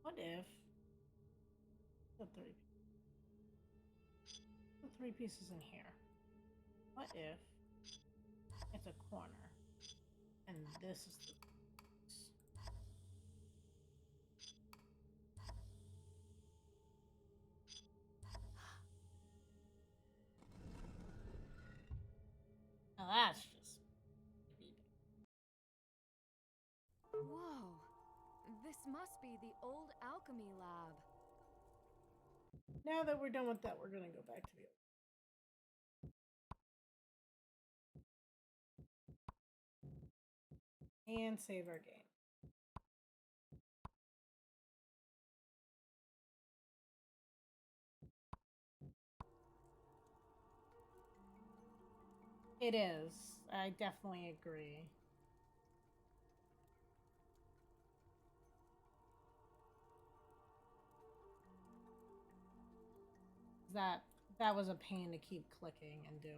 What if the 3 pieces in here? What if it's a corner and this is the now that's just Whoa. This must be the old alchemy lab. Now that we're done with that, we're gonna go back to the And save our game. It is. I definitely agree. That was a pain to keep clicking and doing.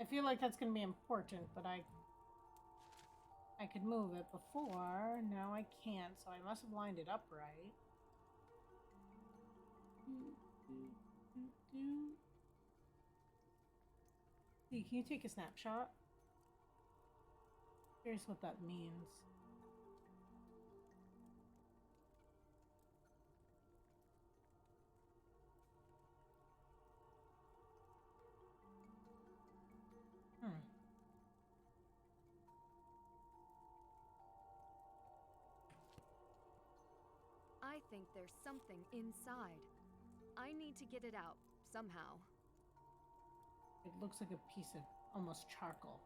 I feel like that's going to be important, but I could move it before. Now I can't, so I must have lined it up right. See, can you take a snapshot? Curious what that means. I think there's something inside. I need to get it out, somehow. It looks like a piece of almost charcoal.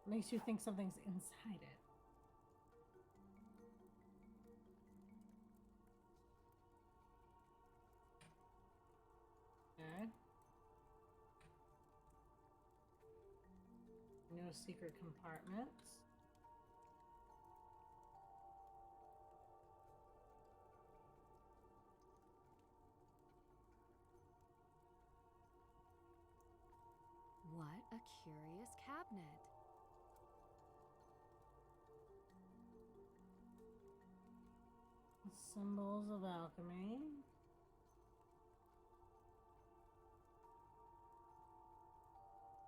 Makes you think something's inside it. Okay. No secret compartments. What a curious cabinet. Symbols of alchemy.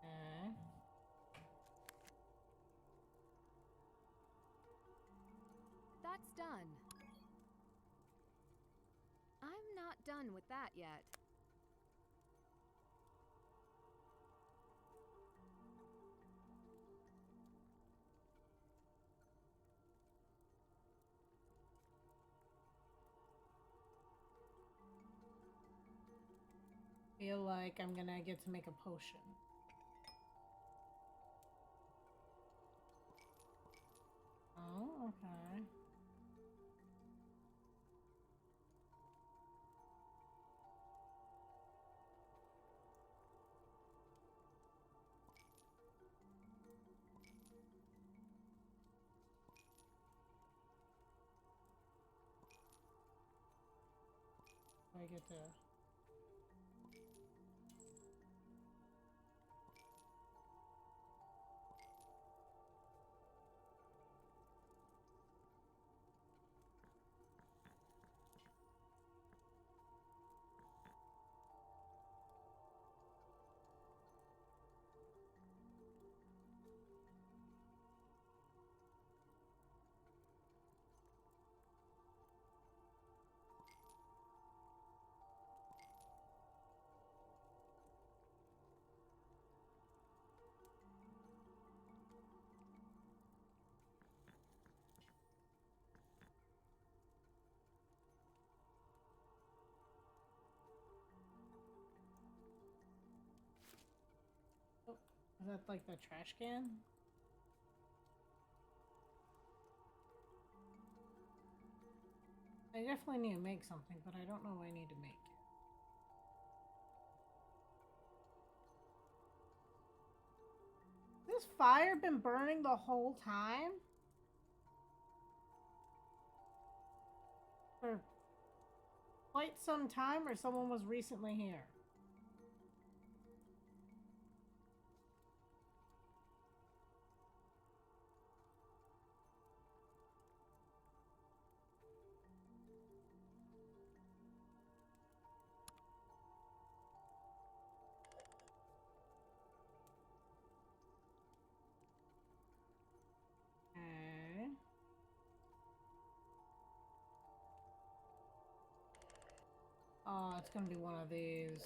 Okay. That's done. I'm not done with that yet. Feel like I'm gonna get to make a potion. Oh, okay. I get to... Oh, is that like the trash can? I definitely need to make something, but I don't know what I need to make. this fire been burning the whole time? For quite some time, or someone was recently here? Oh, it's gonna be one of these.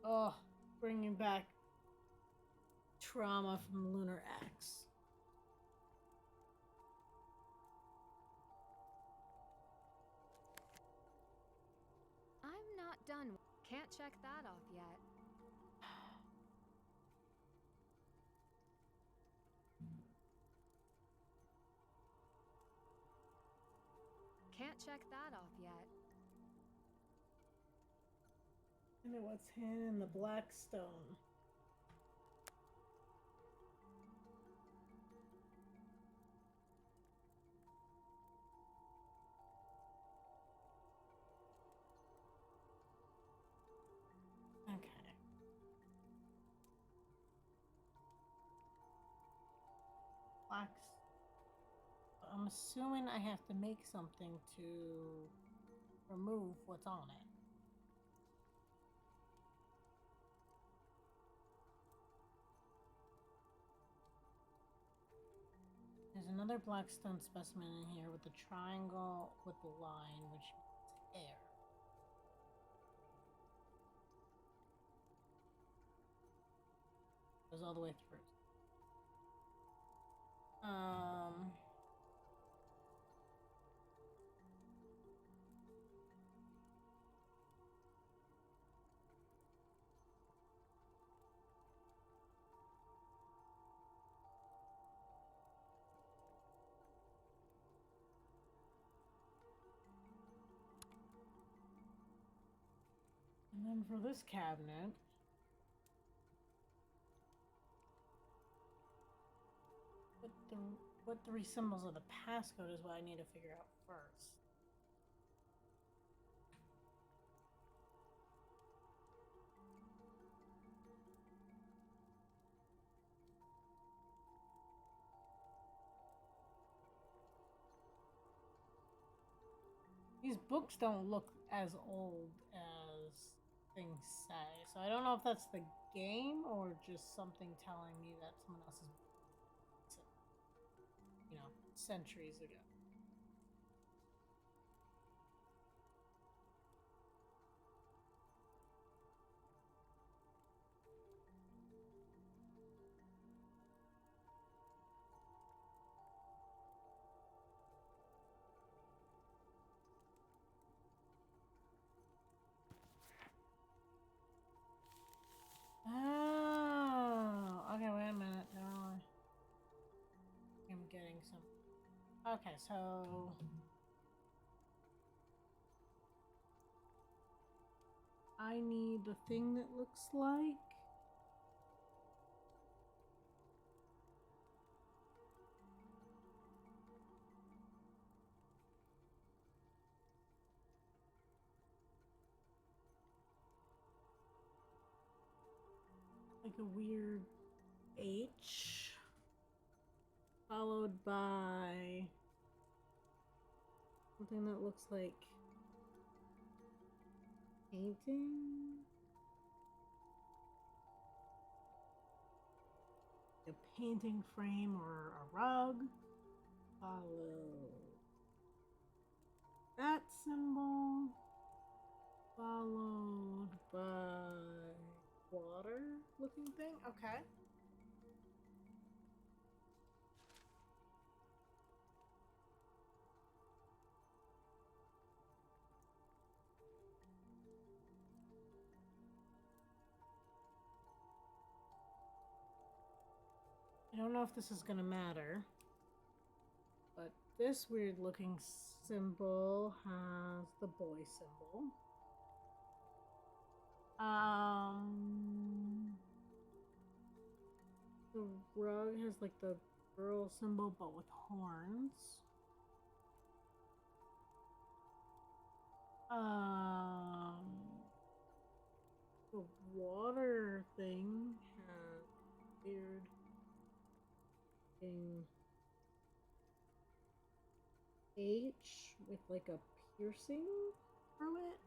Oh, bringing back trauma from Lunar X. I'm not done. Can't check that off yet. Can't check that off yet. And then what's hidden in the black stone? Okay. Black. I'm assuming I have to make something to remove what's on it. There's another blackstone specimen in here with the triangle with the line, which means hair. Goes all the way through. And then for this cabinet, what three symbols of the passcode is what I need to figure out first. These books don't look as old as things say, so I don't know if that's the game or just something telling me that someone else is, you know, centuries ago. Oh, okay, wait a minute. No, I'm getting some. Okay, so I need the thing that looks like a weird H followed by something that looks like painting. A painting frame or a rug. Follow that symbol. Followed by water looking thing. Okay. I don't know if this is gonna matter, but this weird looking symbol has the boy symbol. The rug has like the girl symbol but with horns. The water thing has weird thing H with like a piercing through it.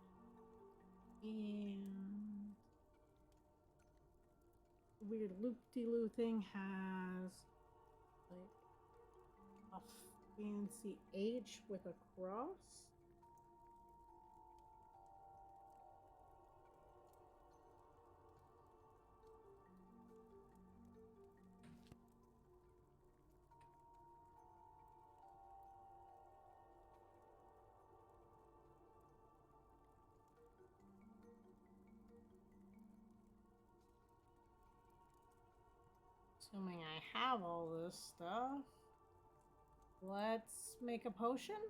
And the weird loop-de-loo thing has like a fancy H with a cross. Assuming I have all this stuff, let's make a potion.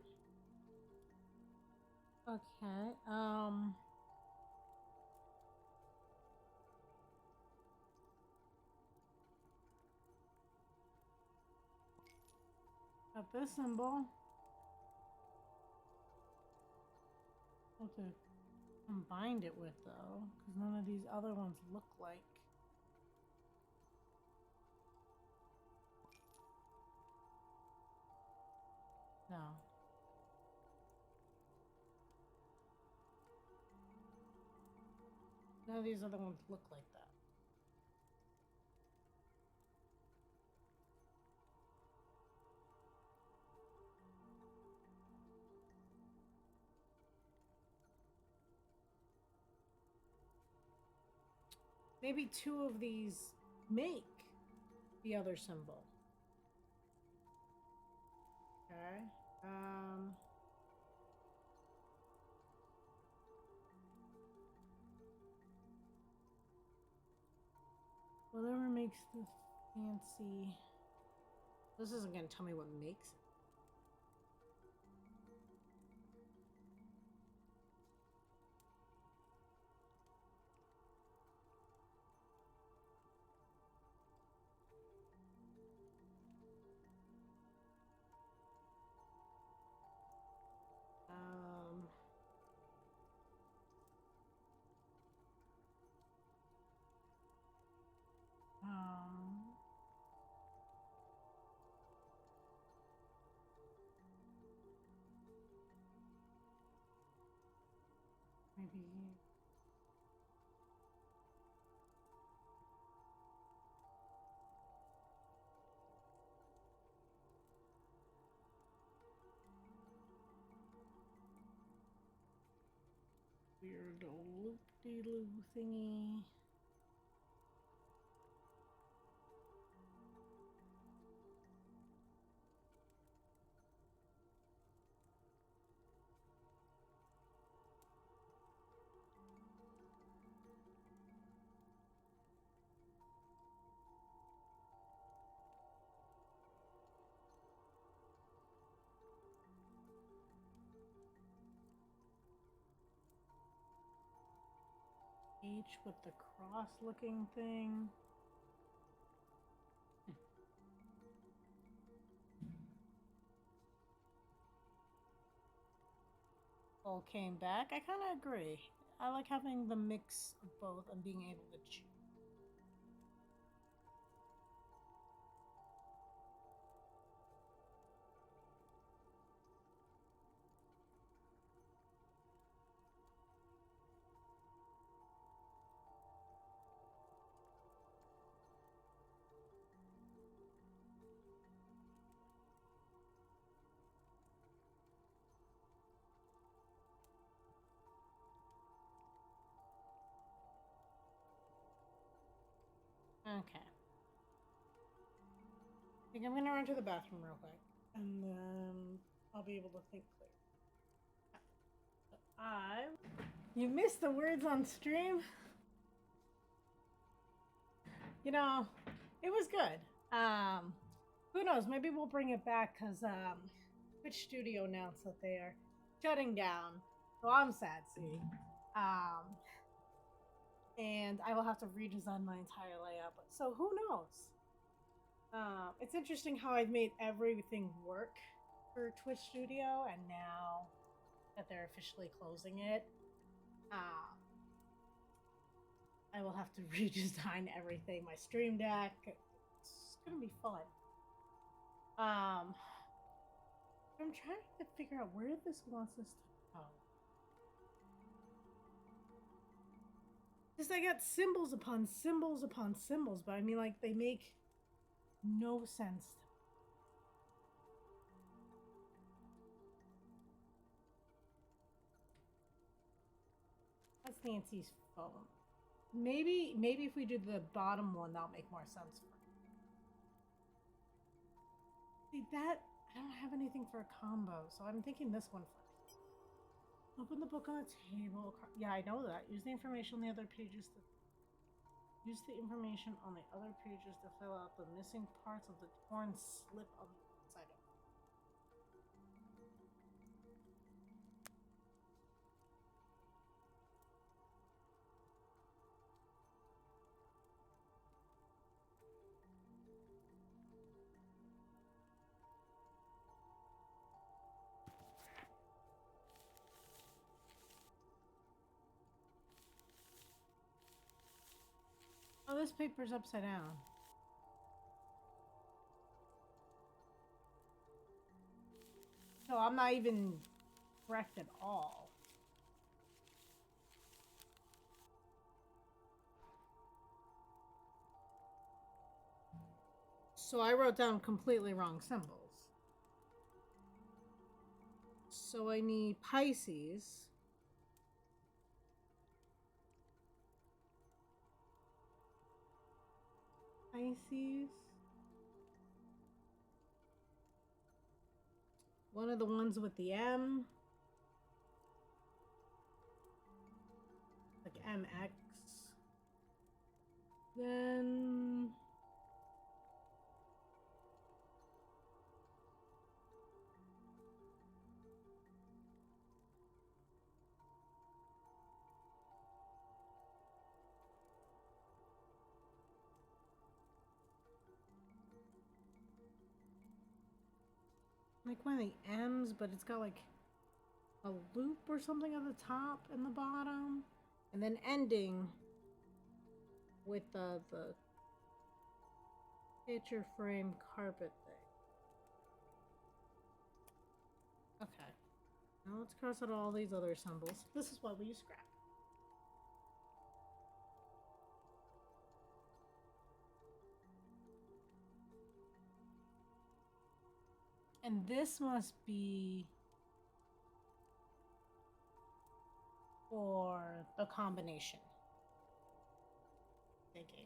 Okay, got this symbol. What to combine it with though, because none of these other ones look like. No. None of these other ones look like that. Maybe two of these make the other symbol. Okay. Whatever makes the fancy. This isn't going to tell me what makes it. Maybe. Weird loop-de-loo thingy. H with the cross looking thing. All came back. I kind of agree. I like having the mix of both and being able to choose. Okay. I think I'm gonna run to the bathroom real quick, and then I'll be able to think clear. You missed the words on stream? You know, it was good. Who knows? Maybe we'll bring it back because Twitch Studio announced that they are shutting down. So I'm sad, see. And I will have to redesign my entire layout. So who knows? It's interesting how I've made everything work for Twitch Studio, and now that they're officially closing it, I will have to redesign everything. My stream deck. It's gonna be fun. I'm trying to figure out where this wants us to go. Because I got symbols upon symbols upon symbols, but I mean, like, they make no sense. That's Nancy's phone. Maybe if we do the bottom one, that'll make more sense. See, that, I don't have anything for a combo, so I'm thinking this one first. Open the book on the table. Yeah, I know that. Use the information on the other pages to fill out the missing parts of the torn slip on the inside of it. Oh, this paper's upside down. So I'm not even correct at all. So I wrote down completely wrong symbols. So I need Pisces. Pisces. One of the ones with the M. Like MX. Then like one of the M's, but it's got like a loop or something at the top and the bottom, and then ending with the picture frame carpet thing. Okay, now let's cross out all these other symbols. This is why we use scrap. And this must be for the combination. Thinking.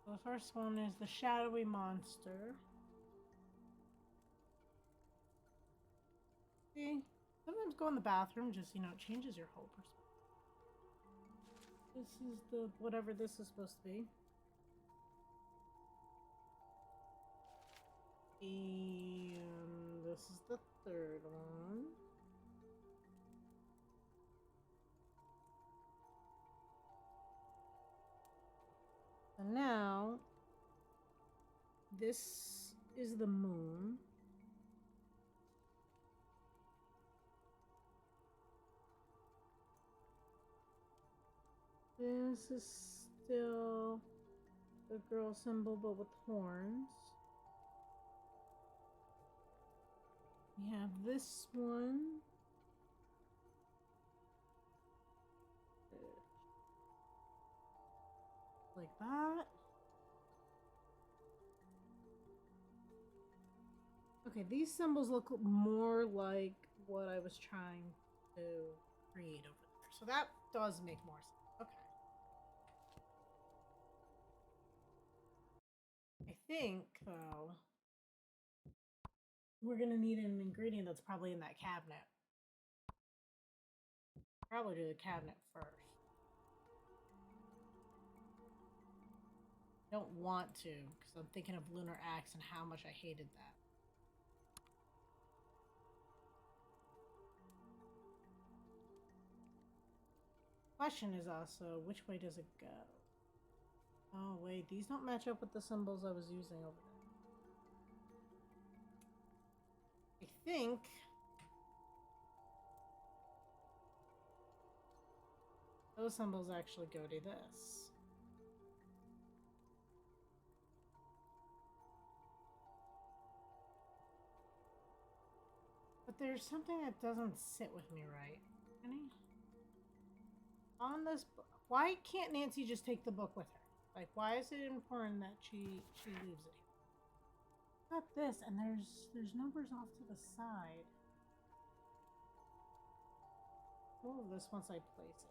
The first one is the shadowy monster. See? Sometimes go in the bathroom, just, it changes your whole perspective. This is the, whatever this is supposed to be. And this is the third one. And now, this is the moon. This is still the girl symbol, but with horns. We have this one. Like that. Okay, these symbols look more like what I was trying to create over there. So that does make more sense. Okay. I think, though, we're going to need an ingredient that's probably in that cabinet. Probably do the cabinet first. Don't want to, because I'm thinking of Lunar Axe and how much I hated that. question is also, which way does it go? Oh, wait, these don't match up with the symbols I was using over there. I think... those symbols actually go to this. But there's something that doesn't sit with me right. Any? On this book. Why can't Nancy just take the book with her? Like, why is it important that she leaves it here? Got this, and there's numbers off to the side. Oh, this once I place it.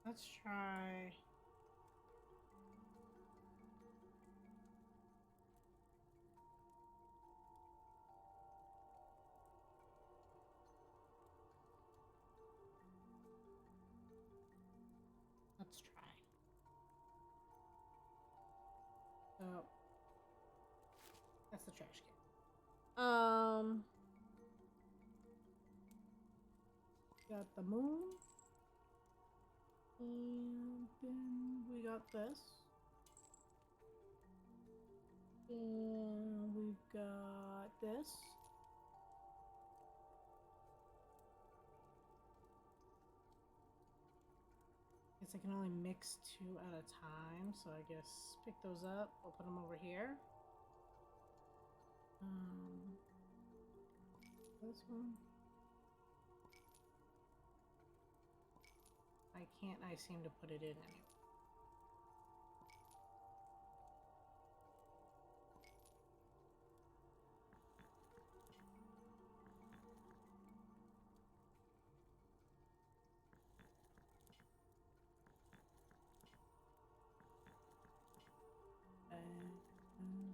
Let's try... let's try. Oh. That's the trash can. Got the moon. And then we got this. And we've got this. Guess I can only mix 2 at a time, so I guess pick those up. We'll put them over here. This one. I seem to put it in anyway.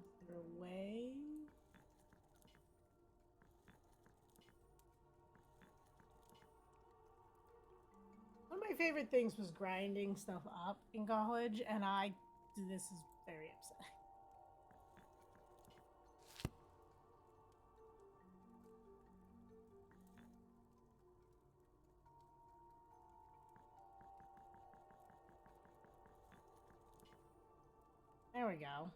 Is there a way? One of my favorite things was grinding stuff up in college, and this is very upsetting. There we go.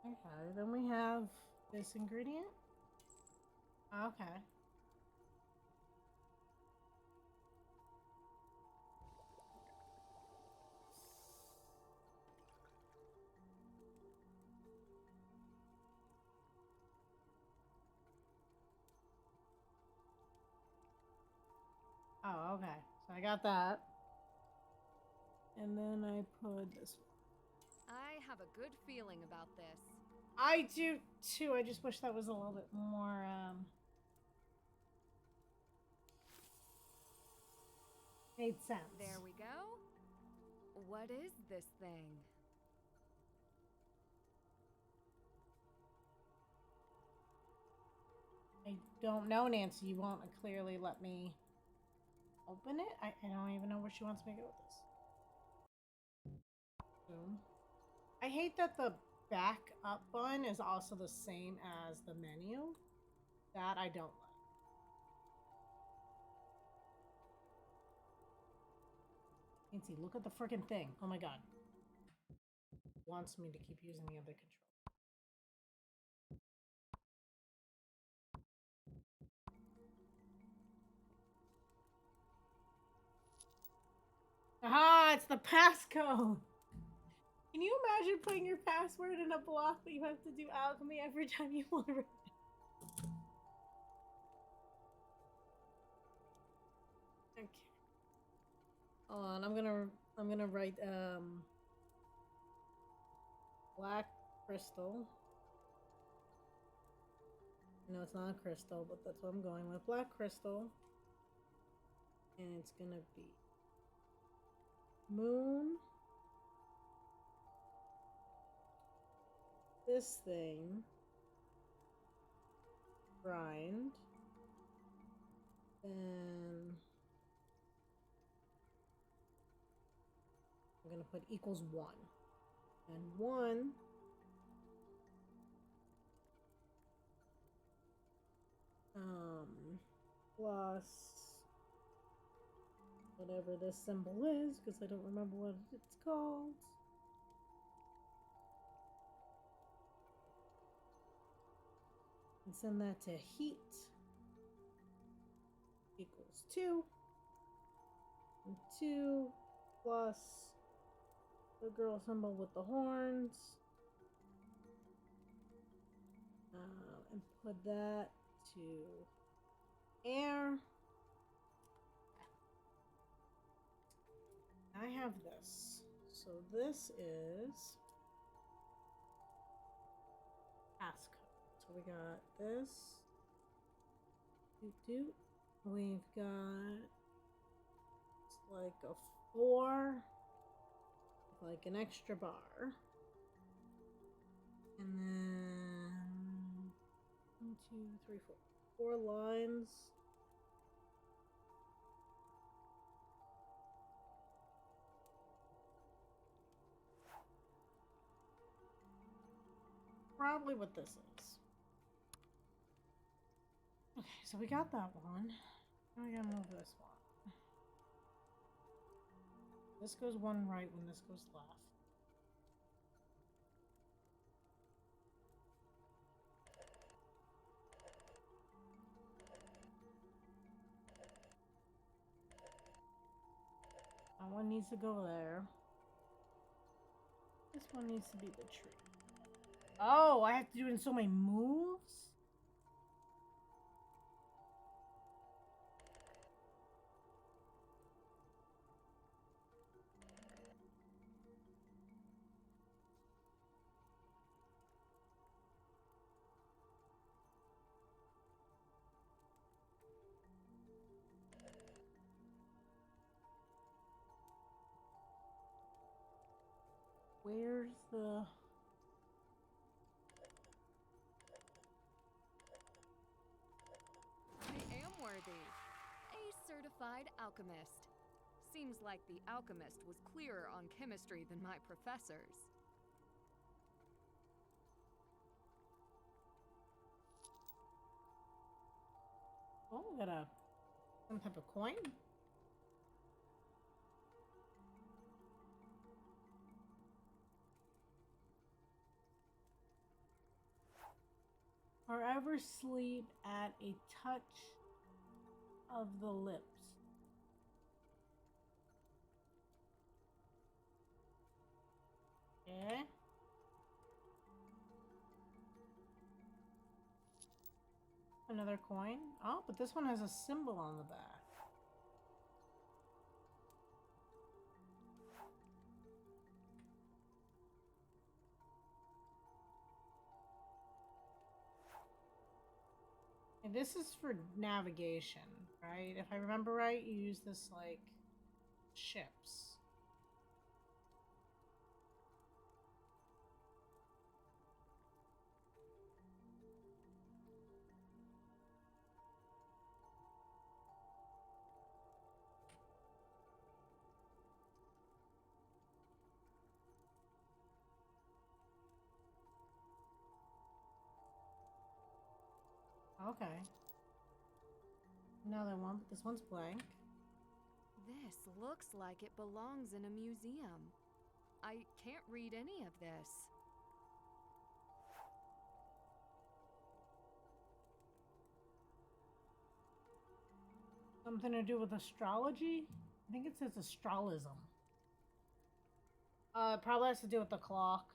Okay, then we have this ingredient. Okay. Oh, okay. So I got that. And then I put this one. I have a good feeling about this. I do too. I just wish that was a little bit more made sense. There we go. What is this thing? I don't know, Nancy. You won't clearly let me open it. I don't even know where she wants me to go with this. I hate that the back up button is also the same as the menu. That I don't like. Nancy, look at the freaking thing. Oh my god. Wants me to keep using the other control. Aha! Ah, it's the passcode. Can you imagine putting your password in a block that you have to do alchemy every time you want to? Okay. Hold on, I'm gonna write black crystal. No, it's not a crystal, but that's what I'm going with. Black crystal. And it's gonna be moon. This thing. Grind. Then I'm gonna put equals 1. And 1 plus whatever this symbol is, because I don't remember what it's called. And send that to heat equals 2. And 2 plus the girl symbol with the horns. And put that to air. I have this. So this is passcode. So we got this. We've got like a 4, like an extra bar. And then 1, 2, 3, 4 lines. Probably what this is. Okay, so we got that one. Now we gotta move this one. This goes one right when this goes left. That one needs to go there. This one needs to be the tree. Oh, I have to do it in so many moves? Where's the... I am worthy. A certified alchemist. Seems like the alchemist was clearer on chemistry than my professors. Oh, we got some type of coin? Forever sleep at a touch of the lips. Okay. Another coin. Oh, but this one has a symbol on the back. And this is for navigation, right? If I remember right, you use this like ships. Okay. Another one, but this one's blank. This looks like it belongs in a museum. I can't read any of this. Something to do with astrology? I think it says astralism. Probably has to do with the clock.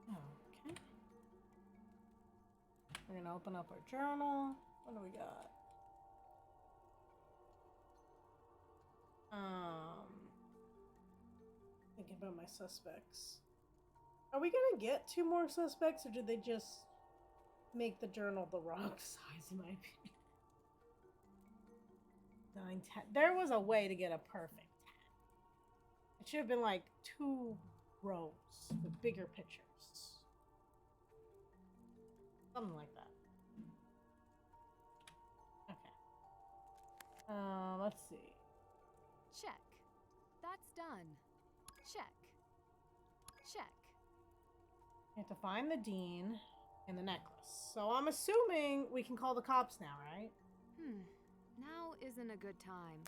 Okay. We're gonna open up our journal. What do we got? Thinking about my suspects. Are we gonna get 2 more suspects, or did they just make the journal the wrong size, in my opinion? 9, 10. There was a way to get a perfect 10. It should have been like 2 rows with bigger pictures. Something like that. Okay. Let's see. Check. That's done. Check. Check. We have to find the dean and the necklace. So I'm assuming we can call the cops now, right? Now isn't a good time.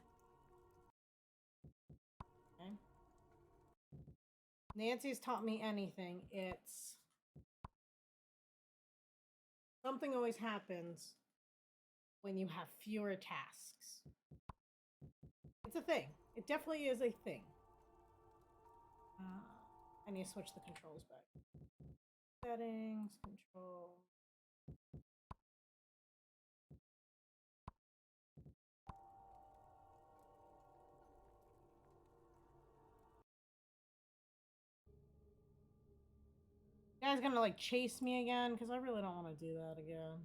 Okay. Nancy's taught me anything. It's something always happens when you have fewer tasks. It's a thing. It definitely is a thing. I need to switch the controls back. Settings, control. You guys gonna like chase me again? Because I really don't want to do that again.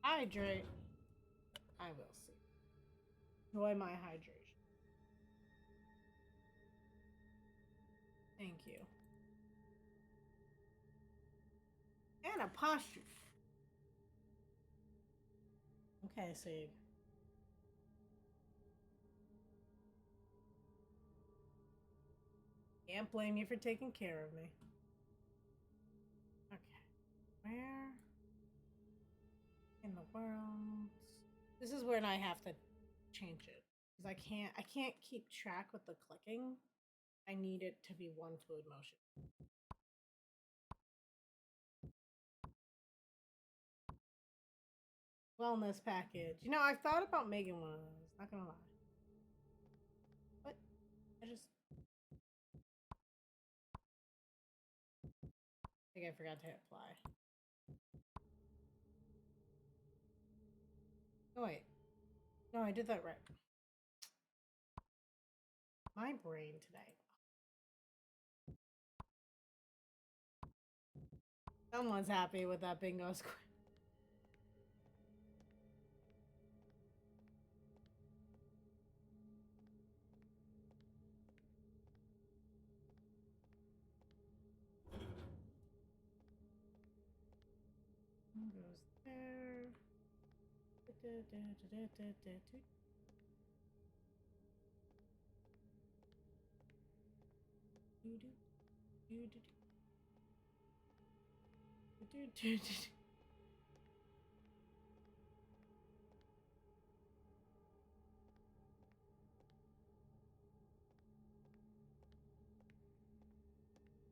Hydrate. I will see. Enjoy my hydration. Thank you. And a posture. Okay, save. Can't blame you for taking care of me. Okay. Where in the world? This is when I have to change it. Because I can't keep track with the clicking. I need it to be one fluid motion. Wellness package. You know, I've thought about making one of those, not gonna lie. But I think I forgot to hit apply. Oh wait. No, I did that right. My brain today. Someone's happy with that bingo square. Goes there.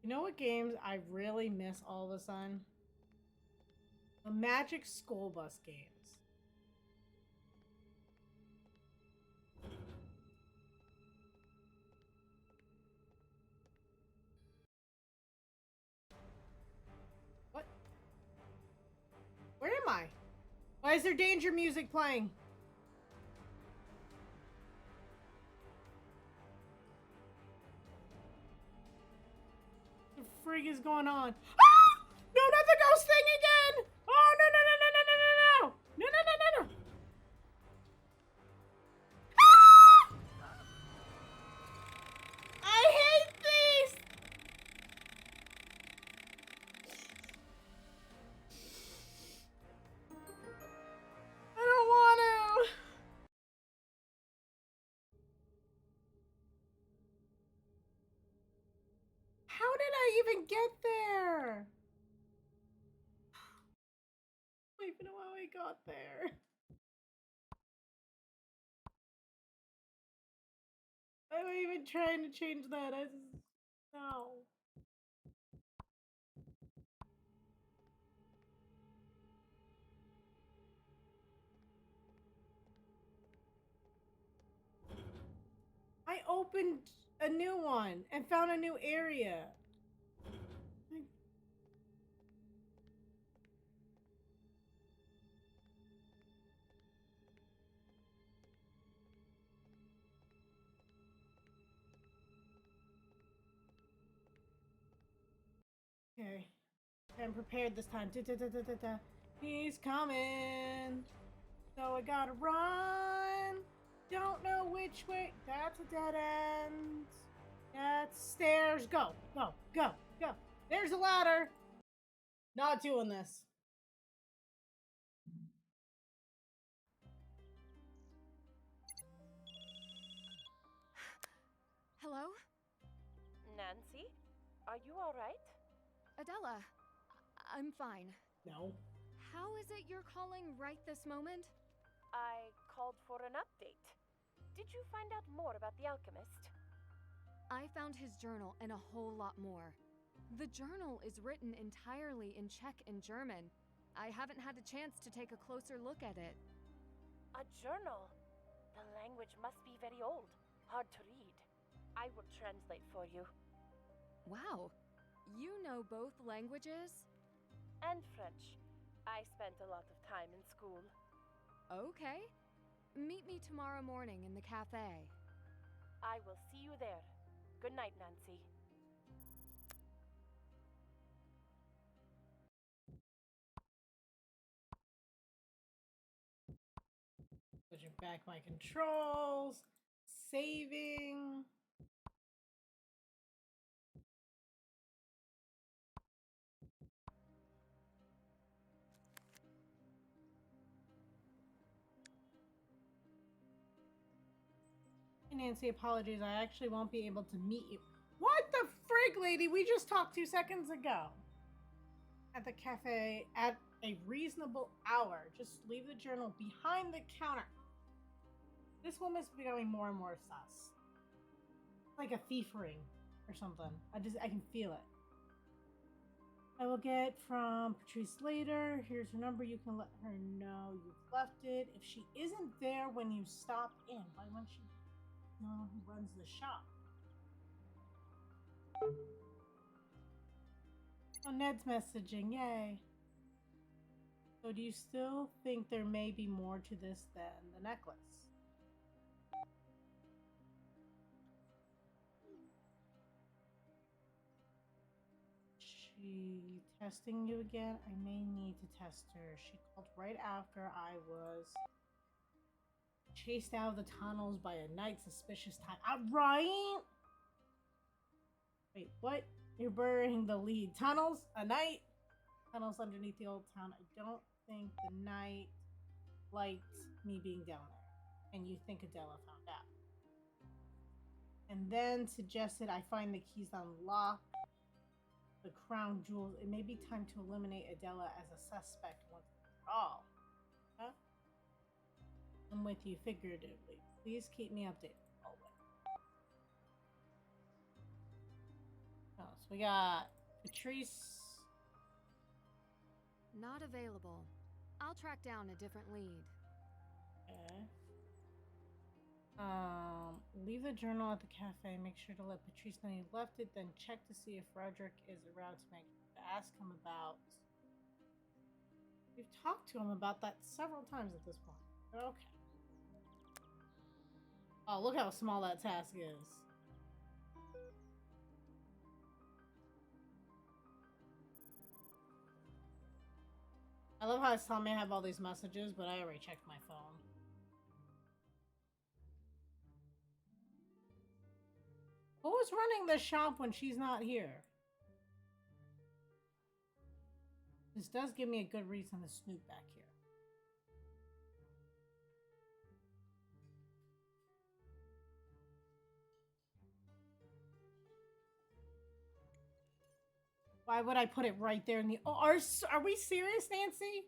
You know what games I really miss all of a sudden? The Magic School Bus games. What? Where am I? Why is there danger music playing? What the frig is going on? Ah! No, not the ghost thing again! Oh, no, no, no, no, no, no, no, no! No, no, no, no, no! Ah! I hate these! even get there? I don't even know how I got there. I'm even trying to change that. No. I opened a new one and found a new area. Okay. I'm prepared this time. He's coming. So I gotta run. Don't know which way. That's a dead end. That's stairs. Go, go, go, go. There's a ladder. Not doing this. Hello? Nancy? Are you alright? Adela, I'm fine. No. How is it you're calling right this moment? I called for an update. Did you find out more about the alchemist? I found his journal and a whole lot more. The journal is written entirely in Czech and German. I haven't had a chance to take a closer look at it. A journal? The language must be very old, hard to read. I will translate for you. Wow, you know both languages? And French. I spent a lot of time in school. Okay. Meet me tomorrow morning in the cafe. I will see you there. Good night, Nancy. Switching back my controls. Saving. Nancy, apologies. I actually won't be able to meet you. What the frig, lady? We just talked 2 seconds ago. At the cafe at a reasonable hour. Just leave the journal behind the counter. This woman's becoming more and more sus. It's like a thief ring or something. I can feel it. I will get from Patrice later. Here's her number. You can let her know you've left it. If she isn't there when you stop in, why won't she know who runs the shop? Oh, Ned's messaging. Yay. So do you still think there may be more to this than the necklace? She testing you again? I may need to test her. She called right after I was chased out of the tunnels by a night suspicious time. Right? Wait, what? You're burying the lead. Tunnels? A night? Tunnels underneath the old town. I don't think the night liked me being down there. And you think Adela found out. And then suggested I find the keys unlocked. The crown jewels. It may be time to eliminate Adela as a suspect once and for all. Huh? I'm with you figuratively. Please keep me updated. Oh, so we got Patrice. Not available. I'll track down a different lead. Okay. Leave the journal at the cafe. Make sure to let Patrice know you left it. Then check to see if Roderick is around to ask him about. We've talked to him about that several times at this point. But okay. Oh, look how small that task is. I love how it's telling me I have all these messages, but I already checked my phone. Who's running the shop when she's not here? This does give me a good reason to snoop back here. Why would I put it right there in the... Oh, are we serious, Nancy?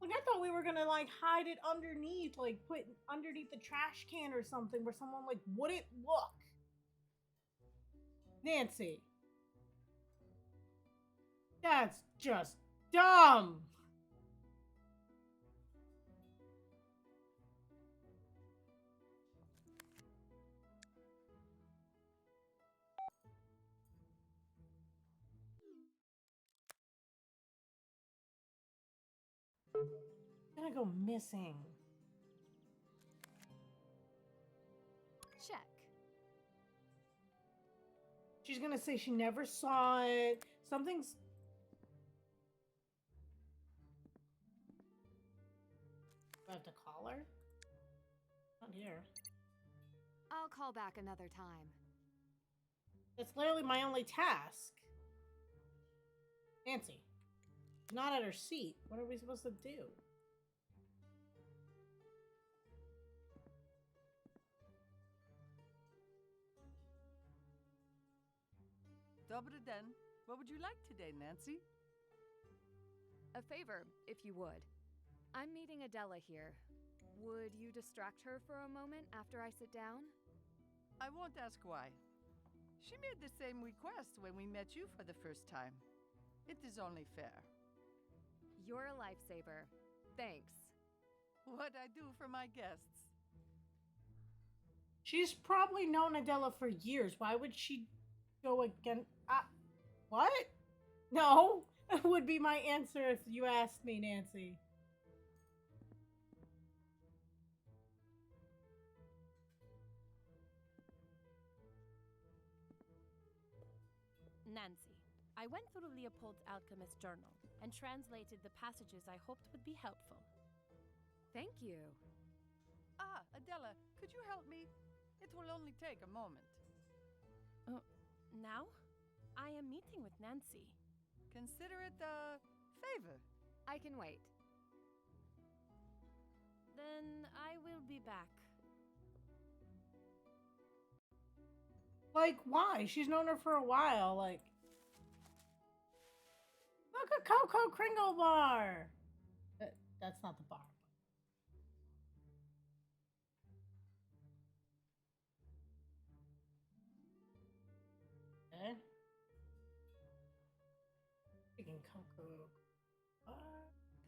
Like, I thought we were gonna, like, hide it underneath, like, put it underneath the trash can or something where someone, like, wouldn't look. Nancy. That's just dumb. Gonna go missing. Check. She's gonna say she never saw it. Something's... Do I have to call her? Not here. I'll call back another time. That's literally my only task. Nancy. She's not at her seat. What are we supposed to do? Dobry den. What would you like today, Nancy? A favor, if you would. I'm meeting Adela here. Would you distract her for a moment after I sit down? I won't ask why. She made the same request when we met you for the first time. It is only fair. You're a lifesaver. Thanks. What I do for my guests. She's probably known Adela for years. Why would she go again? What? No, would be my answer if you asked me, Nancy. Nancy, I went through Leopold's alchemist journal and translated the passages I hoped would be helpful. Thank you. Ah, Adela, could you help me? It will only take a moment. Now? I am meeting with Nancy. Consider it a favor. I can wait. Then I will be back. Like, why? She's known her for a while. Like, look at Coco Kringle Bar. That's not the bar. Okay. Freaking Coco